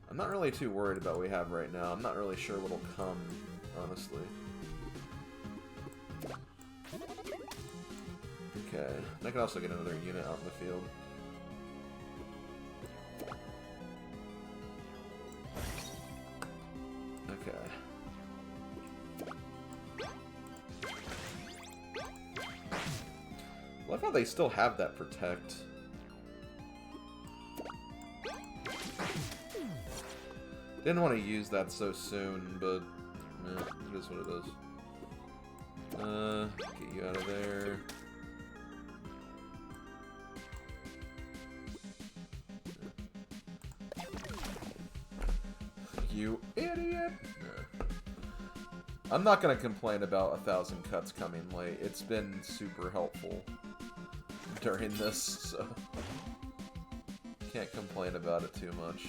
I'm not really too worried about what we have right now. I'm not really sure what'll come, honestly. Okay. I can also get another unit out in the field. Okay. I love how they still have that protect. Didn't want to use that so soon, but yeah, it is what it is. Get you out of there. You idiot! No. I'm not gonna complain about 1,000 cuts coming late. It's been super helpful during this, so can't complain about it too much.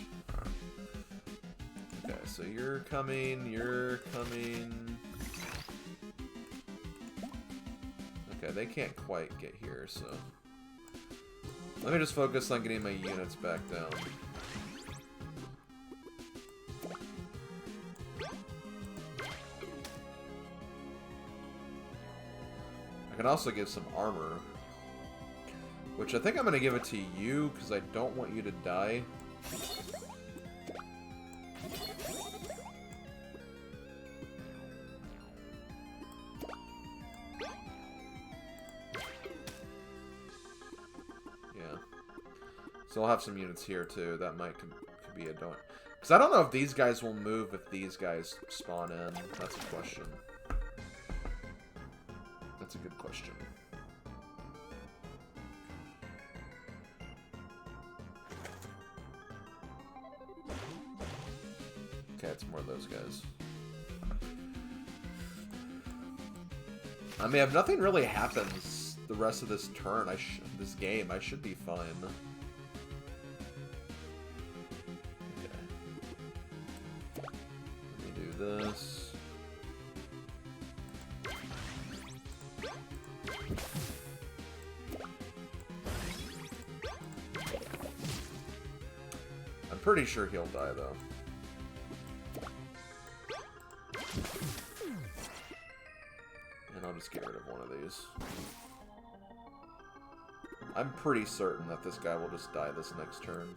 Okay, so you're coming. Okay, they can't quite get here, so let me just focus on getting my units back down. I can also give some armor, which I think I'm going to give it to you, because I don't want you to die. So I'll have some units here too. That might could be a don't. Because I don't know if these guys will move if these guys spawn in. That's a question. That's a good question. Okay, it's more of those guys. I mean, if nothing really happens the rest of this turn, this game, I should be fine. this. I'm pretty sure he'll die, though. And I'll just get rid of one of these. I'm pretty certain that this guy will just die this next turn.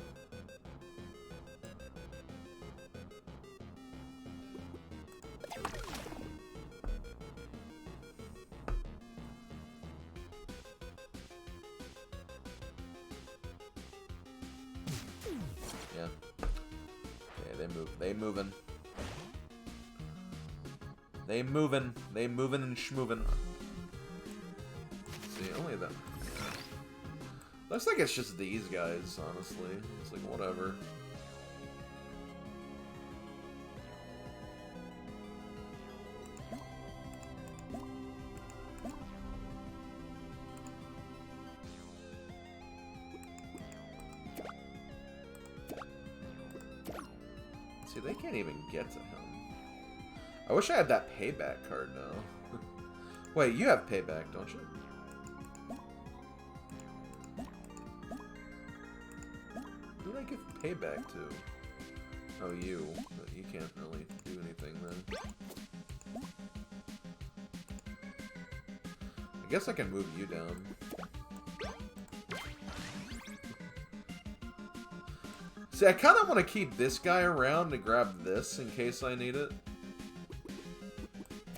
Yeah. Okay, they moving. They moving and schmoving. See, only them. Yeah. Looks like it's just these guys, honestly. It's like, whatever. See, they can't even get to him. I wish I had that payback card now. Wait, you have payback, don't you? Who did I give payback to? Oh, you. But you can't really do anything then. I guess I can move you down. See, I kind of want to keep this guy around to grab this in case I need it.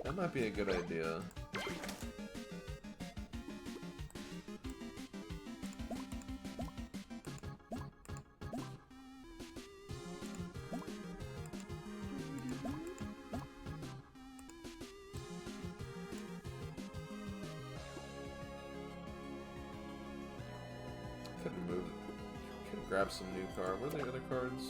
That might be a good idea. Couldn't move it. Could grab some new card. What are the other cards?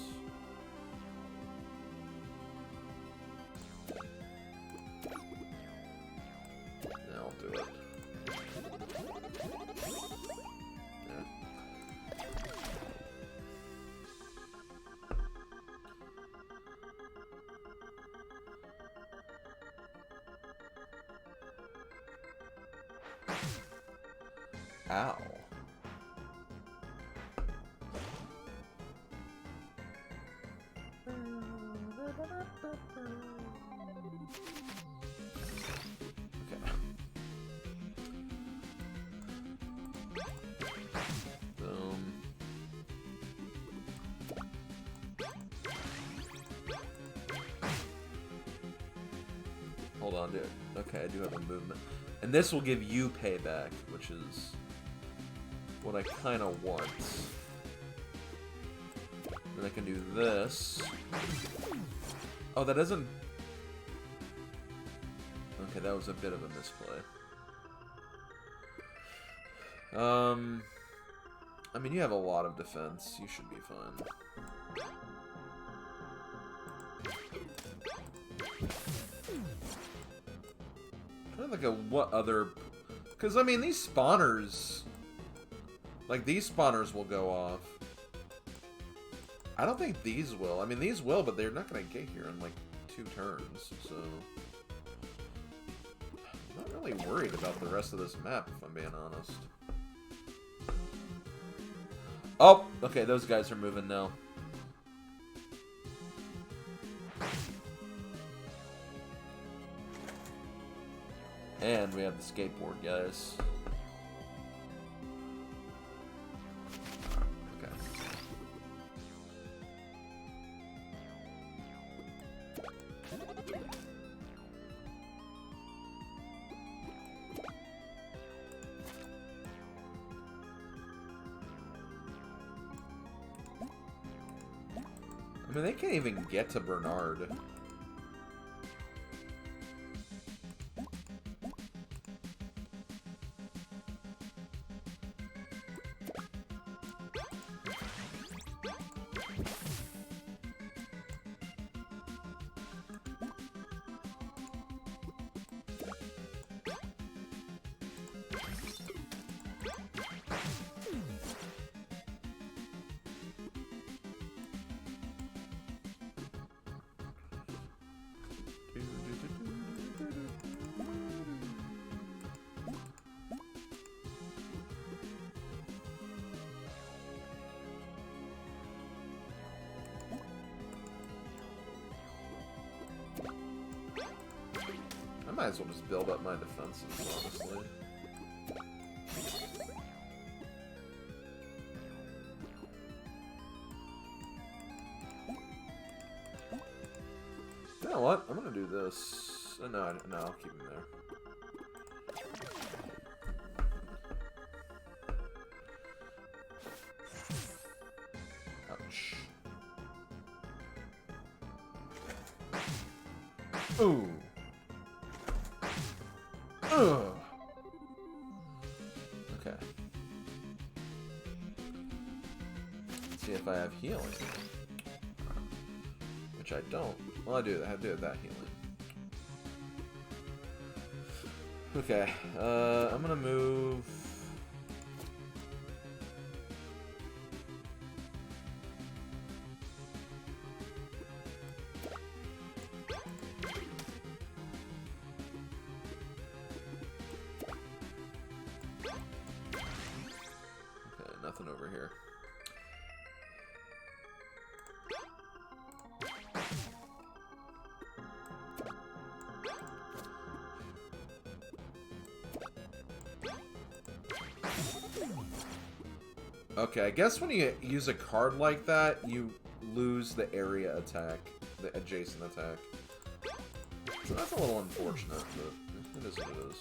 Ow. Okay. Boom. Hold on, dude. Okay, I do have a movement. And this will give you payback, which is what I kind of want. Then I can do this. Oh, that doesn't... Okay, that was a bit of a misplay. I mean, you have a lot of defense. You should be fine. I'm trying to think of what other... Because, I mean, these spawners... Like, these spawners will go off. I don't think these will. I mean, these will, but they're not going to get here in, like, 2 turns, so... I'm not really worried about the rest of this map, if I'm being honest. Oh! Okay, those guys are moving now. And we have the skateboard guys. Okay. I mean, they can't even get to Bernard. might as well just build up my defenses, honestly. You know what? I'm gonna do this. No, I'll keep him there. Ouch. Ooh. Ugh. Okay. Let's see if I have healing. Which I don't. Well, I do. I do have that healing. Okay. I'm gonna move. Okay, nothing over here. Okay, I guess when you use a card like that, you lose the area attack, the adjacent attack. So that's a little unfortunate, but it is what it is.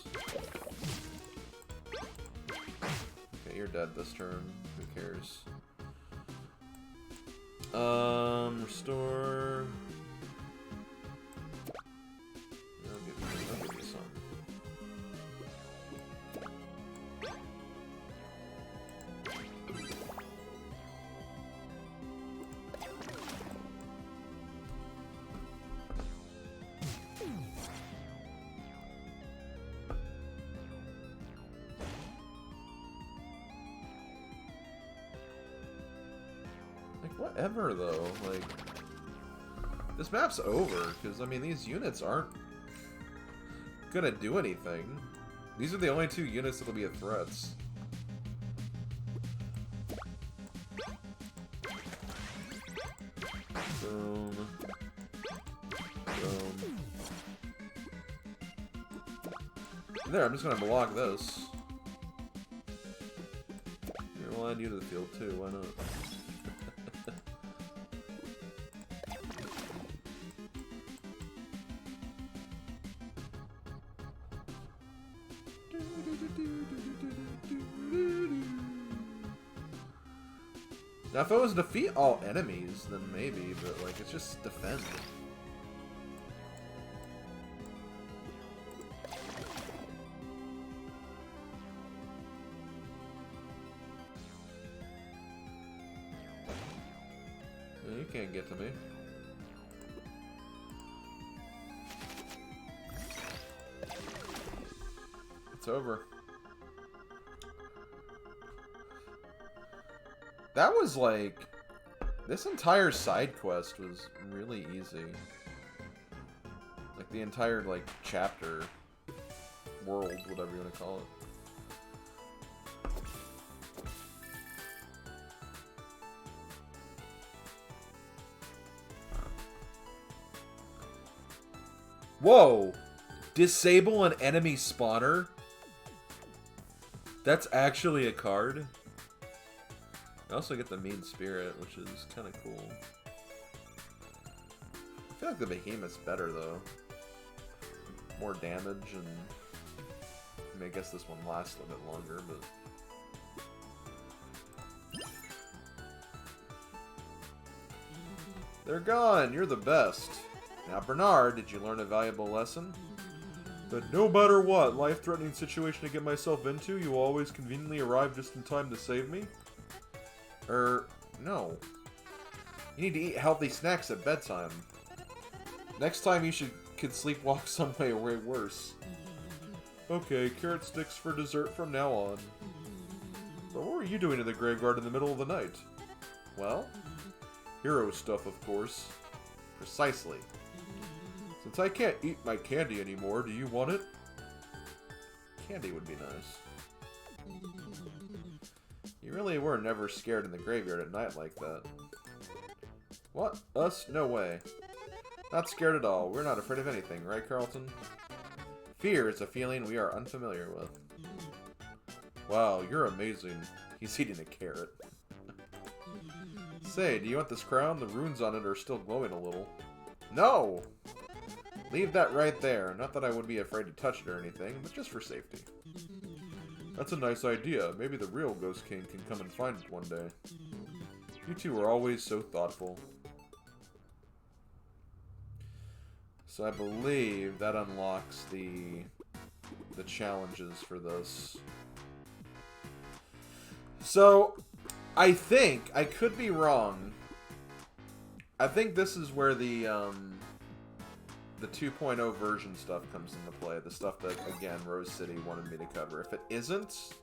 Okay, you're dead this turn. Who cares? Restore. I'll give you some. Whatever, though, like, this map's over, because, I mean, these units aren't gonna do anything. These are the only two units that'll be a threats. Boom. Boom. There, I'm just gonna block this. Here, we'll add you to the field, too, why not? Now, if it was defeat all enemies, then maybe, but, like, it's just defend. You can't get to me. It's over. That was like, this entire side quest was really easy. Like the entire like chapter, world, whatever you want to call it. Whoa! Disable an enemy spawner? That's actually a card? I also get the Mean Spirit, which is kind of cool. I feel like the Behemoth's better, though. More damage, and I mean, I guess this one lasts a little bit longer, but... They're gone! You're the best! Now, Bernard, did you learn a valuable lesson? That no matter what life-threatening situation I get myself into, you always conveniently arrive just in time to save me? No. You need to eat healthy snacks at bedtime. Next time you could sleepwalk some way worse. Okay, carrot sticks for dessert from now on. But what were you doing in the graveyard in the middle of the night? Well, hero stuff, of course. Precisely. Since I can't eat my candy anymore, do you want it? Candy would be nice. You really were never scared in the graveyard at night like that. What? Us? No way. Not scared at all. We're not afraid of anything, right, Carlton? Fear is a feeling we are unfamiliar with. Wow, you're amazing. He's eating a carrot. Say, do you want this crown? The runes on it are still glowing a little. No! Leave that right there. Not that I would be afraid to touch it or anything, but just for safety. That's a nice idea. Maybe the real Ghost King can come and find it one day. You two are always so thoughtful. So I believe that unlocks the challenges for this. So, I think, I could be wrong. I think this is where the 2.0 version stuff comes into play. The stuff that, again, Rose City wanted me to cover. If it isn't,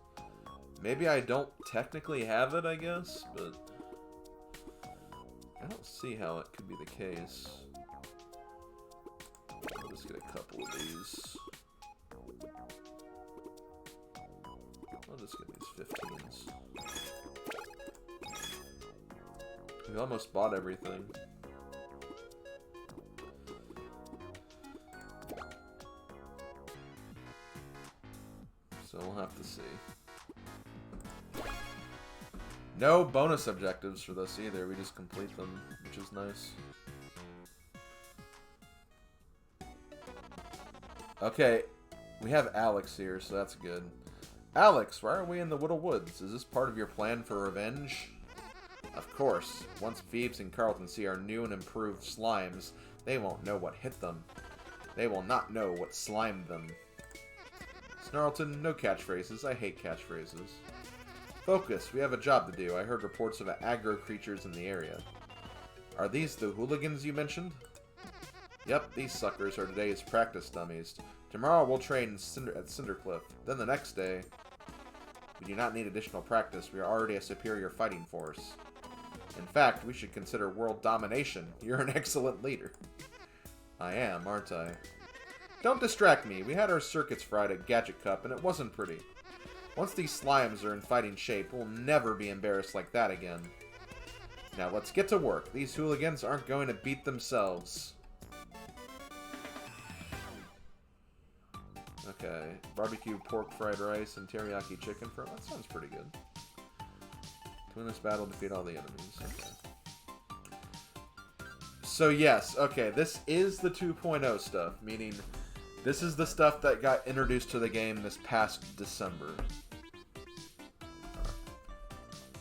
maybe I don't technically have it, I guess, but I don't see how it could be the case. I'll just get a couple of these. I'll just get these 15s. We almost bought everything. So we'll have to see. No bonus objectives for this either. We just complete them, which is nice. Okay, we have Alex here, so that's good. Alex, why are we in the Whittle Woods? Is this part of your plan for revenge? Of course. Once Phoebes and Carlton see our new and improved slimes, they won't know what hit them. They will not know what slimed them. Snarlton, no catchphrases. I hate catchphrases. Focus, we have a job to do. I heard reports of aggro creatures in the area. Are these the hooligans you mentioned? Yep, these suckers are today's practice dummies. Tomorrow we'll train at Cindercliff. Then the next day, we do not need additional practice. We are already a superior fighting force. In fact, we should consider world domination. You're an excellent leader. I am, aren't I? Don't distract me. We had our circuits fried at Gadget Cup, and it wasn't pretty. Once these slimes are in fighting shape, we'll never be embarrassed like that again. Now let's get to work. These hooligans aren't going to beat themselves. Okay, barbecue pork fried rice and teriyaki chicken for that sounds pretty good. To win this battle, defeat all the enemies. Okay. So yes, okay, this is the 2.0 stuff, meaning this is the stuff that got introduced to the game this past December.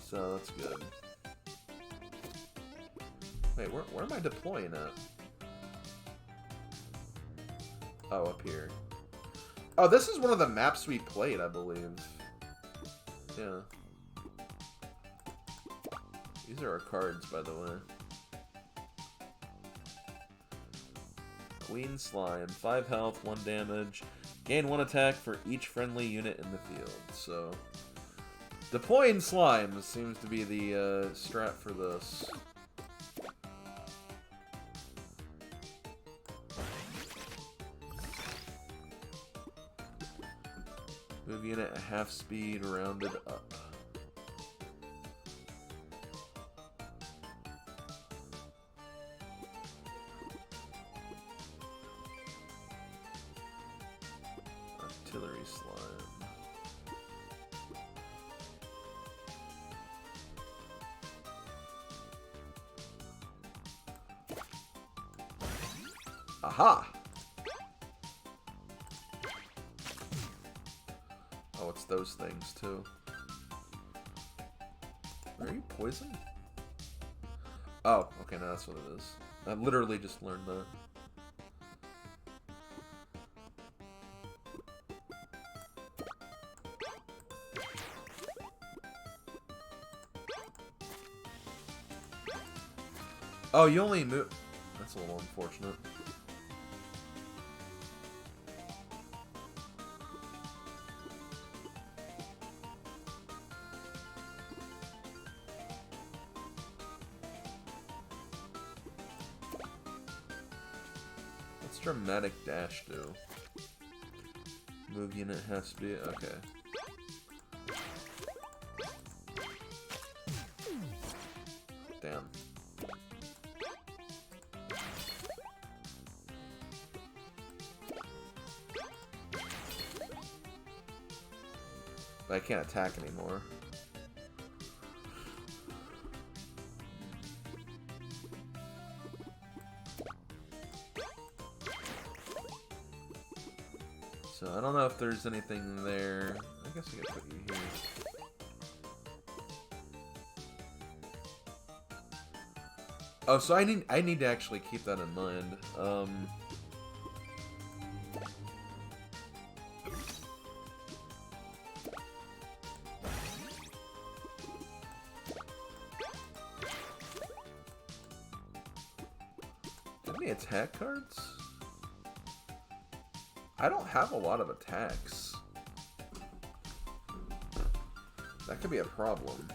So that's good. Wait, where am I deploying at? Oh, up here. Oh, this is one of the maps we played, I believe. Yeah. These are our cards, by the way. Queen Slime. 5 health, 1 damage. Gain 1 attack for each friendly unit in the field. So, deploying slime seems to be the strat for this. Move unit at half speed, rounded up. Artillery slime. Aha! Oh, it's those things, too. Are you poisoned? Oh, okay, no, that's what it is. I literally just learned that. Oh, you only move... That's a little unfortunate. What's dramatic dash do? Move unit has to be... Okay. Damn. But I can't attack anymore. So I don't know if there's anything there. I guess I could put you here. Oh, so I need to actually keep that in mind. Any attack cards? I don't have a lot of attacks. That could be a problem.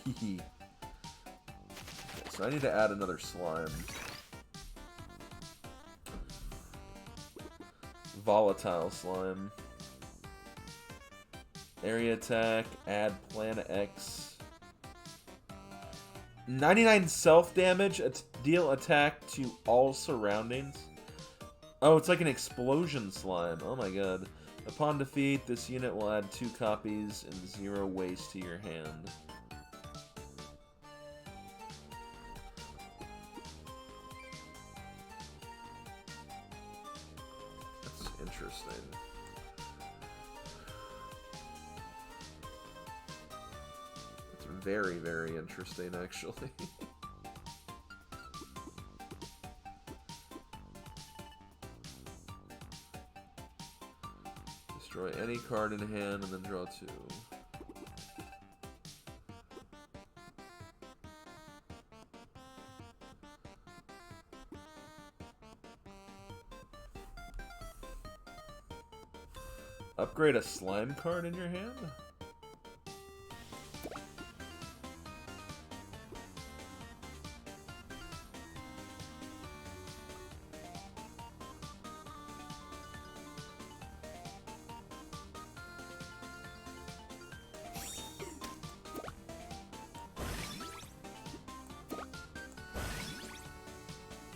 Okay. So I need to add another slime. Volatile slime. Area attack, add Planet X. 99 self damage, deal attack to all surroundings. Oh, it's like an explosion slime. Oh my god. Upon defeat, this unit will add 2 copies and 0 waste to your hand. That's interesting. It's very, very interesting, actually. Destroy any card in hand and then draw 2. Upgrade a slime card in your hand?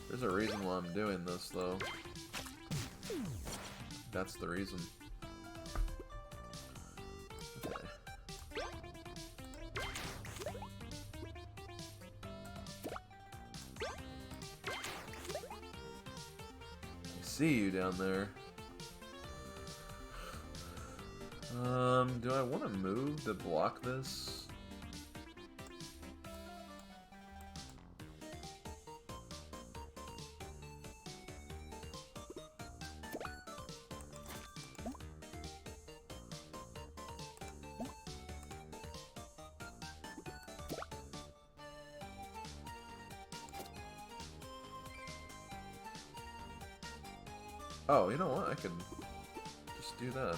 There's a reason why I'm doing this, though. That's the reason. Okay. I see you down there. Do I want to move to block this? Oh, you know what? I could just do that.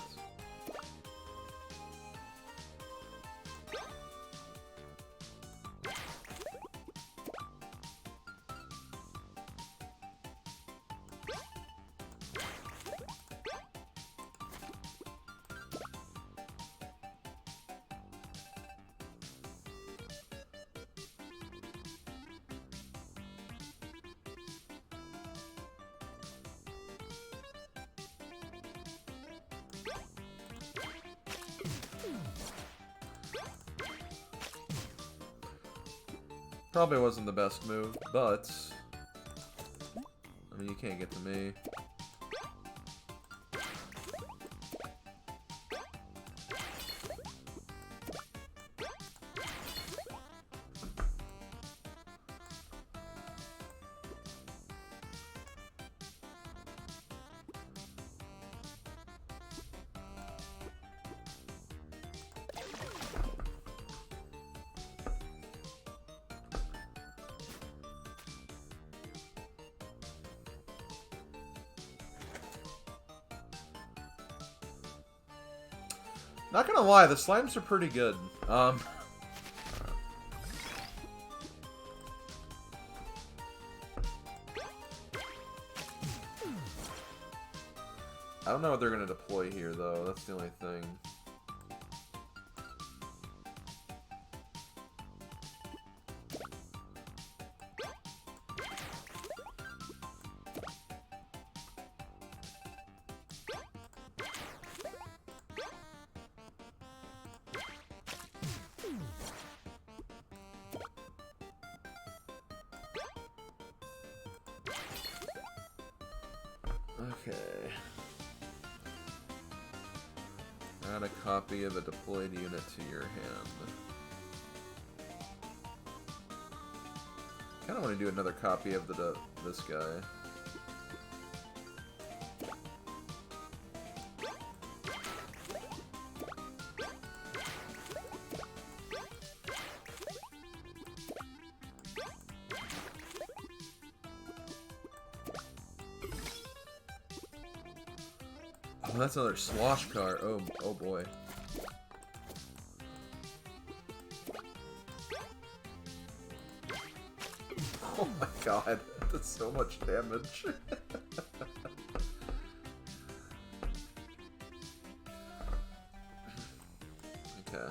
Probably wasn't the best move, but I mean, you can't get to me. Not gonna lie, the slimes are pretty good. I don't know what they're going to deploy here, though. That's the only thing. Okay. Add a copy of a deployed unit to your hand. Kind of want to do another copy of this guy. Oh, that's another slosh car. Oh boy. Oh my god, that's so much damage. Okay.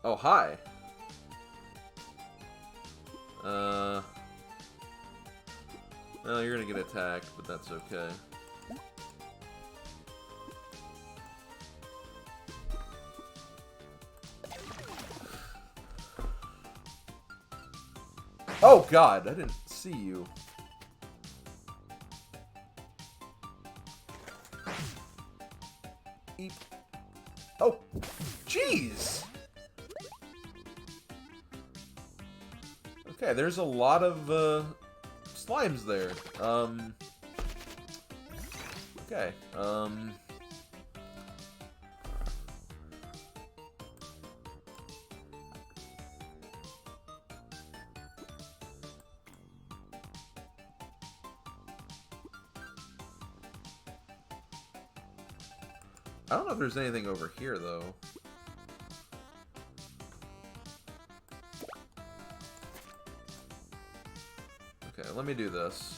Oh, hi. Well, you're gonna get attacked, but that's okay. Oh god, I didn't see you. Eep. Oh, jeez! Okay, there's a lot of, slimes there. Okay, I don't know if there's anything over here, though. Okay, let me do this.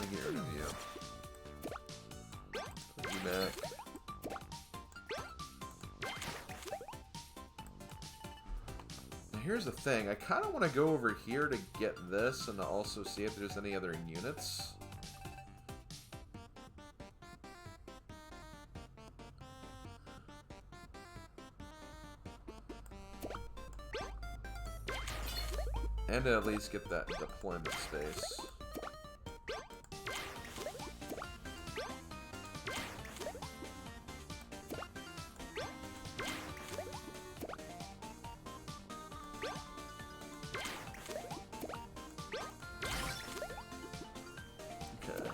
Let me get rid of you. Put you back. Now here's the thing. I kind of want to go over here to get this and to also see if there's any other units. And to at least get that deployment space. Okay.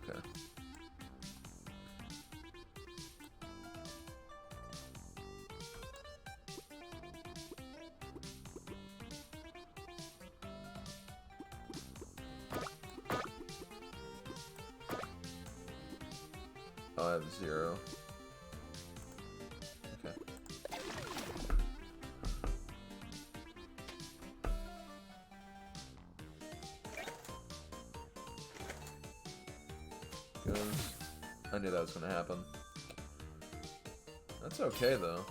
Okay. Oh, I have 0. Okay. Goes. I knew that was gonna happen. That's okay, though.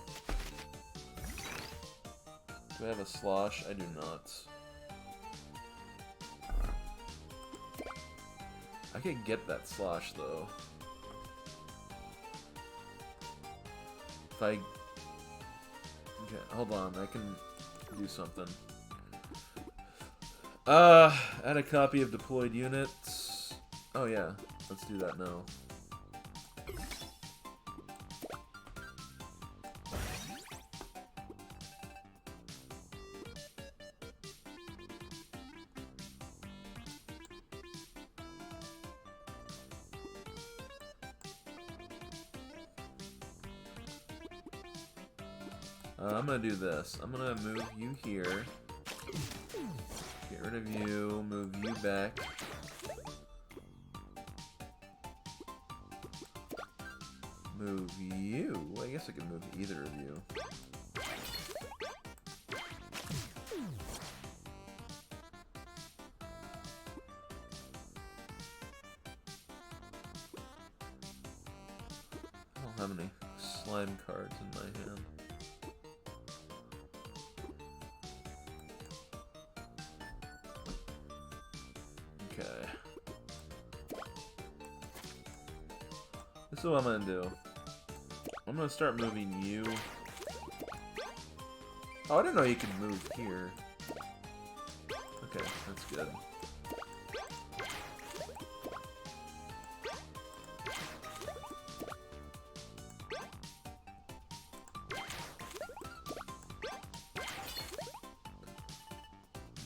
Do I have a slosh? I do not. I could get that slosh, though. If I... Okay, hold on. I can do something. Add a copy of deployed units. Oh yeah, let's do that now. I'm gonna do this. I'm gonna move you here. Get rid of you. Move you back. Move you. I guess I can move either of you. I don't have any slime cards in my hand. Okay. This is what I'm gonna do. I'm gonna start moving you. Oh, I didn't know you could move here. Okay, that's good.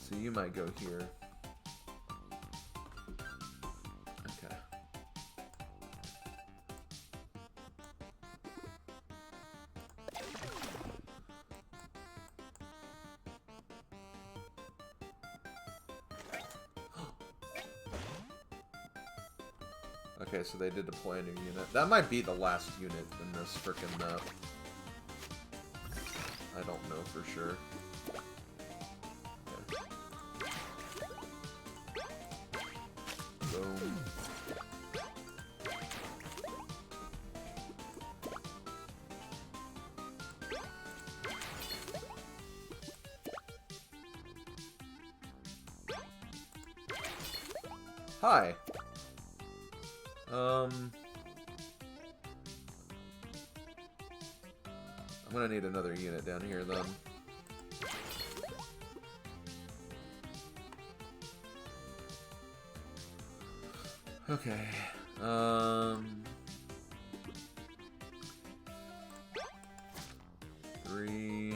So you might go here. Okay. Okay, so they did deploy a new unit. That might be the last unit in this frickin' map. I don't know for sure. Okay. Boom. Hi. I'm gonna need another unit down here then. Okay. 3.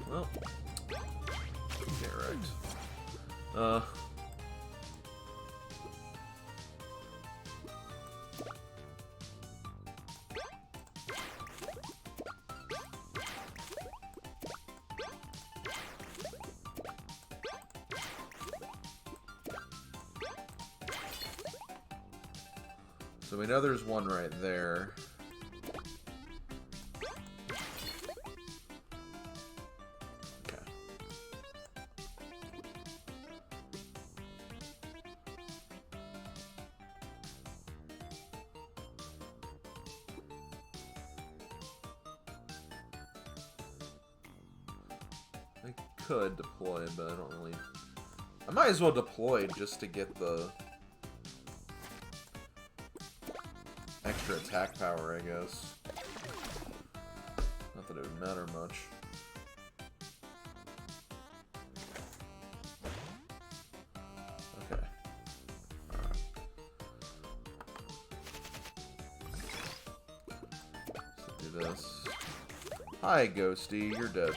Well, get right. So we know there's one right there. I could deploy, but I don't really... I might as well deploy just to get the extra attack power, I guess. Not that it would matter much. Okay. Alright. So do this. Hi, Ghosty. You're dead.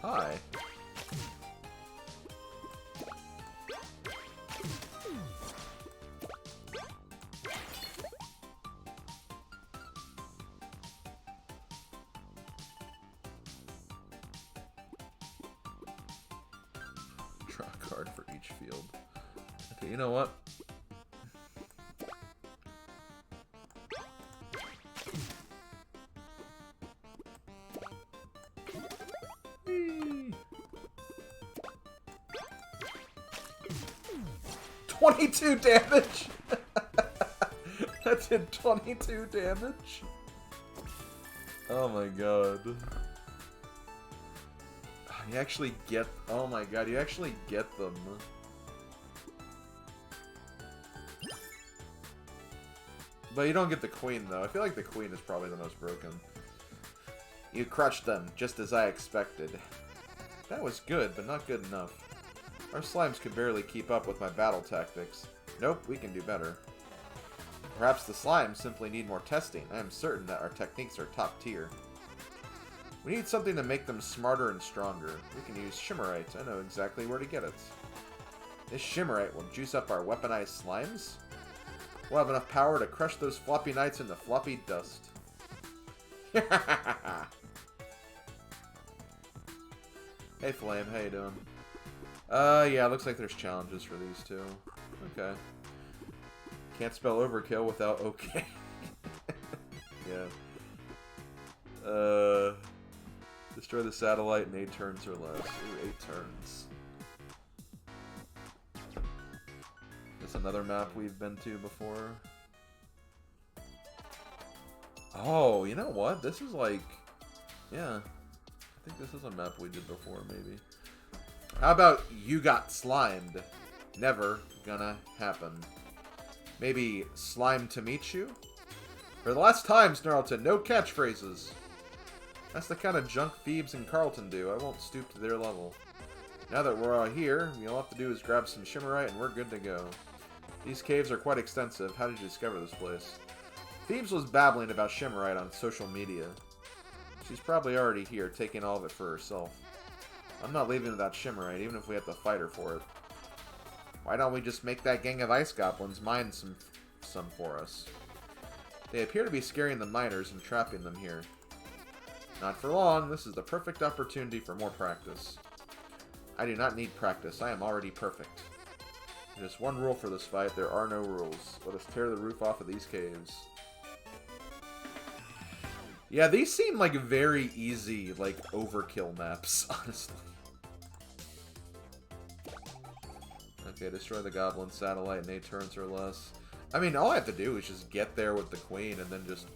Hi. Draw a card for each field. Okay, you know what? Whee! 22 damage! That's did 22 damage? Oh my god. You actually get... Oh my god, you actually get them. But you don't get the queen, though. I feel like the queen is probably the most broken. You crushed them, just as I expected. That was good, but not good enough. Our slimes could barely keep up with my battle tactics. Nope, we can do better. Perhaps the slimes simply need more testing. I am certain that our techniques are top tier. We need something to make them smarter and stronger. We can use Shimmerite. I know exactly where to get it. This Shimmerite will juice up our weaponized slimes. We'll have enough power to crush those Floppy Knights into floppy dust. Hey Flame, how you doing? Yeah, looks like there's challenges for these two. Okay. Can't spell overkill without okay. Yeah. Destroy the satellite in 8 turns or less. Ooh, 8 turns. That's another map we've been to before. Oh, you know what? This is like... Yeah. I think this is a map we did before, maybe. How about you got slimed? Never gonna happen. Maybe slime to meet you? For the last time, Snarlton, no catchphrases. That's the kind of junk Phoebes and Carlton do. I won't stoop to their level. Now that we're all here, all have to do is grab some Shimmerite and we're good to go. These caves are quite extensive. How did you discover this place? Phoebes was babbling about Shimmerite on social media. She's probably already here, taking all of it for herself. I'm not leaving without Shimmerite, even if we have to fight her for it. Why don't we just make that gang of ice goblins mine some for us? They appear to be scaring the miners and trapping them here. Not for long. This is the perfect opportunity for more practice. I do not need practice. I am already perfect. There's just one rule for this fight. There are no rules. Let us tear the roof off of these caves. Yeah, these seem like very easy, like, overkill maps, honestly. Okay, destroy the goblin satellite in 8 turns or less. I mean, all I have to do is just get there with the queen and then just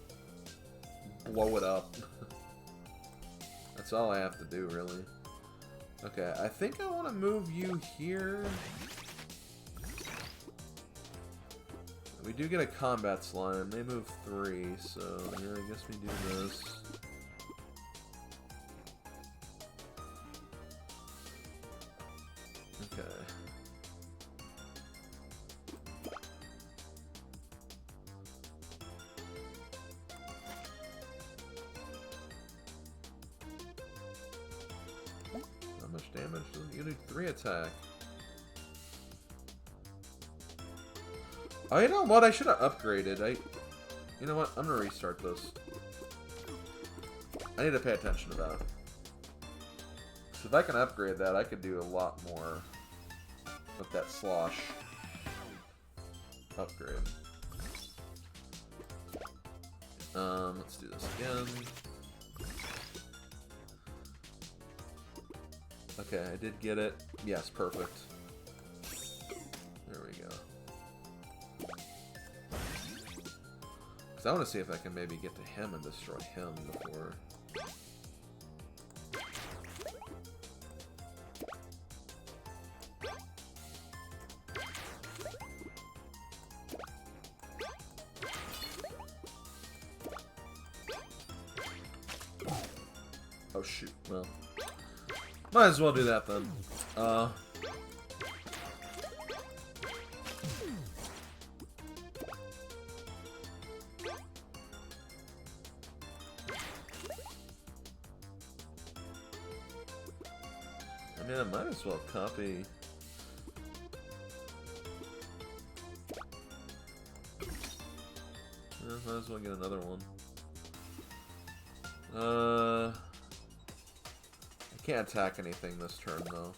blow it up. That's all I have to do, really. Okay, I think I want to move you here. We do get a combat slime. They move 3, so yeah, I guess we do this. Okay. How much damage does it? You do 3 attack. Oh, you know what? I should have upgraded. You know what? I'm gonna restart this. I need to pay attention to that. So if I can upgrade that, I could do a lot more with that slosh upgrade. Let's do this again. Okay, I did get it. Yes, perfect. There we go. Because I want to see if I can maybe get to him and destroy him before... Oh shoot, well... Might as well do that then. I mean, I might as well copy... Yeah, might as well get another one. I can't attack anything this turn, though.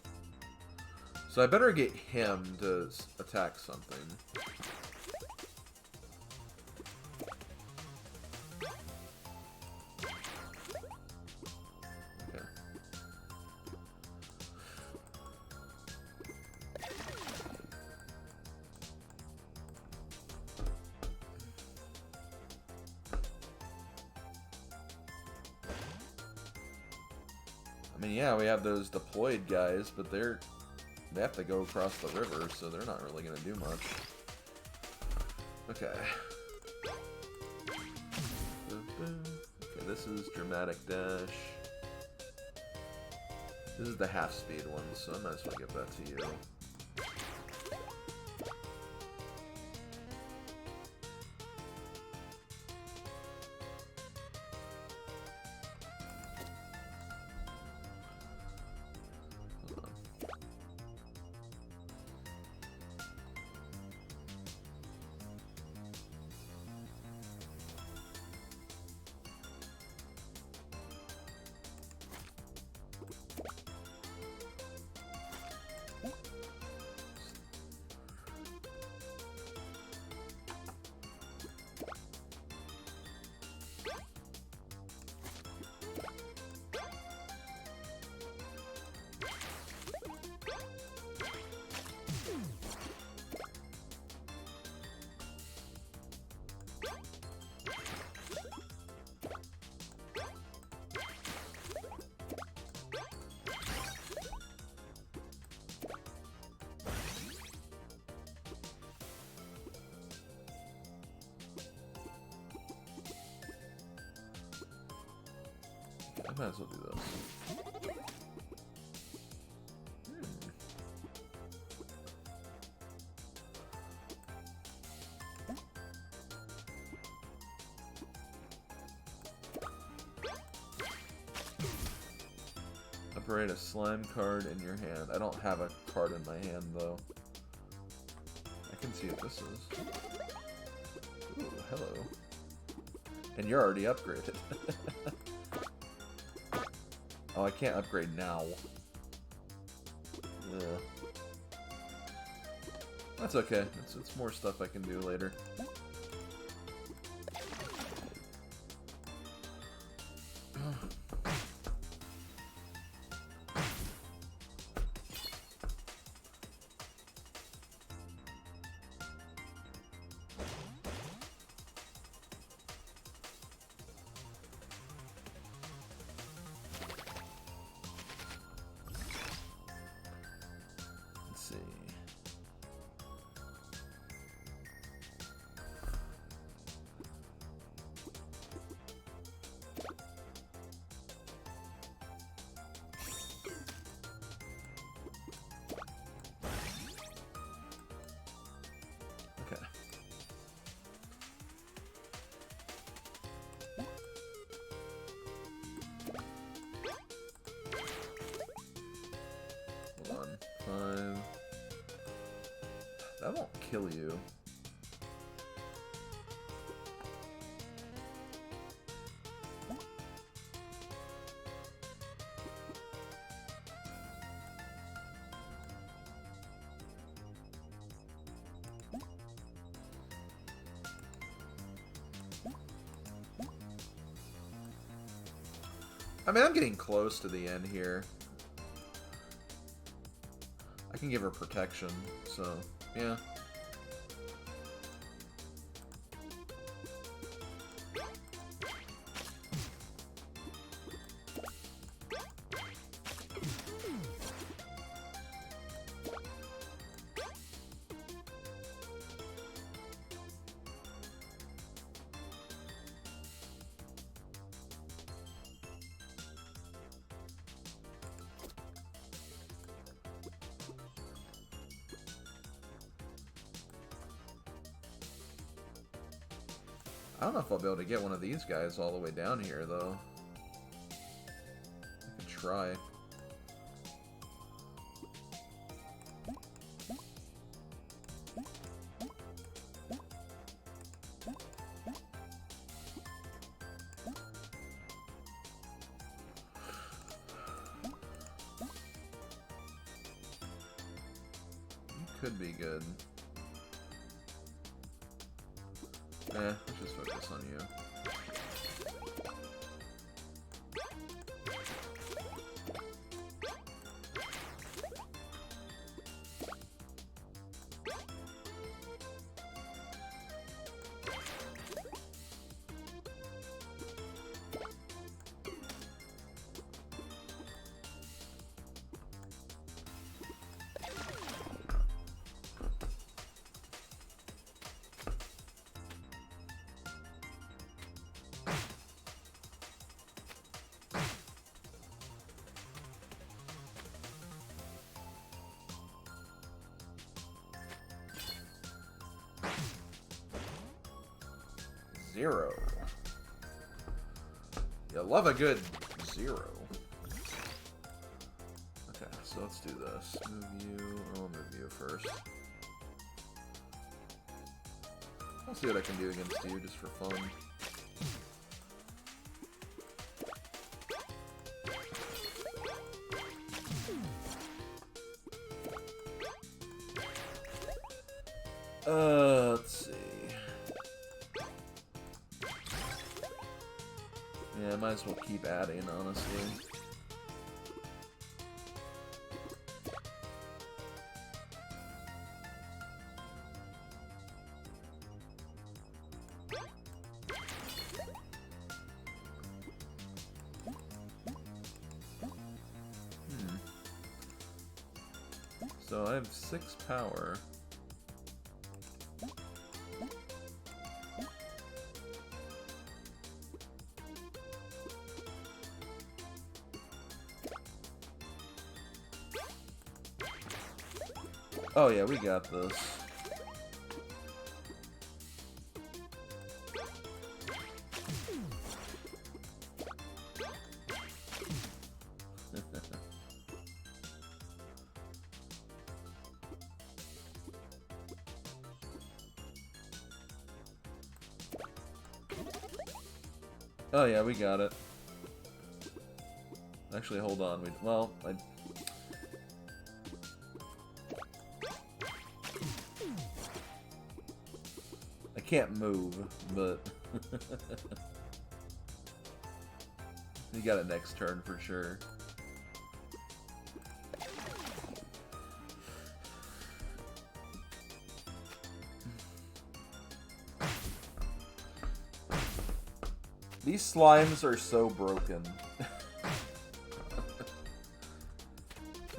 So I better get him to attack something. Okay. I mean, yeah, we have those deployed guys, but they have to go across the river, so they're not really going to do much. Okay. Okay, this is Dramatic Dash. This is the half-speed one, so I might as well give that to you. I might as well do this. Operate a slime card in your hand. I don't have a card in my hand, though. I can see what this is. Ooh, hello. And you're already upgraded. Oh, I can't upgrade now. Yeah. That's okay. It's more stuff I can do later. That won't kill you. I mean, I'm getting close to the end here. I can give her protection, so... yeah. I don't know if I'll be able to get one of these guys all the way down here, though. I could try. You could be good. Let's just focus on you. 0. You love a good 0. Okay, so let's do this. Move you. I'll move you first. I'll see what I can do against you just for fun. Let's see. Yeah, might as well keep adding, honestly. So I have 6 power. Oh yeah, we got this. Oh yeah, we got it. Actually, hold on. I can't move, but you got it next turn for sure. These slimes are so broken.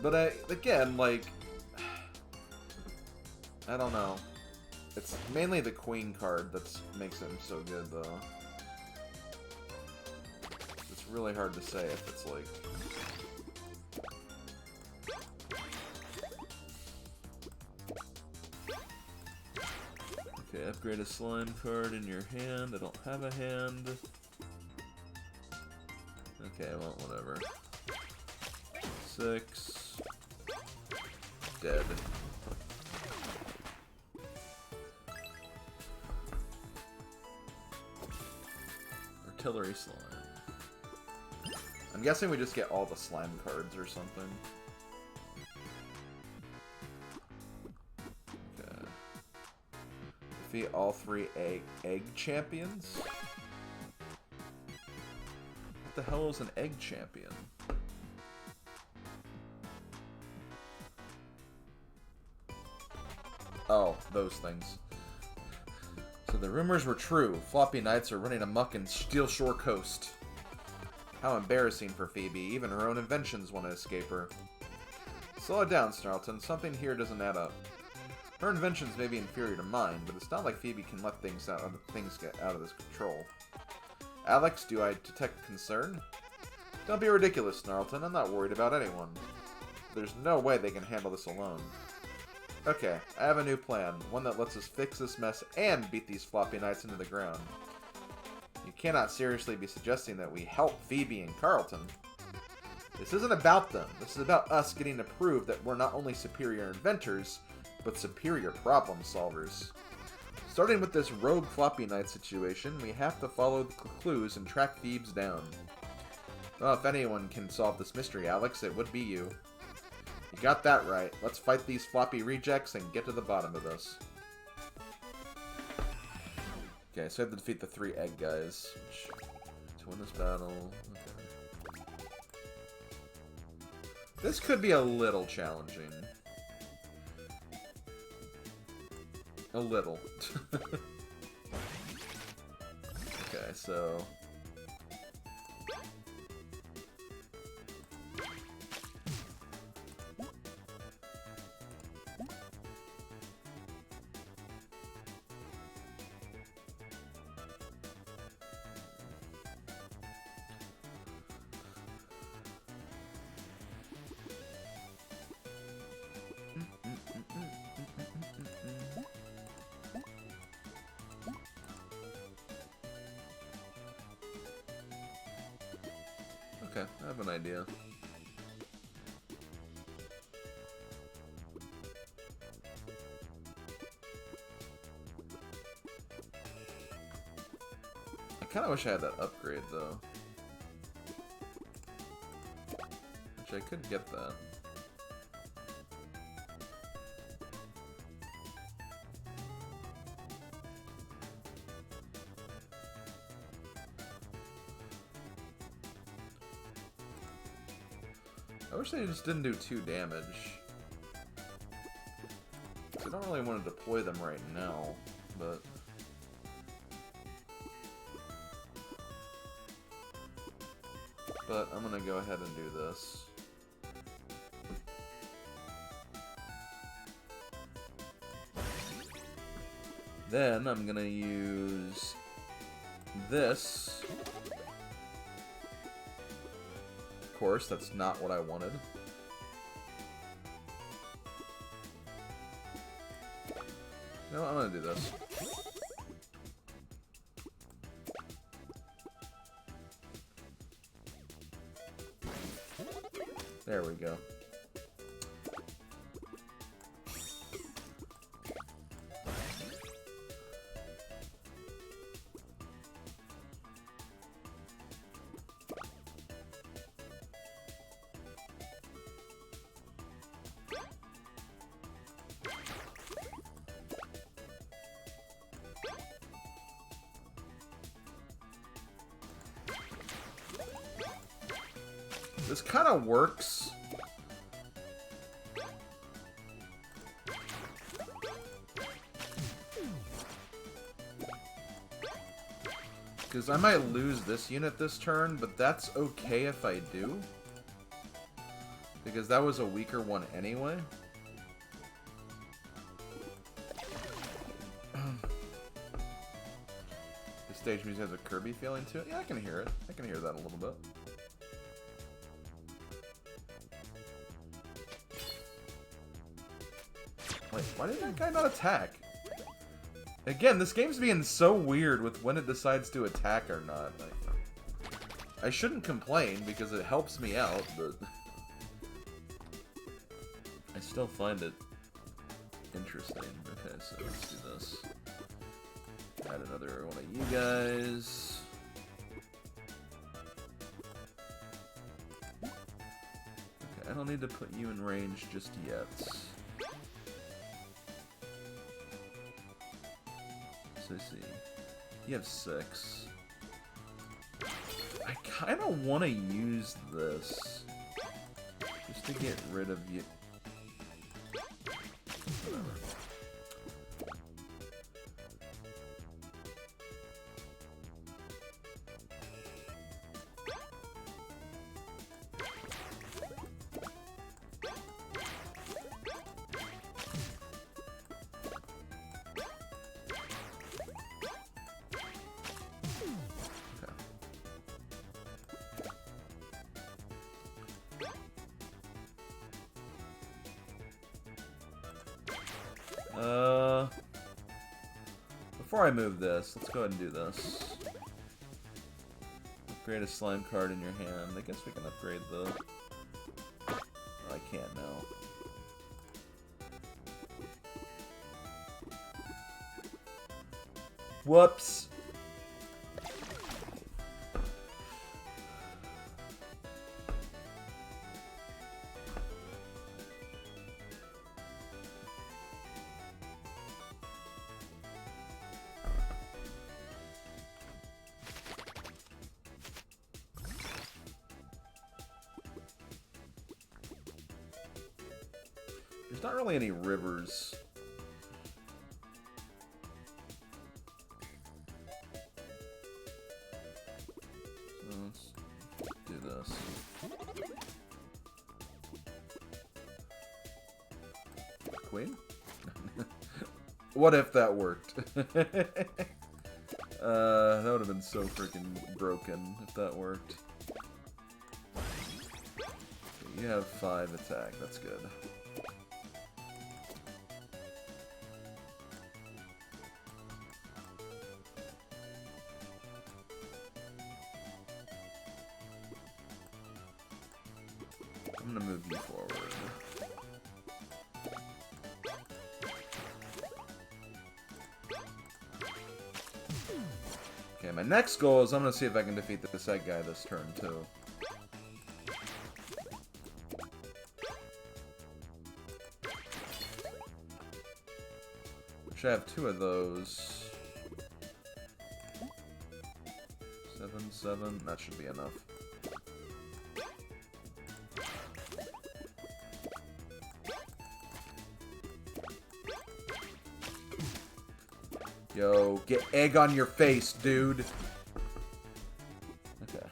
But again, like, I don't know. It's mainly the queen card that makes him so good, though. It's really hard to say if it's like... Okay, upgrade a slime card in your hand. I don't have a hand. Okay, well, whatever. 6. Dead. Artillery slime. I'm guessing we just get all the slime cards or something. Okay. Defeat all 3 egg champions? What the hell is an egg champion? Oh, those things. So the rumors were true. Floppy Knights are running amok in Steel Shore Coast. How embarrassing for Phoebe. Even her own inventions want to escape her. Slow it down, Snarlton. Something here doesn't add up. Her inventions may be inferior to mine, but it's not like Phoebe can let things get out of this control. Alex, do I detect concern? Don't be ridiculous, Snarlton. I'm not worried about anyone. There's no way they can handle this alone. Okay, I have a new plan. One that lets us fix this mess and beat these Floppy Knights into the ground. You cannot seriously be suggesting that we help Phoebe and Carlton. This isn't about them. This is about us getting to prove that we're not only superior inventors, but superior problem solvers. Starting with this rogue Floppy Knight situation, we have to follow the clues and track Phoebes down. Well, if anyone can solve this mystery, Alex, it would be you. You got that right. Let's fight these floppy rejects and get to the bottom of this. Okay, so I have to defeat the 3 egg guys. To win this battle... Okay. This could be a little challenging. A little. Okay, so... Okay, I have an idea. I kind of wish I had that upgrade, though. Which I could get that. I wish they just didn't do 2 damage. I don't really want to deploy them right now, but... I'm gonna go ahead and do this. Then I'm gonna use this. Of course, that's not what I wanted. No, I'm gonna do this. There we go. This kind of works. Because I might lose this unit this turn, but that's okay if I do. Because that was a weaker one anyway. The stage music has a Kirby feeling to it. Yeah, I can hear it. I can hear that a little bit. Wait, why did that guy not attack? Again, this game's being so weird with when it decides to attack or not. Like, I shouldn't complain because it helps me out, but I still find it interesting. Okay, so let's do this. Add another one of you guys. Okay, I don't need to put you in range just yet. Let's see. You have 6. I kind of want to use this just to get rid of you. Whatever. Before I move this, let's go ahead and do this. Upgrade a slime card in your hand. I guess we can upgrade the... Oh, I can't now. Whoops! There's not really any rivers. So let's do this. Queen? What if that worked? That would have been so freaking broken if that worked. Okay, you have 5 attack, that's good. I'm gonna move you forward. Okay, my next goal is I'm gonna see if I can defeat this egg guy this turn, too. Should have 2 of those. 7, that should be enough. Yo, get egg on your face, dude. Okay.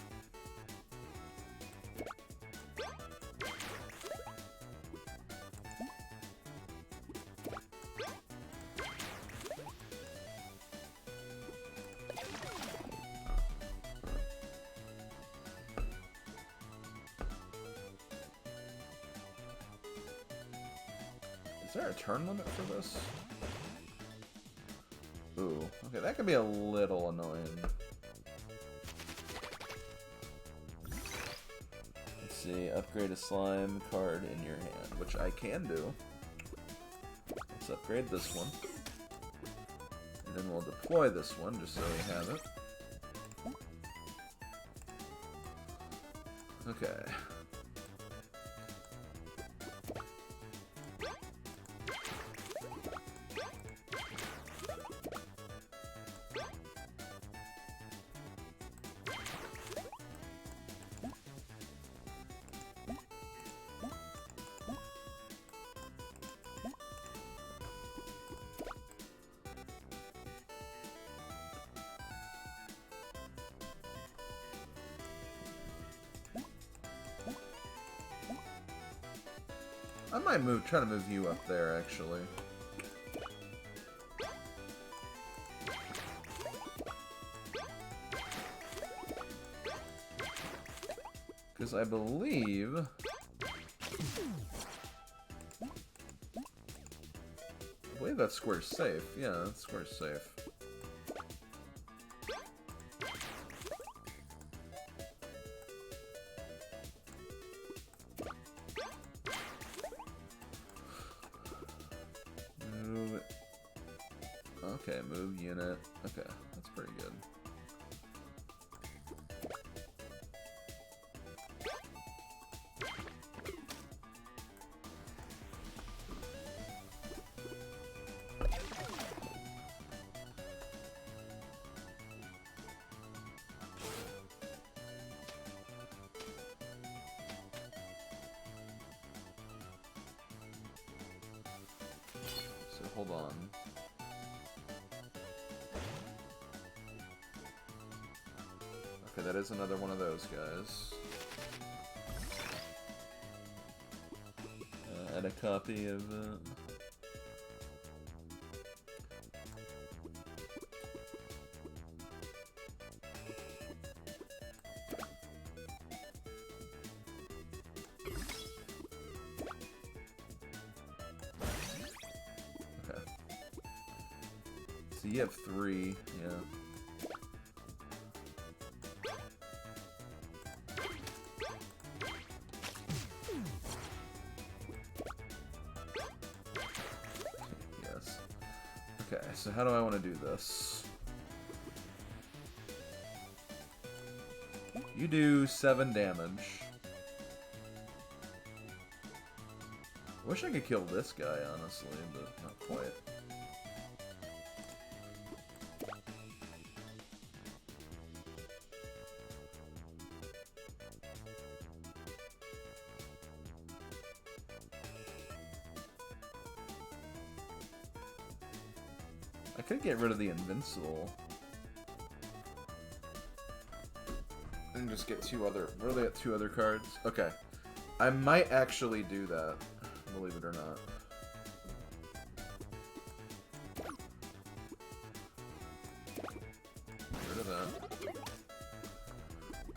Is there a turn limit for this? Ooh, okay, that could be a little annoying. Let's see, upgrade a slime card in your hand, which I can do. Let's upgrade this one. And then we'll deploy this one, just so we have it. Okay. I might try to move you up there, actually. Because I believe that square's safe. Yeah, that square's safe. Okay, move unit. Okay, that's pretty good. So hold on. Okay, that is another one of those guys. Add a copy of it. Okay. So you have 3, yeah. Okay, so how do I want to do this? You do 7 damage. I wish I could kill this guy, honestly, but not quite. I could get rid of the invincible. And just get 2 other... Really get 2 other cards? Okay. I might actually do that, believe it or not. Get rid of that.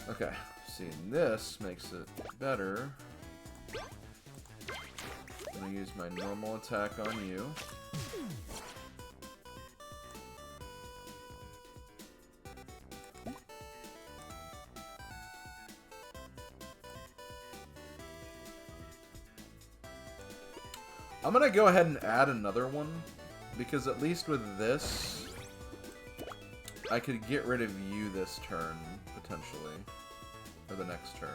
Okay. See, this makes it better. I'm gonna use my normal attack on you. I'm gonna go ahead and add another one, because at least with this, I could get rid of you this turn, potentially. Or the next turn.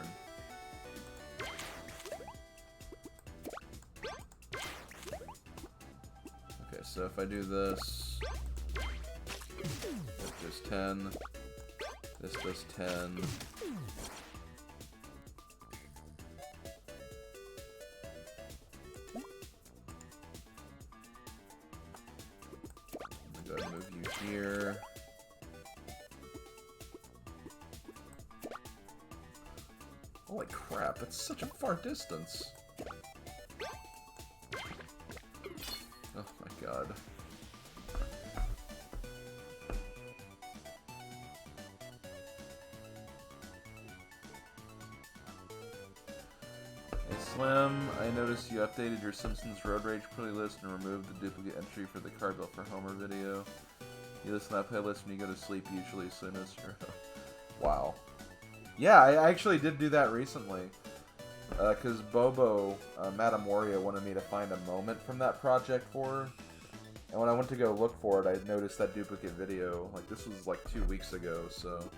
Okay, so if I do this, it does 10. This does 10. Go ahead and move you here. Holy crap, that's such a far distance. Oh my god. Hey Slim, I noticed you updated your Simpsons Road Rage playlist and removed the duplicate entry for the Car Built for Homer video. You listen to that playlist when you go to sleep usually, so no stress. Wow. Yeah, I actually did do that recently. Because Bobo, Madame Wario, wanted me to find a moment from that project for her. And when I went to go look for it, I noticed that duplicate video. Like, this was like 2 weeks ago, so...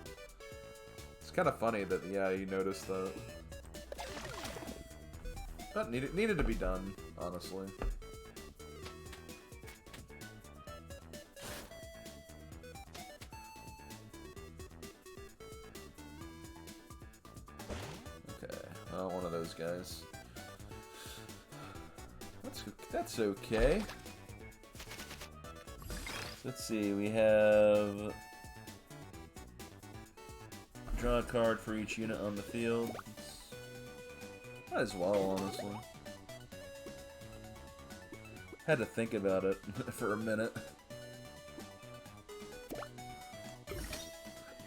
It's kind of funny that, yeah, you noticed that. But needed to be done, honestly. One of those guys. That's okay. Let's see, we have draw a card for each unit on the field. Might as well, honestly. Had to think about it for a minute.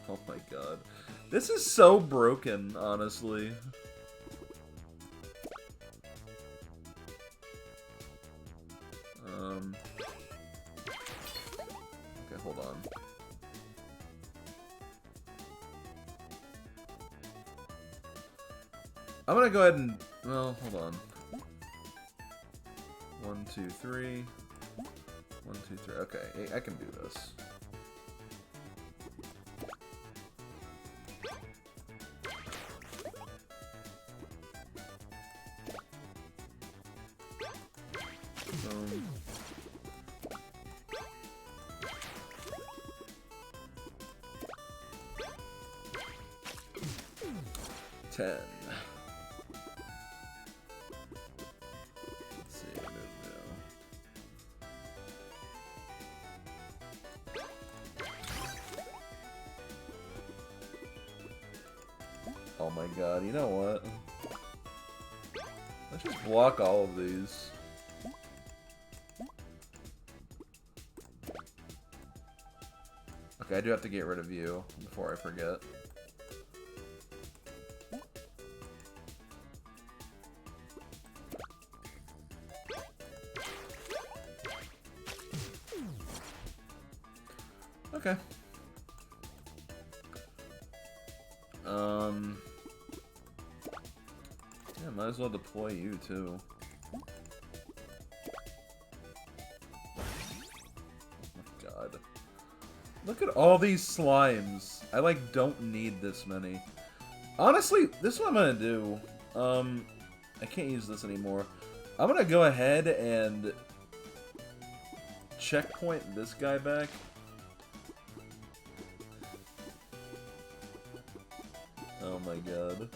Oh my god. This is so broken, honestly. Okay, hold on. I'm gonna go ahead and... Well, hold on. 1, 2, 3. 1, 2, 3. Okay, I can do this. Boom. 10. Let's see, move now. Oh my god, you know what? Let's just block all of these. Okay, I do have to get rid of you before I forget. Okay. Yeah, might as well deploy you too. Oh my god. Look at all these slimes. I like don't need this many. Honestly, this is what I'm gonna do. I can't use this anymore. I'm gonna go ahead and checkpoint this guy back. Oh my god.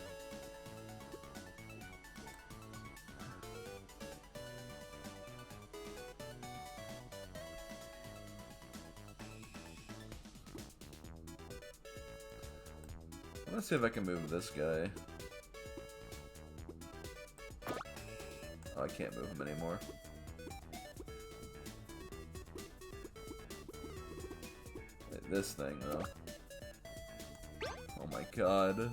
Let's see if I can move this guy. Oh, I can't move him anymore. Wait, this thing, though. Oh my god.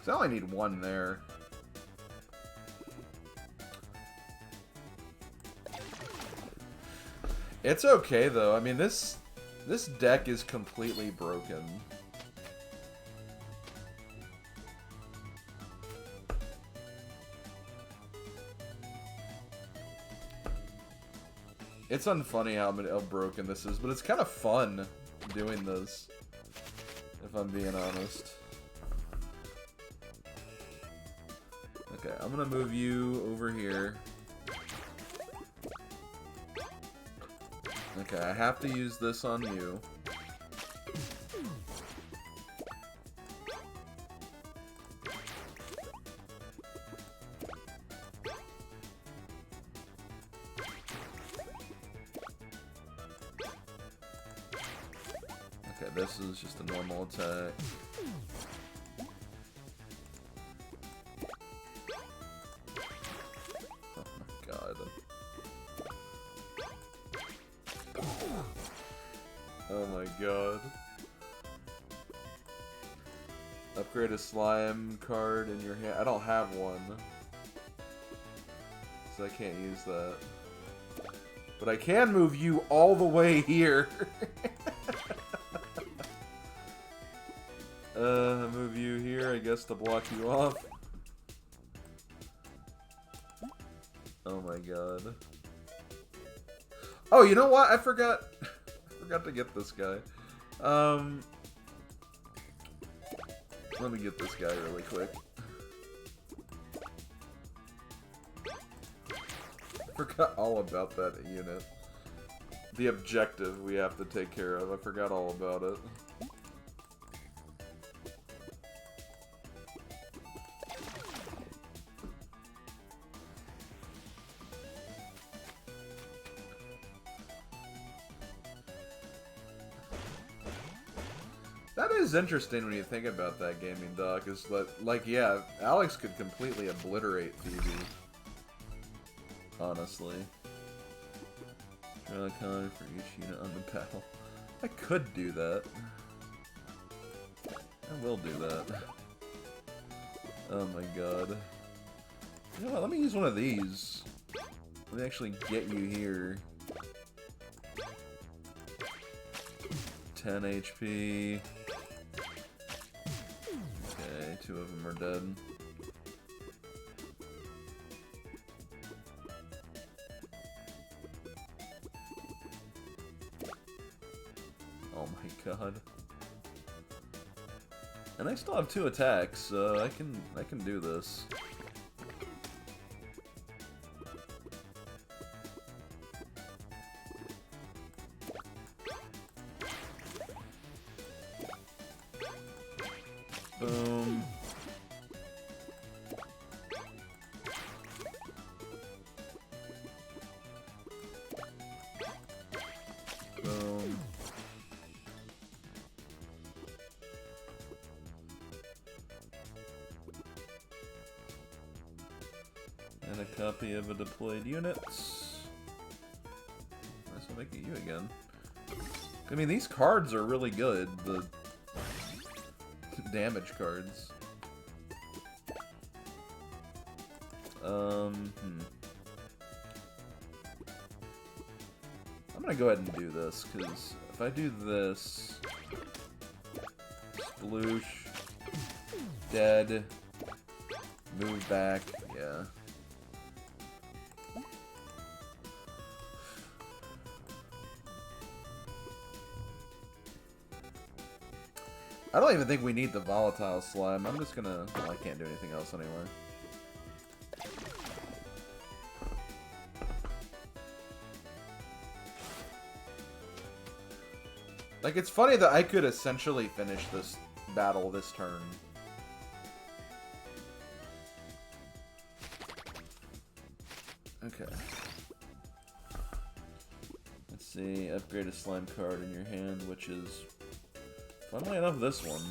I only need one there. It's okay though. I mean, this This deck is completely broken. It's unfunny how broken this is, but it's kind of fun doing this, if I'm being honest. Okay, I'm gonna move you over here. Okay, I have to use this on you. Okay, this is just a normal attack. Oh my god. Oh my god. Upgrade a slime card in your hand. I don't have one, so I can't use that. But I can move you all the way here. Move you here, I guess, to block you off. Oh my god. Oh, you know what? I forgot to get this guy. Let me get this guy really quick. Forgot all about that unit. The objective we have to take care of. I forgot all about it. That is interesting when you think about that, Gaming Doc, is that, like, yeah, Alex could completely obliterate Phoebe. Honestly. Draw a card for each unit on the battle. I could do that. I will do that. Oh my god. You know what, let me use one of these. Let me actually get you here. 10 HP. Okay, 2 of them are dead. Oh my god. And I still have 2 attacks, so I can do this. Boom. Boom. And a copy of a deployed unit. Nice, I'll make it you again. I mean, these cards are really good. The damage cards. I'm gonna go ahead and do this, because if I do this, sploosh, dead, move back, yeah. I don't even think we need the volatile slime. I'm just gonna... Well, I can't do anything else anyway. Like, it's funny that I could essentially finish this battle this turn. Okay. Let's see. Upgrade a slime card in your hand, which is... Funnily enough, this one.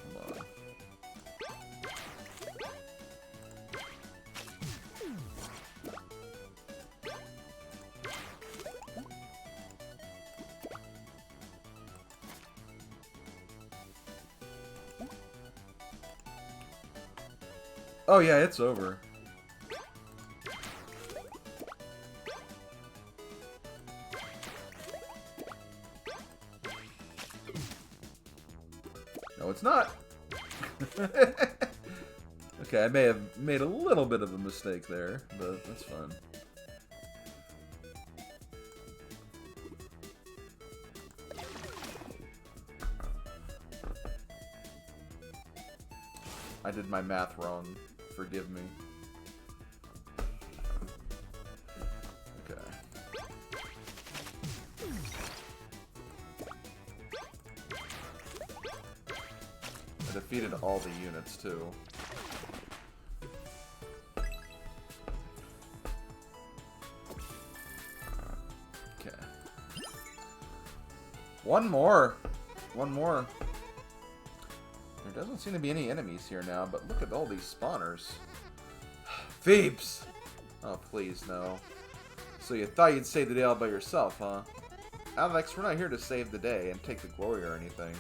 Come on. Oh yeah, it's over. No, it's not. Okay, I may have made a little bit of a mistake there, but that's fine. I did my math wrong. Forgive me. Okay. I defeated all the units, too. Okay. One more! One more. There doesn't seem to be any enemies here now, but look at all these spawners. Phoebes! Oh, please, no. So you thought you'd save the day all by yourself, huh? Alex, we're not here to save the day and take the glory or anything.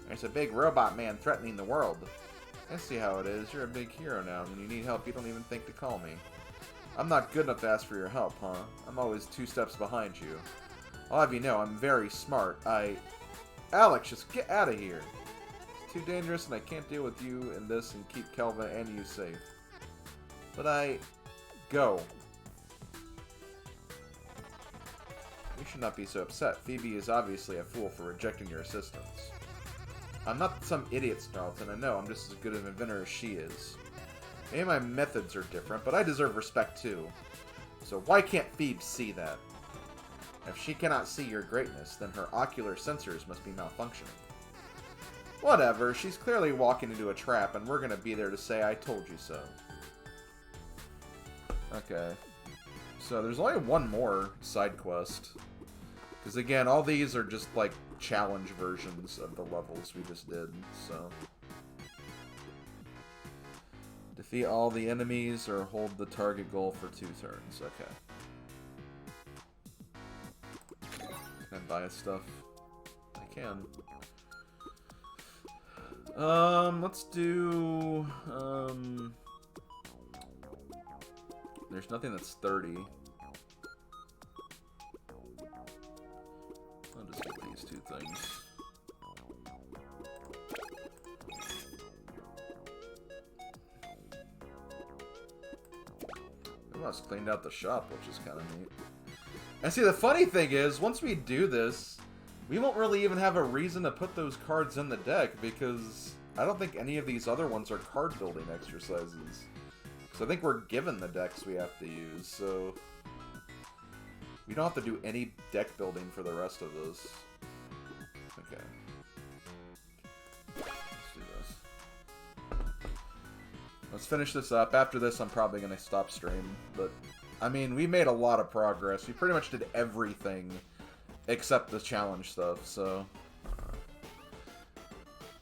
There's a big robot man threatening the world. I see how it is. You're a big hero now. When you need help, you don't even think to call me. I'm not good enough to ask for your help, huh? I'm always 2 steps behind you. I'll have you know, I'm very smart. Alex, just get out of here. It's too dangerous and I can't deal with you in this and keep Kelva and you safe. But Go. You should not be so upset. Phoebe is obviously a fool for rejecting your assistance. I'm not some idiot, Snarlton. I know I'm just as good of an inventor as she is. Maybe my methods are different, but I deserve respect too. So why can't Phoebe see that? If she cannot see your greatness, then her ocular sensors must be malfunctioning. Whatever, she's clearly walking into a trap, and we're gonna be there to say, I told you so. Okay. So there's only one more side quest. Because again, all these are just like challenge versions of the levels we just did, so. Defeat all the enemies or hold the target goal for 2 turns. Okay. Can I buy stuff? I can. Let's do, there's nothing that's 30. I'll just get these 2 things. I must have cleaned out the shop, which is kind of neat. And see, the funny thing is, once we do this, we won't really even have a reason to put those cards in the deck, because I don't think any of these other ones are card building exercises. So I think we're given the decks we have to use, so we don't have to do any deck building for the rest of this. Okay. Let's do this. Let's finish this up. After this, I'm probably going to stop stream, but I mean, we made a lot of progress. We pretty much did everything except the challenge stuff, so.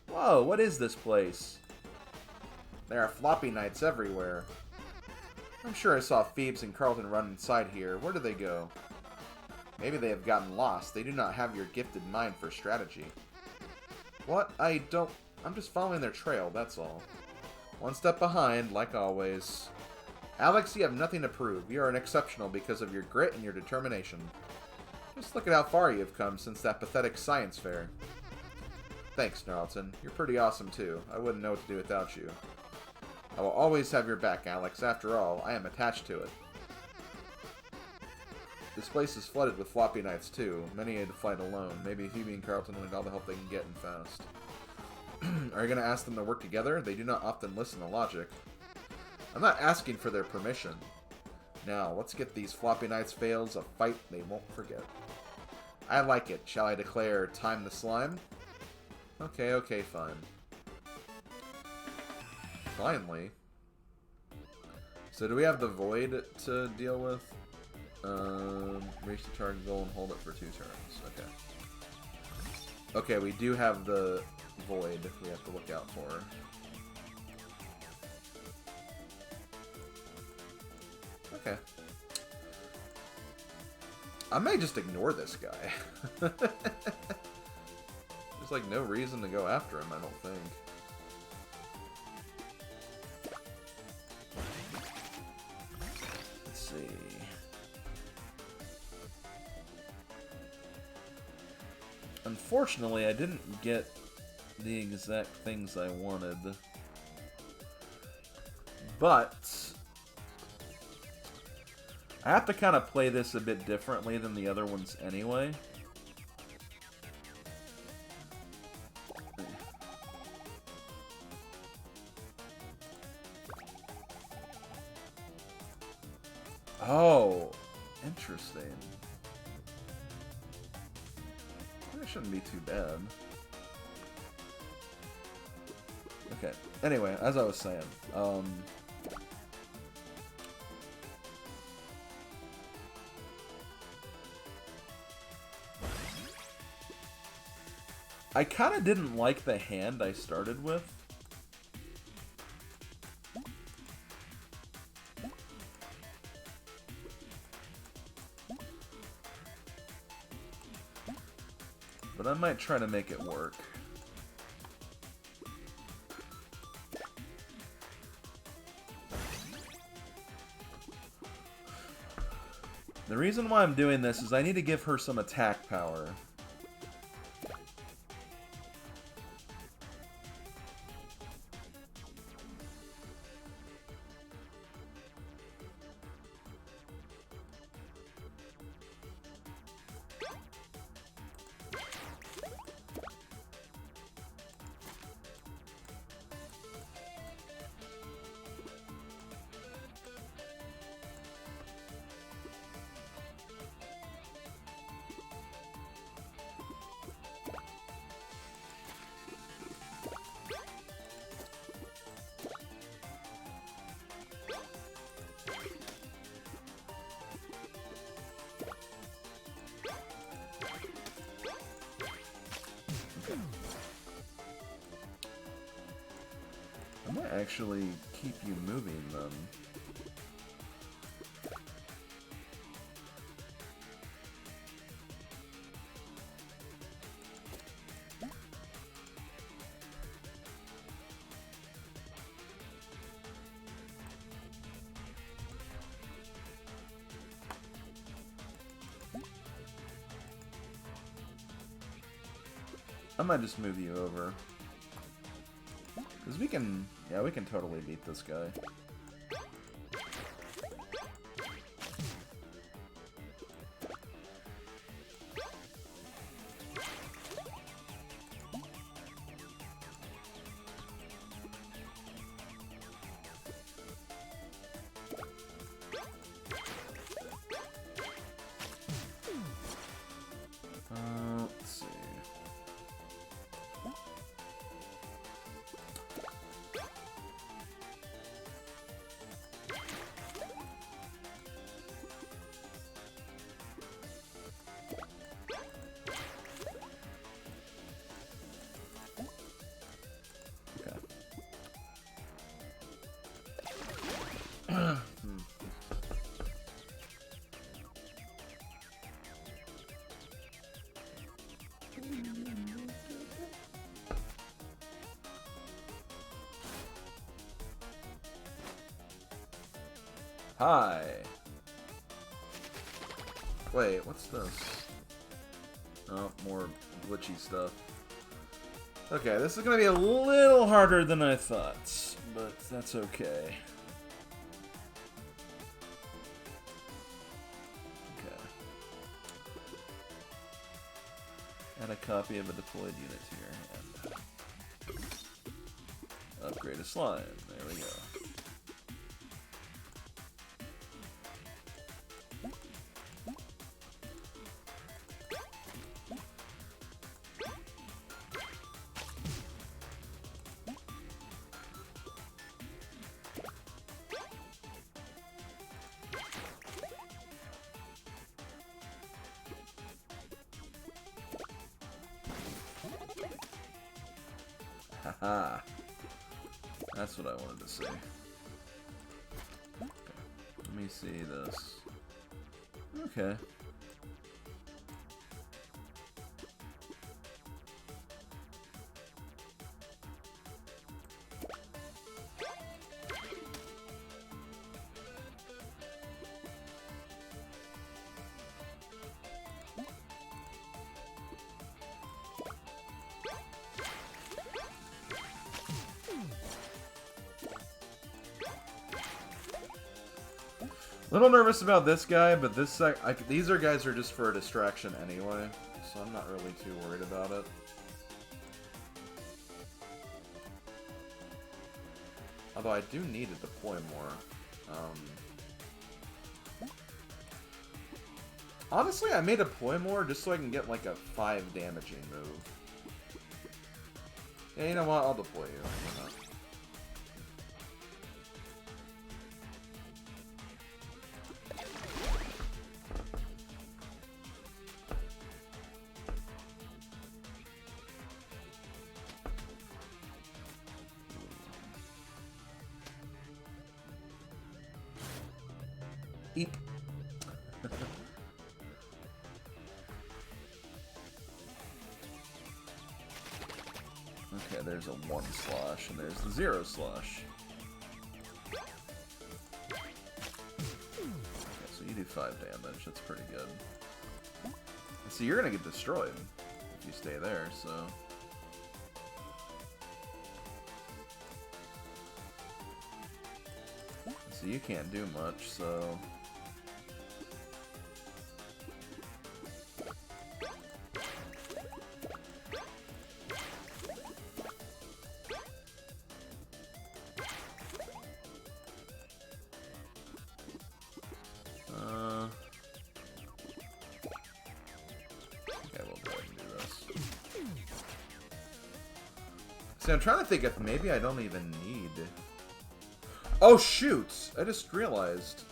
Whoa, what is this place? There are Floppy Knights everywhere. I'm sure I saw Phoebes and Carlton run inside here. Where did they go? Maybe they have gotten lost. They do not have your gifted mind for strategy. What? I'm just following their trail, that's all. One step behind, like always. Alex, you have nothing to prove. You are exceptional because of your grit and your determination. Just look at how far you have come since that pathetic science fair. Thanks, Snarlton. You're pretty awesome, too. I wouldn't know what to do without you. I will always have your back, Alex. After all, I am attached to it. This place is flooded with Floppy Knights, too. Many had to fight alone. Maybe Phoebe and Carlton will need all the help they can get and fast. Are you going to ask them to work together? They do not often listen to logic. I'm not asking for their permission. Now, let's get these Floppy Knights fails a fight they won't forget. I like it. Shall I declare time the slime? Okay, fine. Finally. So do we have the void to deal with? Reach the target goal and hold it for 2 turns. Okay. Okay, we do have the void we have to look out for. Okay. I may just ignore this guy. There's like no reason to go after him, I don't think. see. Unfortunately, I didn't get the exact things I wanted. But I have to kind of play this a bit differently than the other ones anyway. Oh, interesting. That shouldn't be too bad. Okay. Anyway, as I was saying, I kind of didn't like the hand I started with. But I might try to make it work. The reason why I'm doing this is I need to give her some attack power. I might actually keep you moving them. I might just move you over. Because we can, yeah, we can totally beat this guy. Let's see. Hi. Wait, what's this? Oh, more glitchy stuff. Okay, this is gonna be a little harder than I thought, but that's okay. Okay. Add a copy of a deployed unit to your hand. Upgrade a slime. There we go. Haha. That's what I wanted to see. Okay. Let me see this. Okay. Little nervous about this guy, but these are guys are just for a distraction anyway, so I'm not really too worried about it. Although I do need to deploy more. Honestly, I may deploy more just so I can get like a 5 damaging move. Yeah, you know what? I'll deploy you. Why not? Eep. Okay, there's a 1 slosh, and there's the 0 slosh. Okay, so you do 5 damage, that's pretty good. So you're gonna get destroyed if you stay there, so... So you can't do much, so... See, I'm trying to think if maybe I don't even need... Oh, shoot! I just realized.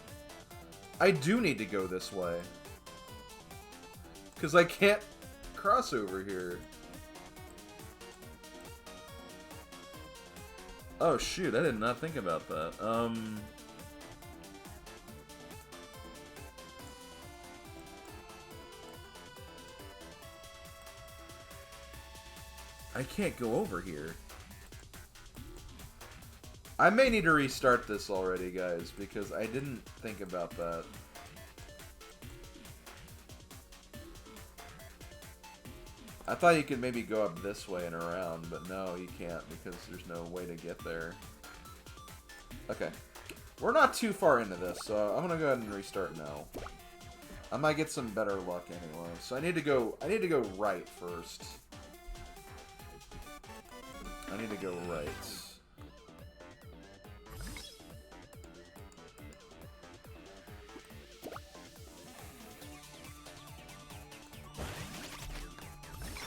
I do need to go this way. Because I can't cross over here. Oh, shoot. I did not think about that. I can't go over here. I may need to restart this already, guys, because I didn't think about that. I thought you could maybe go up this way and around, but no, you can't because there's no way to get there. Okay. We're not too far into this, so I'm gonna go ahead and restart now. I might get some better luck anyway. So I need to go right first. I need to go right.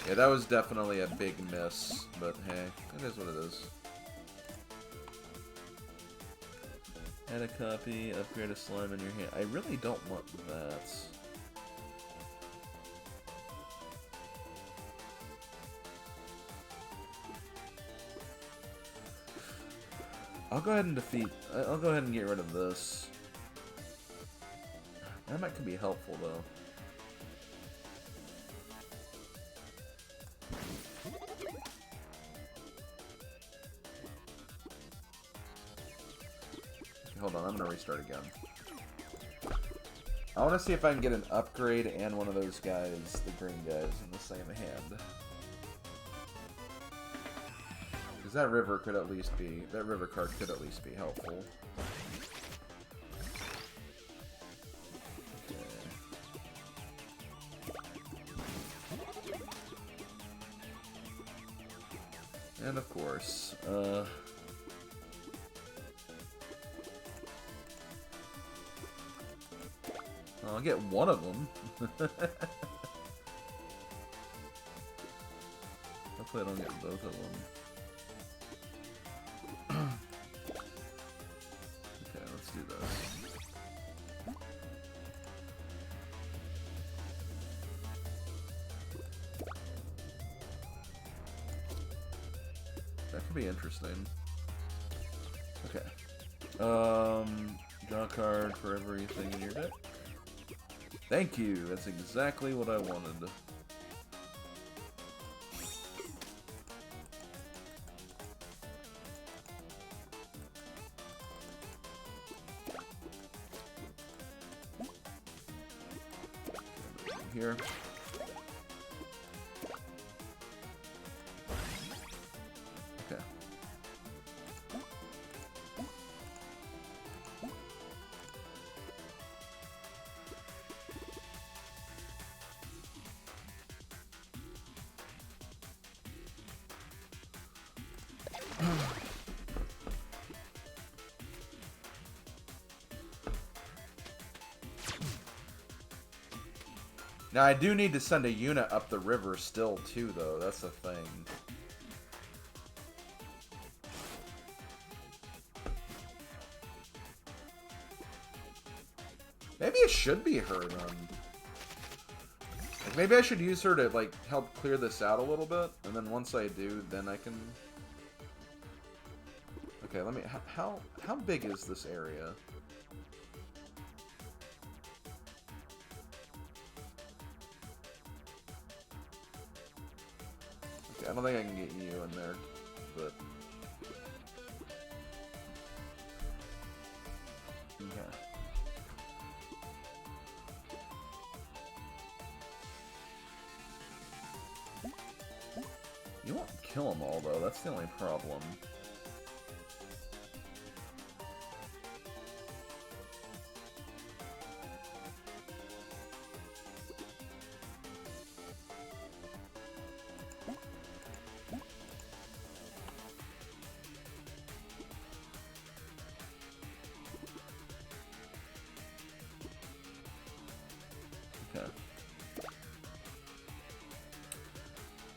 Yeah, that was definitely a big miss, but hey, it is what it is. Add a copy, upgrade a slime in your hand. I really don't want that. I'll go ahead and I'll go ahead and get rid of this. That might could be helpful though. Hold on, I'm gonna restart again. I want to see if I can get an upgrade and one of those guys, the green guys, in the same hand. Because that river could at least be, that river card could at least be helpful. Okay. And of course, I'll get one of them. Hopefully I don't get both of them. Okay, let's do this. That could be interesting. Okay. Draw a card for everything in your deck. Thank you, that's exactly what I wanted. Here. Okay. Now, I do need to send a unit up the river still, too, though. That's the thing. Maybe it should be her, then. Like, maybe I should use her to, like, help clear this out a little bit. And then once I do, then I can... Okay, let me... How big is this area? I don't think I can get you in there, but... Okay. You won't kill them all, though. That's the only problem.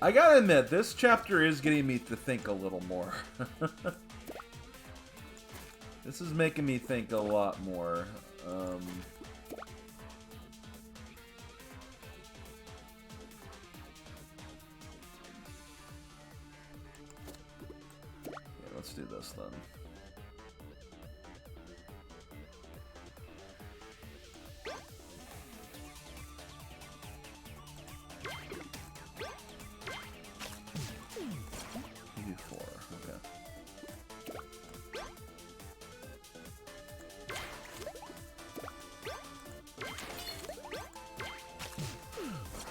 I gotta admit, this chapter is getting me to think a little more. This is making me think a lot more. Okay, let's do this then.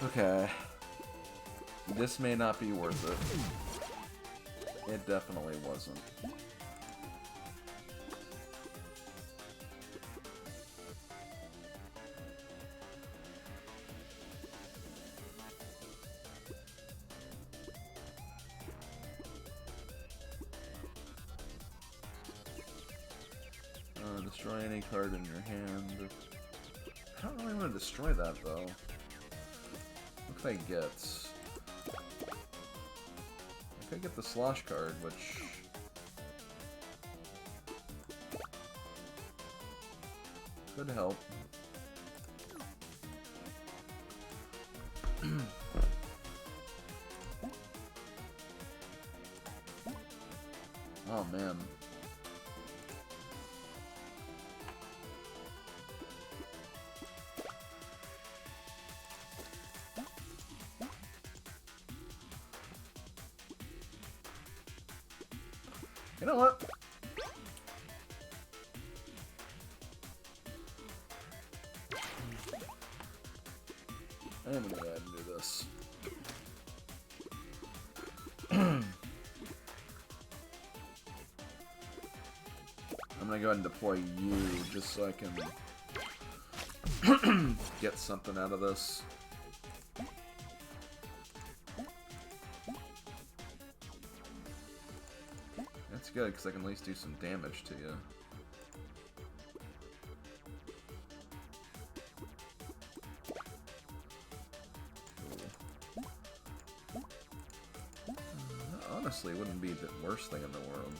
Okay. This may not be worth it. It definitely wasn't. Destroy any card in your hand. I don't really want to destroy that, though. What can I get? I could get the slosh card, which... could help. Oh, man. You know what? I am gonna go ahead and do this. I'm gonna go ahead and deploy you just so I can get something out of this. That's good, because I can at least do some damage to you. Honestly, it wouldn't be the worst thing in the world.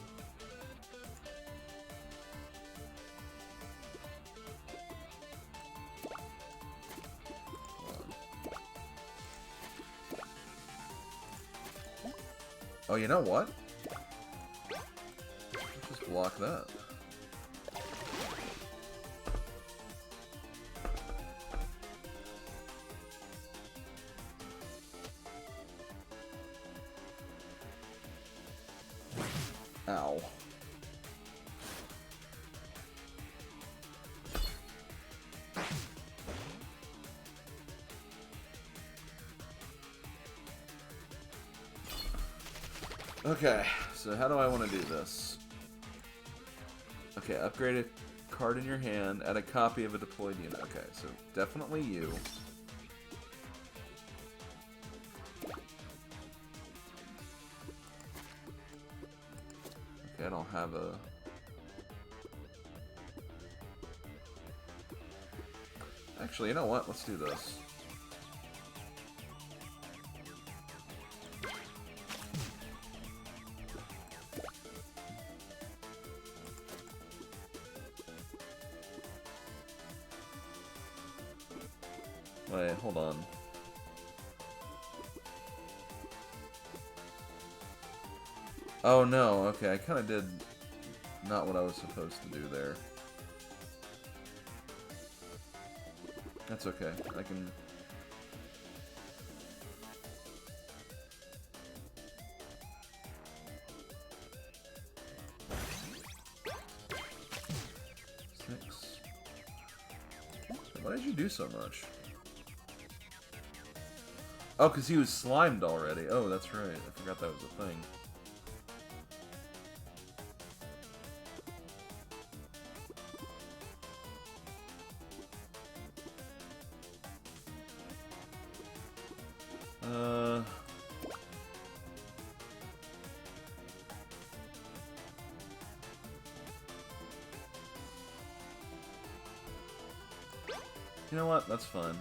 Oh, you know what? Let's just block that. Ow. Okay, so how do I want to do this? Okay, upgrade a card in your hand, add a copy of a deployed unit. Okay, so definitely you. Okay, I don't have a... Actually, you know what? Let's do this. Wait, hold on. Oh no, okay, I kind of did not what I was supposed to do there. That's okay, I can... Why did you do so much? Oh, because he was slimed already. Oh, that's right. I forgot that was a thing. You know what? That's fine.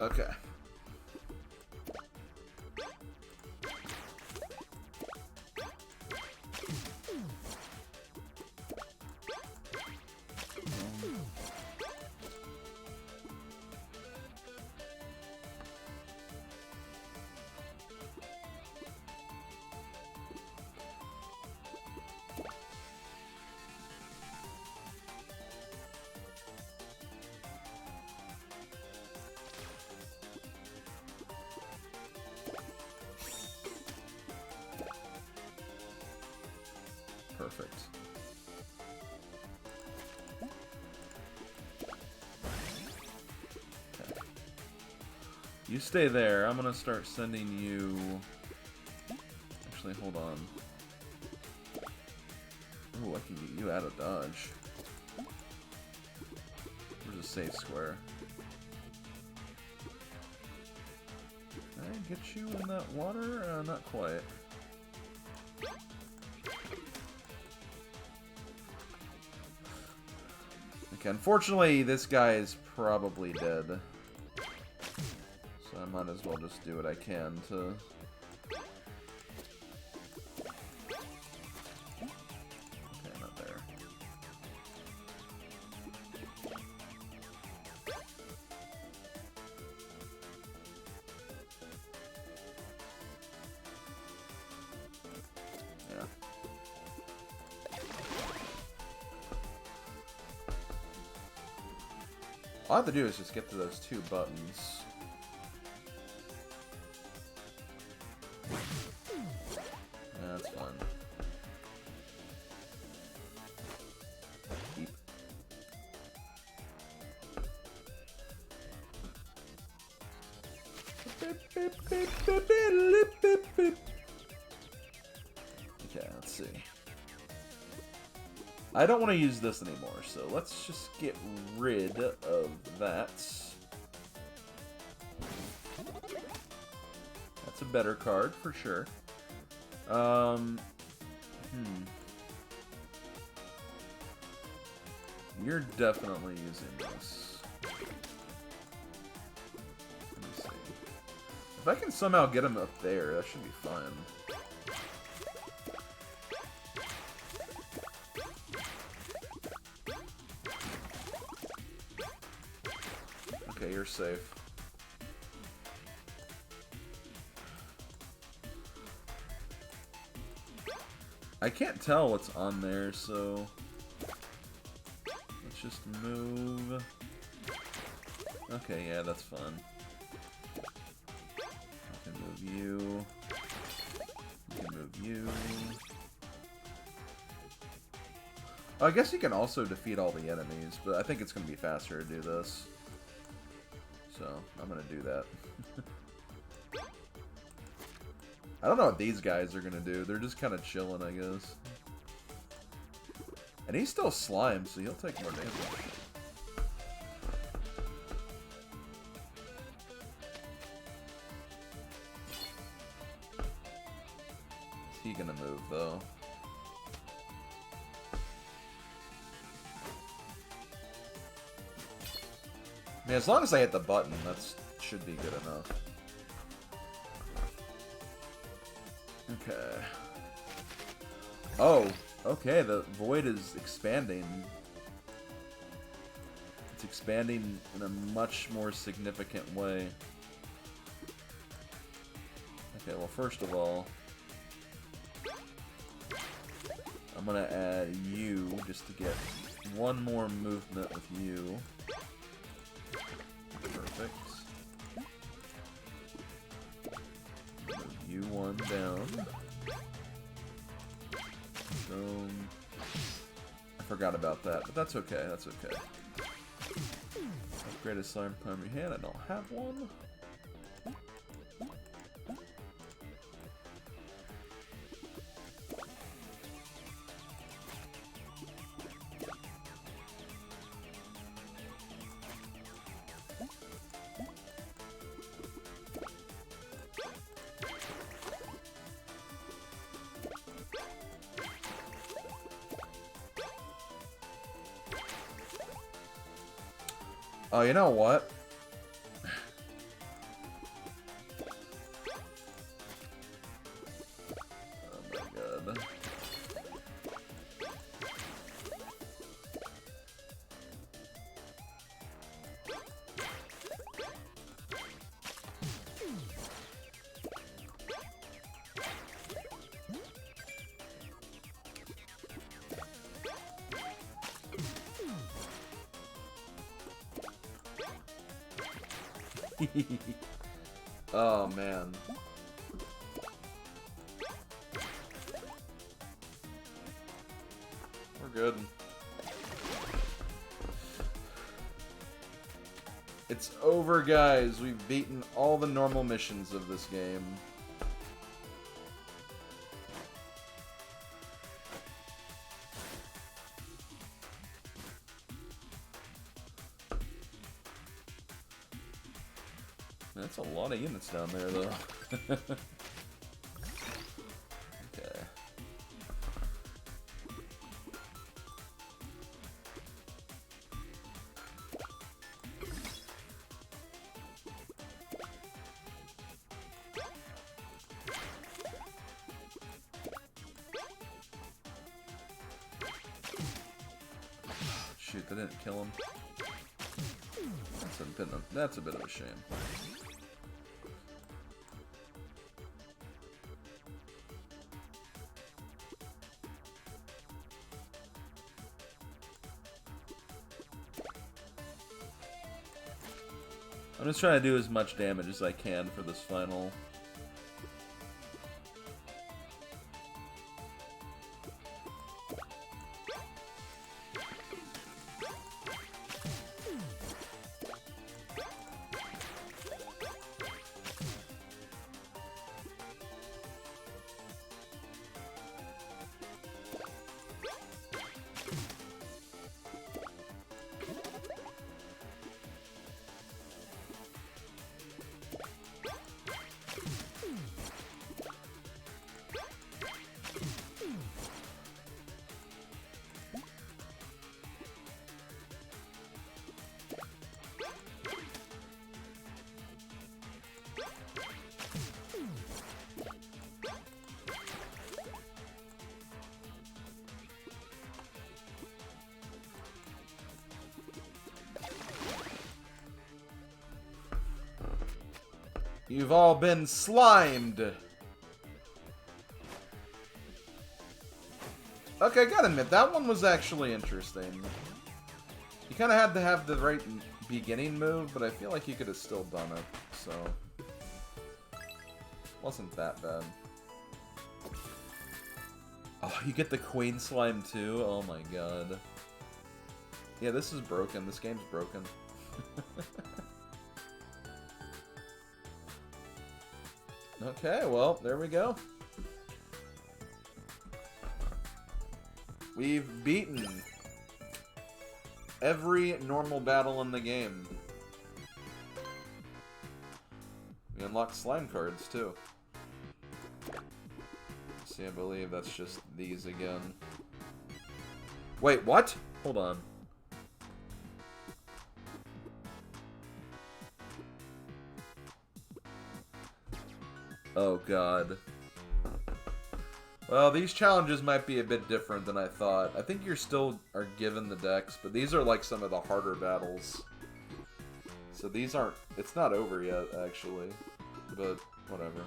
Okay. Perfect. Okay. You stay there. I'm gonna start sending you... Actually, hold on. Ooh, I can get you out of dodge. Where's a safe square? Can I get you in that water? Not quite. Okay, unfortunately, this guy is probably dead. So I might as well just do what I can to... Okay, not there. Yeah. All I have to do is just get to those two buttons. Yeah, that's fine. Keep. Okay, let's see. I don't want to use this anymore, so let's just get rid of that. That's a better card, for sure. You're definitely using this. Let me see. If I can somehow get him up there, that should be fine. Okay, you're safe. I can't tell what's on there, so let's just move. Okay, yeah, that's fun. I can move you. I can move you. Oh, I guess you can also defeat all the enemies, but I think it's going to be faster to do this. So, I'm going to do that. I don't know what these guys are gonna do. They're just kind of chilling, I guess. And he's still slime, so he'll take more damage. Is he gonna move, though? I mean, as long as I hit the button, that should be good enough. Okay. Oh, okay, the void is expanding. It's expanding in a much more significant way. Okay, well, first of all, I'm gonna add you just to get one more movement with you. Perfect. Move you one down. Boom. I forgot about that, but that's okay, that's okay. Upgrade a slime primary hand, I don't have one. Oh, you know what? Oh my god. Oh man. We're good. It's over, guys. We've beaten all the normal missions of this game. That's a lot of units down there, though. Okay. Shoot, that didn't kill him. That's a bit of a shame. I'm just trying to do as much damage as I can for this final. You've all been slimed. Okay, gotta admit, that one was actually interesting. You kind of had to have the right beginning move, but I feel like you could have still done it, so... Wasn't that bad. Oh, you get the Queen Slime too? Oh my god. Yeah, this is broken. This game's broken. Okay, well, there we go. We've beaten every normal battle in the game. We unlocked slime cards, too. See, I believe that's just these again. Wait, what? Hold on. Oh, God. Well, these challenges might be a bit different than I thought. I think you still are given the decks, but these are like some of the harder battles. So these aren't... It's not over yet, actually. But, whatever.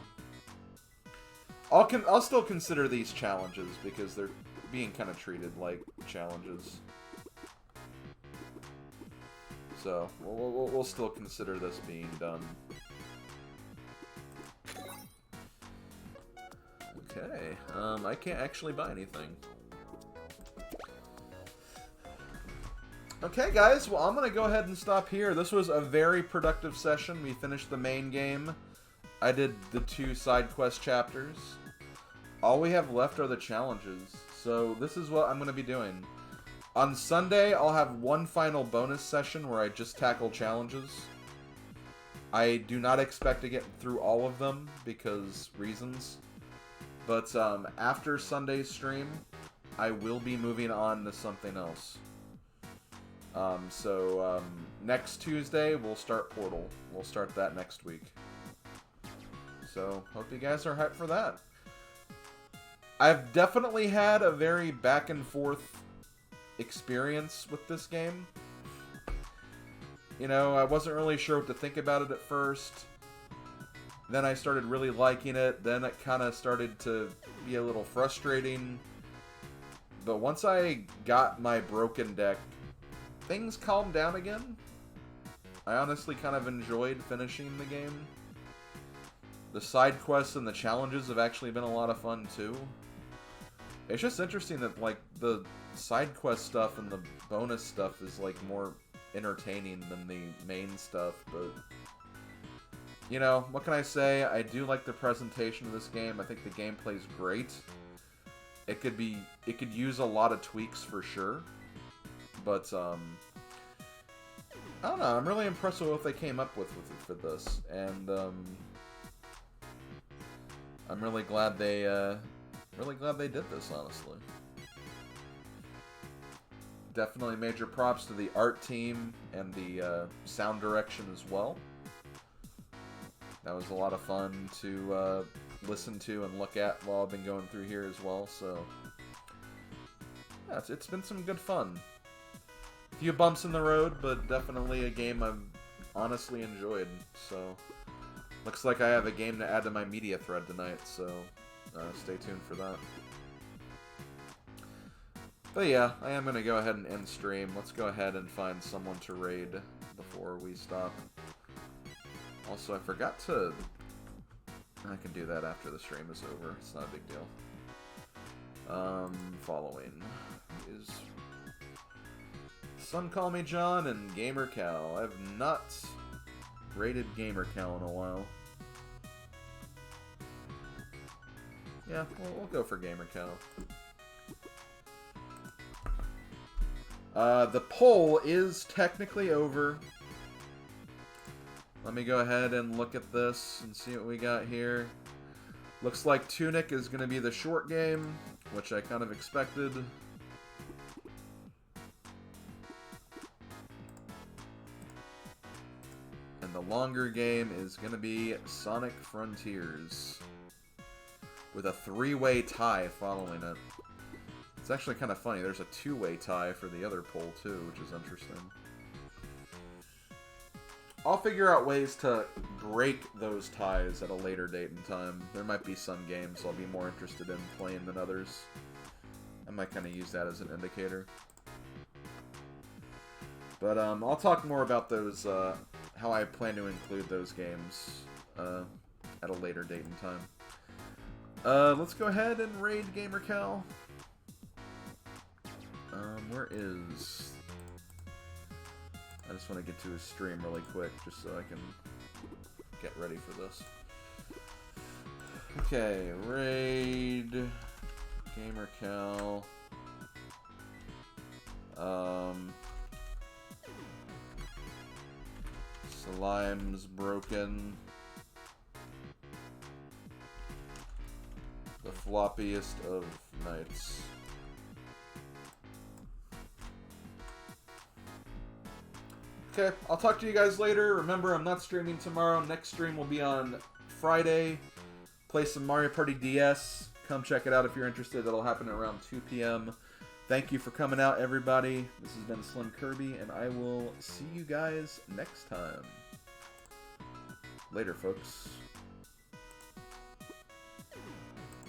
I'll still consider these challenges, because they're being kind of treated like challenges. So, we'll still consider this being done. Okay, I can't actually buy anything. Okay, guys, well, I'm going to go ahead and stop here. This was a very productive session. We finished the main game. I did the 2 side quest chapters. All we have left are the challenges. So this is what I'm going to be doing. On Sunday, I'll have one final bonus session where I just tackle challenges. I do not expect to get through all of them because reasons. But after Sunday's stream, I will be moving on to something else. Next Tuesday, we'll start Portal. We'll start that next week. So, hope you guys are hyped for that. I've definitely had a very back and forth experience with this game. You know, I wasn't really sure what to think about it at first. Then I started really liking it. Then it kind of started to be a little frustrating. But once I got my broken deck, things calmed down again. I honestly kind of enjoyed finishing the game. The side quests and the challenges have actually been a lot of fun too. It's just interesting that like the side quest stuff and the bonus stuff is like more entertaining than the main stuff, but you know, what can I say? I do like the presentation of this game. I think the gameplay's great. It could use a lot of tweaks for sure. But I don't know, I'm really impressed with what they came up with for this. And I'm really glad they did this, honestly. Definitely major props to the art team and the sound direction as well. That was a lot of fun to listen to and look at while I've been going through here as well, so yeah, it's been some good fun. A few bumps in the road, but definitely a game I've honestly enjoyed, so looks like I have a game to add to my media thread tonight, so stay tuned for that. But yeah, I am going to go ahead and end stream. Let's go ahead and find someone to raid before we stop. Also, I forgot to... I can do that after the stream is over. It's not a big deal. Following is Some Call Me John and Gamer Cal. I have not rated Gamer Cal in a while. Yeah, we'll go for Gamer Cal. The poll is technically over. Let me go ahead and look at this and see what we got here. Looks like Tunic is going to be the short game, which I kind of expected. And the longer game is going to be Sonic Frontiers, with a 3-way tie following it. It's actually kind of funny. There's a 2-way tie for the other poll, too, which is interesting. I'll figure out ways to break those ties at a later date and time. There might be some games I'll be more interested in playing than others. I might kind of use that as an indicator. But I'll talk more about those, how I plan to include those games at a later date and time. Let's go ahead and raid GamerCal. Where is... I just want to get to his stream really quick, just so I can get ready for this. Okay, Raid, Gamer Cal. Slime's broken. The floppiest of knights. Okay, I'll talk to you guys later. Remember, I'm not streaming tomorrow. Next stream will be on Friday. Play some Mario Party DS. Come check it out if you're interested. It'll happen around 2 p.m. Thank you for coming out, everybody. This has been Slim Kirby, and I will see you guys next time. Later, folks.